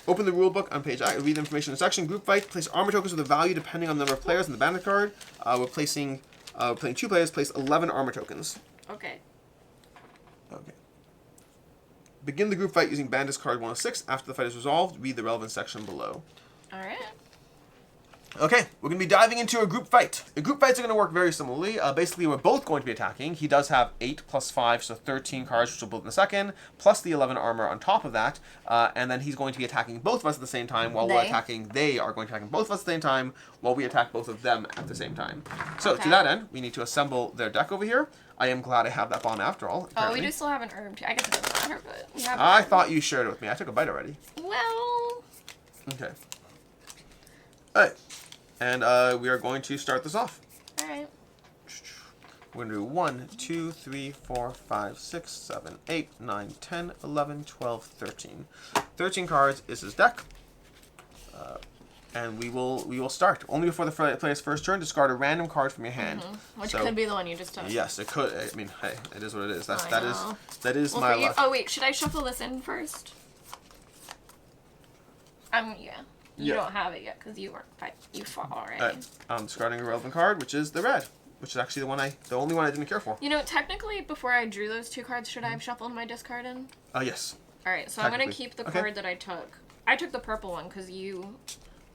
Open the rulebook on page I. Read the information in the section. Group fight. Place armor tokens with a value depending on the number of players in the bandit card. We're playing 2 players. Place 11 armor tokens. Okay. Okay. Begin the group fight using Bandits card 106. After the fight is resolved, read the relevant section below. All right. Okay, we're going to be diving into a group fight. The group fights are going to work very similarly. Basically, we're both going to be attacking. He does have 8 plus 5, so 13 cards, which we'll build in a second, plus the 11 armor on top of that. And then he's going to be attacking both of us at the same time while we're attacking. They are going to be attacking both of us at the same time while we attack both of them at the same time. So, to that end, we need to assemble their deck over here. I am glad I have that bomb after all. Apparently. Oh, we do still have an herb. I guess it doesn't matter, but we have I thought you shared it with me. I took a bite already. Well. Okay. Alright. And we are going to start this off. Alright. We're going to do 1, 2, 3, 4, 5, 6, 7, 8, 9, 10, 11, 12, 13. 13 cards is his deck. And we will start. Only before the player's first turn, discard a random card from your hand. Which could be the one you just took. Yes, it could. I mean, hey, it is what it is. That is well, my luck. Oh wait, should I shuffle this in first? Yeah. You don't have it yet because you weren't you fought already. Right. I'm discarding a relevant card, which is the red, which is actually the only one I didn't care for. You know, technically, before I drew those 2 cards, should I have shuffled my discard in? Yes. All right, so I'm gonna keep the card that I took. I took the purple one because you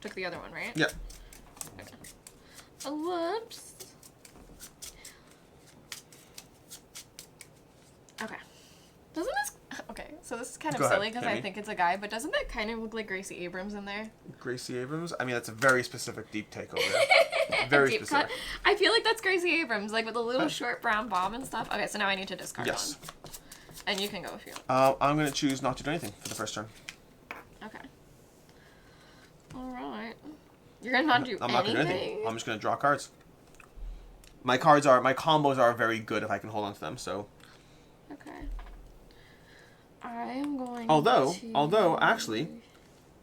took the other one, right? Yeah. Okay. Whoops. Okay. Doesn't this... Okay, so this is kind of silly because I think it's a guy, but doesn't that kind of look like Gracie Abrams in there? Gracie Abrams? I mean, that's a very specific deep take over there. Very deep specific. Cut. I feel like that's Gracie Abrams, like with a little short brown bomb and stuff. Okay, so now I need to discard one. And you can go if you want. I'm going to choose not to do anything for the first turn. Okay. Alright. You're going to not do anything? I'm not going to do anything. I'm just going to draw cards. My combos are very good if I can hold on to them, so... Okay. I'm going Although, actually,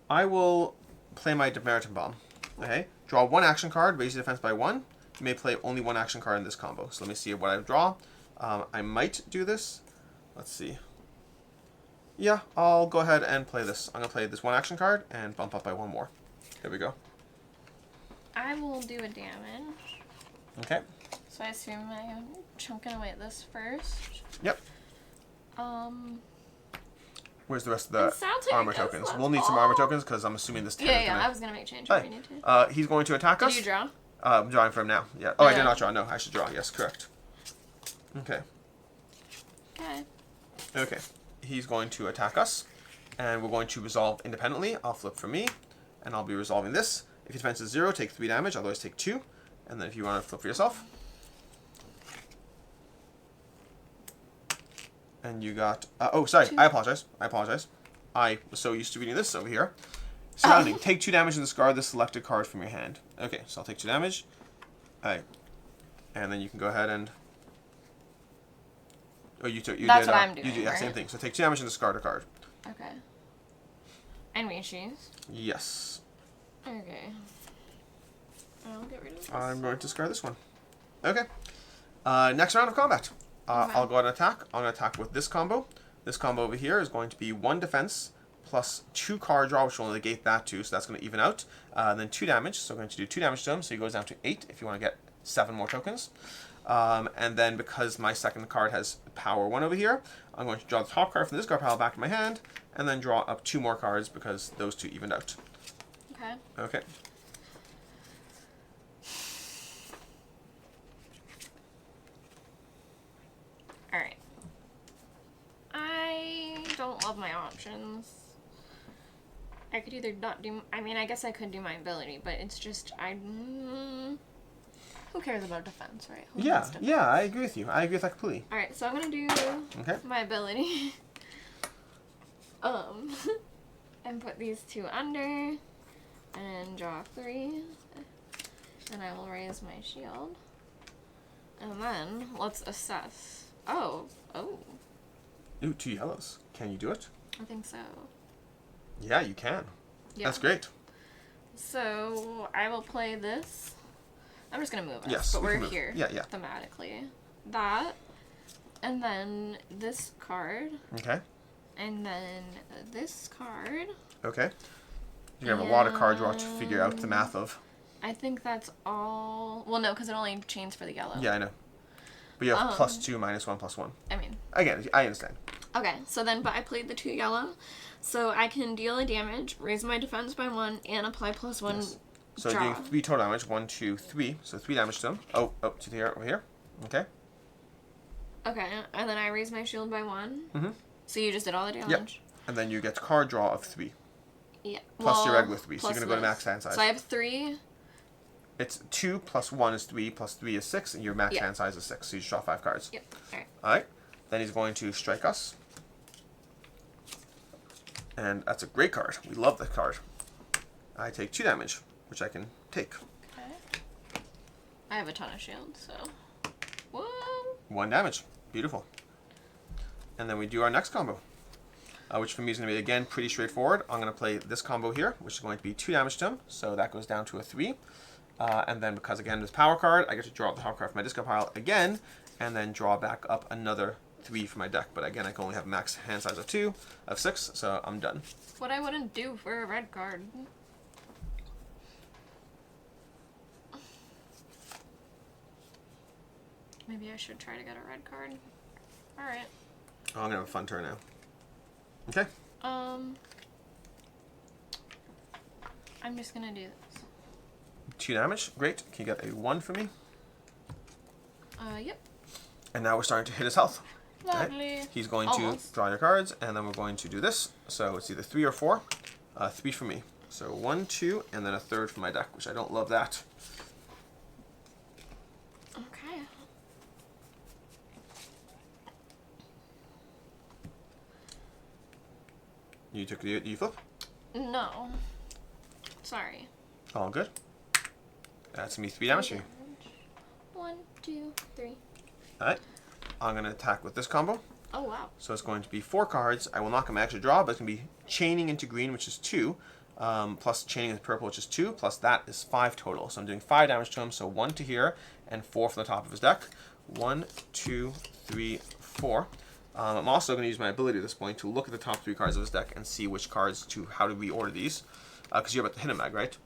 I will play my Demeriton Bomb. Okay? Draw 1 action card, raise your defense by 1. You may play only 1 action card in this combo. So let me see what I draw. I might do this. Let's see. Yeah, I'll go ahead and play this. I'm going to play this 1 action card and bump up by 1 more. There we go. I will do a damage. Okay. So I assume I'm chunking away at this first. Yep. Where's the rest of the armor tokens? We'll need some armor tokens because I'm assuming this 10 Yeah, I was going to make change if we need to. He's going to attack us. Did you draw? I'm drawing for him now. Yeah. Oh, I did not draw. No, I should draw. Yes, correct. Okay. Okay. Okay. He's going to attack us, and we're going to resolve independently. I'll flip for me, and I'll be resolving this. If your defense is 0, take 3 damage. Otherwise, take 2. And then if you want to flip for yourself. And you got... oh, sorry. 2. I apologize. I was so used to reading this over here. Surrounding. Take 2 damage and discard the selected card from your hand. Okay, so I'll take 2 damage. Alright. And then you can go ahead and... Oh, you did... That's what I'm doing, Yeah, right? same thing. So take 2 damage and discard a card. Okay. And we choose? Yes. Okay. I'll get rid of this. I'm going to discard this one. Okay. Next round of combat. I'll go ahead and attack. I'm going to attack with this combo. This combo over here is going to be 1 defense plus 2 card draw, which will negate that too, so that's going to even out. And then 2 damage, so I'm going to do 2 damage to him, so he goes down to 8 if you want to get 7 more tokens. And then because my second card has power 1 over here, I'm going to draw the top card from this card pile back to my hand, and then draw up 2 more cards because those 2 evened out. Okay. Okay. Alright. I don't love my options. I could either not do... I mean, I guess I could do my ability, but it's just... who cares about defense, right? Who Yeah, needs defense? yeah, I agree with you. I agree with that completely. All right, so I'm gonna do Okay. my ability. And put these two under, and draw 3, and I will raise my shield. And then let's assess. Oh. Ooh, 2 yellows. Can you do it? I think so. Yeah, you can. Yeah. That's great. So I will play this. I'm just gonna move us, Yes, but we we're can move. here. Yeah, yeah. Thematically, that, and then this card, Okay. and then this card. Okay. You have a lot of card draw to figure out the math of. I think that's all. Well, no, because it only chains for the yellow. Yeah, I know. But you have +2, -1, +1. I mean. Again, I understand. Okay, so then, but I played the 2 yellow, so I can deal a damage, raise my defense by 1, and apply +1. Yes. So draw. doing 3 total damage. 1, 2, 3. So 3 damage to him. Oh, to here, over here. Okay. Okay, and then I raise my shield by 1. Mm-hmm. So you just did all the damage. Yep. And then you get card draw of 3. Yeah. Plus your regular 3. So plus you're going to go to this. max hand size. So I have 3. It's 2 + 1 is 3 + 3 is 6, and your max hand size is 6. So you just draw 5 cards. Yep. Alright. Alright. Then he's going to strike us. And that's a great card. We love that card. I take 2 damage, which I can take. Okay. I have a ton of shields, so. Whoa. 1 damage. Beautiful. And then we do our next combo. Which for me is going to be, again, pretty straightforward. I'm going to play this combo here, which is going to be 2 damage to him. So that goes down to a 3. And then because, again, this power card, I get to draw up the power card from my discard pile again, and then draw back up another 3 for my deck. But again, I can only have max hand size of 2, of 6, so I'm done. What I wouldn't do for a red card. Maybe I should try to get a red card. Alright. Oh, I'm going to have a fun turn now. Okay. I'm just gonna do this. 2 damage. Great. Can you get a 1 for me? Yep. And now we're starting to hit his health. Lovely. Right? He's going Almost. to draw your cards, and then we're going to do this. So it's either 3 or 4. 3 for me. So 1, 2, and then a 3rd for my deck, which I don't love that. Okay. You flip? No. Sorry. All good. That's going to be 3 damage for you. 1, 2, 3. Alright. I'm going to attack with this combo. Oh, wow. So it's going to be 4 cards. I will not come extra draw, but it's going to be chaining into green, which is 2, plus chaining into purple, which is 2, plus that is 5 total. So I'm doing 5 damage to him, so 1 to here, and 4 from the top of his deck. 1, 2, 3, 4. I'm also going to use my ability at this point to look at the top 3 cards of his deck and see which cards to, how to reorder these. Because you're about to hit him, right?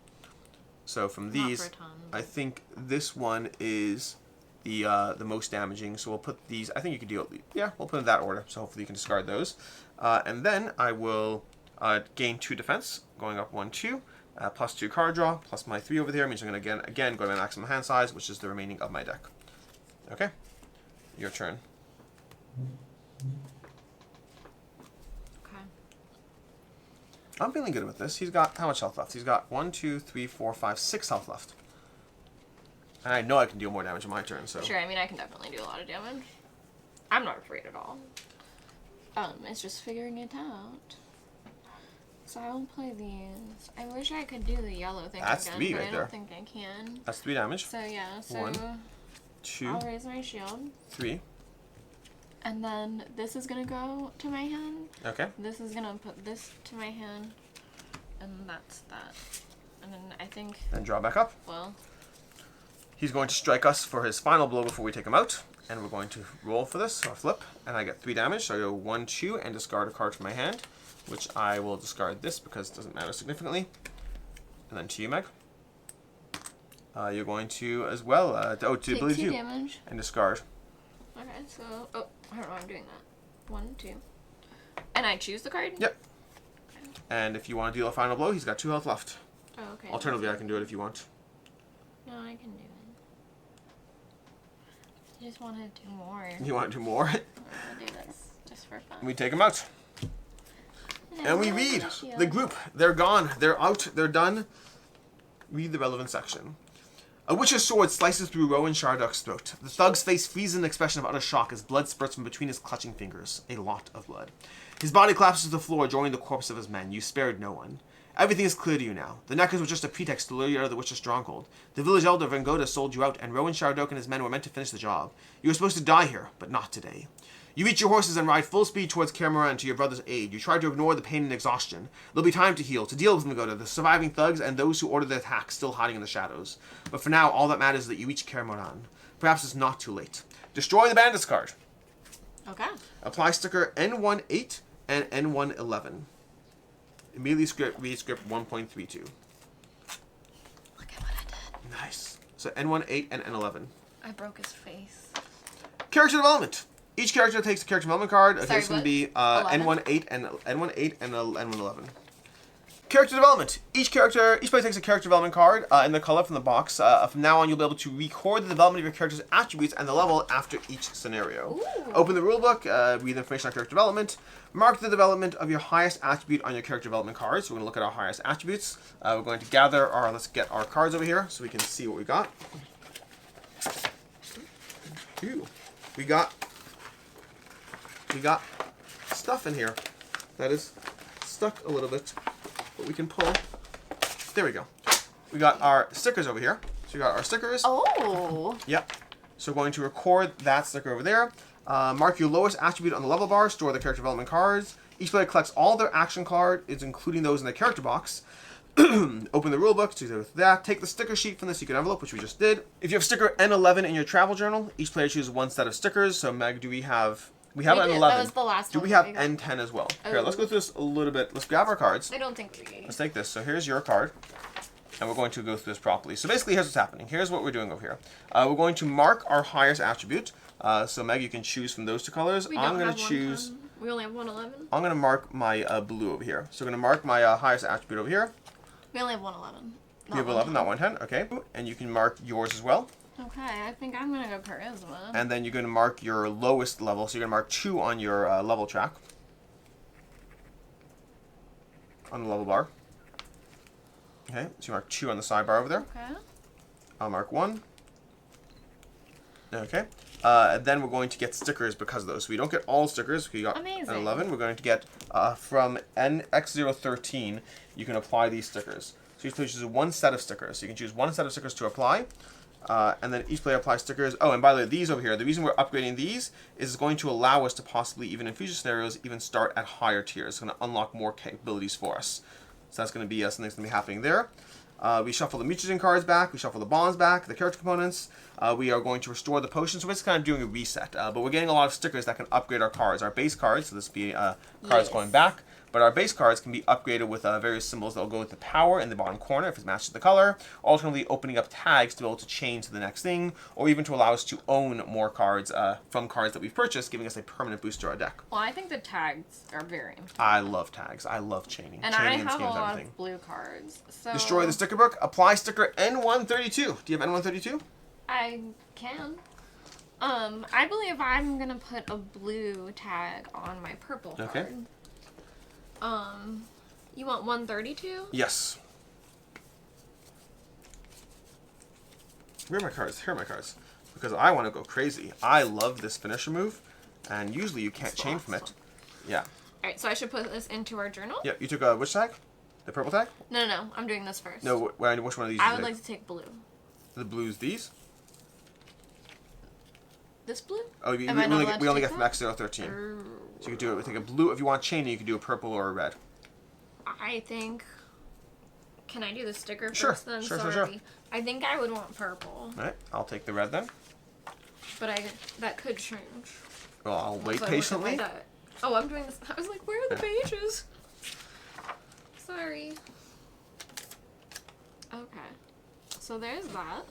So from these, Not for a ton. I think this one is the most damaging. So we'll put these, I think you can deal, yeah, we'll put in that order. So hopefully you can discard those. And then I will gain 2 defense, going up 1, 2, plus 2 card draw, plus my 3 over there, means I'm going to again go to my maximum hand size, which is the remaining of my deck. Okay, your turn. Okay. I'm feeling good with this. He's got how much health left? He's got 1, 2, 3, 4, 5, 6 health left. And I know I can deal more damage in my turn, so. Sure, I mean, I can definitely do a lot of damage. I'm not afraid at all. It's just figuring it out. So I will play these. I wish I could do the yellow thing That's again, 3 but right I there. don't think I can. That's 3 damage. So yeah, so 1, 2, I'll raise my shield. 3. And then this is gonna go to my hand. Okay. This is gonna put this to my hand. And that's that. And then I think, Then draw back up. well, He's going to strike us for his final blow before we take him out. And we're going to roll for this, or flip. And I get 3 damage, so I go 1, 2, and discard a card from my hand. Which I will discard this because it doesn't matter significantly. And then to you, Meg. You're going to, as well, to take ability 2 2. damage. And discard. Okay, so, oh, I don't know why I'm doing that. 1, 2. And I choose the card? Yep. And if you want to deal a final blow, he's got 2 health left. Oh, okay. Alternatively, I can do it if you want. No, I can do it. I just want to do more. You want to do more? I'll do this just for fun. We take him out. And we read the group. They're gone. They're out. They're done. Read the relevant section. A witch's sword slices through Rowan Sharduk's throat. The thug's face freezes in an expression of utter shock as blood spurts from between his clutching fingers. A lot of blood. His body collapses to the floor, joining the corpse of his men. You spared no one. Everything is clear to you now. The necklace was just a pretext to lure you out of the witch's stronghold. The village elder Vengoda sold you out, and Rowan Sharduk and his men were meant to finish the job. You were supposed to die here, but not today. You reach your horses and ride full speed towards Cameron to your brother's aid. You try to ignore the pain and exhaustion. There'll be time to heal, to deal with Vengoda, the surviving thugs, and those who ordered the attack still hiding in the shadows. But for now, all that matters is that you reach Cameron. Perhaps it's not too late. Destroy the bandits card. Okay. Apply sticker N18 and N111. Immediately read script 1.32. Look at what I did. Nice. So N18 and N11. I broke his face. Character development. Each character takes a character development card. Okay, Sorry, it's going to be 11? N18 and N11. Character development. Each player takes a character development card in the color from the box. From now on, you'll be able to record the development of your character's attributes and the level after each scenario. Ooh. Open the rulebook, read the information on character development, mark the development of your highest attribute on your character development card. So we're going to look at our highest attributes. We're going to gather our, let's get our cards over here so we can see what we got. Ooh. We got stuff in here that is stuck a little bit, but we can pull. There we go. We got our stickers over here. So we got our stickers. Oh. Yep. So we're going to record that sticker over there. Mark your lowest attribute on the level bar. Store the character development cards. Each player collects all their action cards, including those in the character box. Open the rulebook to do that. Take the sticker sheet from the secret envelope, which we just did. If you have sticker N11 in your travel journal, each player chooses one set of stickers. So Meg, do we have... We have N11. That was the last Do one we have that we got. N10 as well? Here, let's go through this a little bit. Let's grab our cards. I don't think we... Let's take this. So here's your card. And we're going to go through this properly. So basically, here's what's happening. Here's what we're doing over here. We're going to mark our highest attribute. So Meg, you can choose from those two colors. I'm going to choose... We only have 111. I'm going to mark my blue over here. So I'm going to mark my highest attribute over here. We only have 111. You have 11, not 110. Okay. And you can mark yours as well. Okay, I think I'm going to go charisma. And then you're going to mark your lowest level. So you're going to mark 2 on your level track. On the level bar. Okay, so you mark 2 on the sidebar over there. Okay. I'll mark 1. Okay. And then we're going to get stickers because of those. So we don't get all stickers. We got Amazing. an 11. We're going to get from NX013, you can apply these stickers. So each player chooses one set of stickers. So you can choose one set of stickers to apply. And then each player applies stickers. Oh, and by the way, these over here, the reason we're upgrading these is going to allow us to possibly, even in future scenarios, even start at higher tiers. It's going to unlock more capabilities for us. So that's going to be something that's going to be happening there. We shuffle the mutagen cards back. We shuffle the bonds back, the character components. We are going to restore the potions. So we're just kind of doing a reset. But we're getting a lot of stickers that can upgrade our cards. Our base cards, so this will be cards going back. But our base cards can be upgraded with various symbols that will go with the power in the bottom corner if it matches the color. Alternatively, opening up tags to be able to change to the next thing, or even to allow us to own more cards from cards that we've purchased, giving us a permanent boost to our deck. Well, I think the tags are very important. I love tags. I love chaining. And chaining I have a lot everything. of blue cards. So Destroy the sticker book. Apply sticker N132. Do you have N132? I can. I believe I'm gonna put a blue tag on my purple card. Okay. You want 132? Yes. Where are my cards? Here are my cards. Because I want to go crazy. I love this finisher move, and usually you can't chain from it. Yeah. Alright, so I should put this into our journal? Yep. You took which tag? The purple tag? No, I'm doing this first. No. Which one of these? I would like to take blue. The blues. These? This blue? Oh, we Am I not only, allowed we to only take get from that? X013. So you could do it with like a blue. If you want chaining, you could do a purple or a red. I think... Can I do the sticker Sure, first then? sure. Sorry. I think I would want purple. All right. I'll take the red then. But that could change. Well, I'll wait So I look at my patiently. deck. Oh, I'm doing this. I was like, where are the pages? Sorry. Okay. So there's that.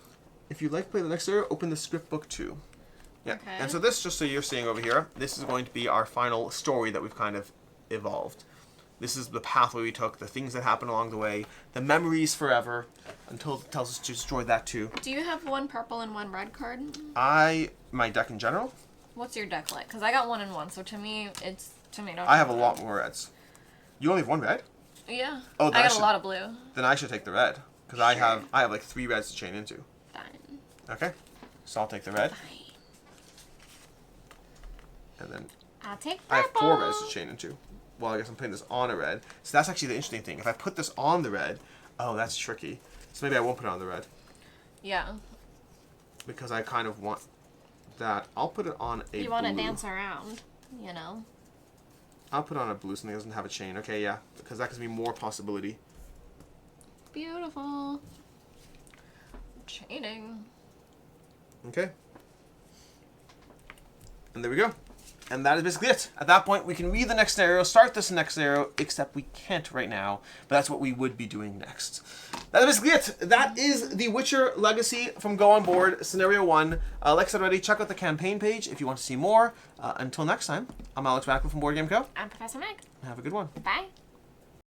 If you'd like to play the next area, open the script book too. Yeah. Okay. And so this, just so you're seeing over here, this is going to be our final story that we've kind of evolved. This is the pathway we took, the things that happened along the way, the memories forever, until it tells us to destroy that too. Do you have one purple and one red card? My deck in general, What's your deck like? Because I got one and one, so to me, it's tomato. I have a lot more reds. You only have one red? Yeah. Oh, I got a lot of blue. Then I should take the red. Because I have like 3 reds to chain into. Fine. Okay. So I'll take the red. Fine. And then I'll take I purple. have 4 reds to chain into. Well, I guess I'm putting this on a red. So that's actually the interesting thing. If I put this on the red, oh, that's tricky. So maybe I won't put it on the red. Yeah. Because I kind of want that. I'll put it on a You want to blue. dance around, you know. I'll put on a blue, something that doesn't have a chain. Okay, yeah. Because that gives me more possibility. Beautiful. Chaining. Okay. And there we go. And that is basically it. At that point, we can read the next scenario, start this next scenario, except we can't right now. But that's what we would be doing next. That is basically it. That is The Witcher Legacy from Go On Board, Scenario 1. Like I said already, check out the campaign page if you want to see more. Until next time, I'm Alex Macklin from Board Game Co. I'm Professor Meg. Have a good one. Bye.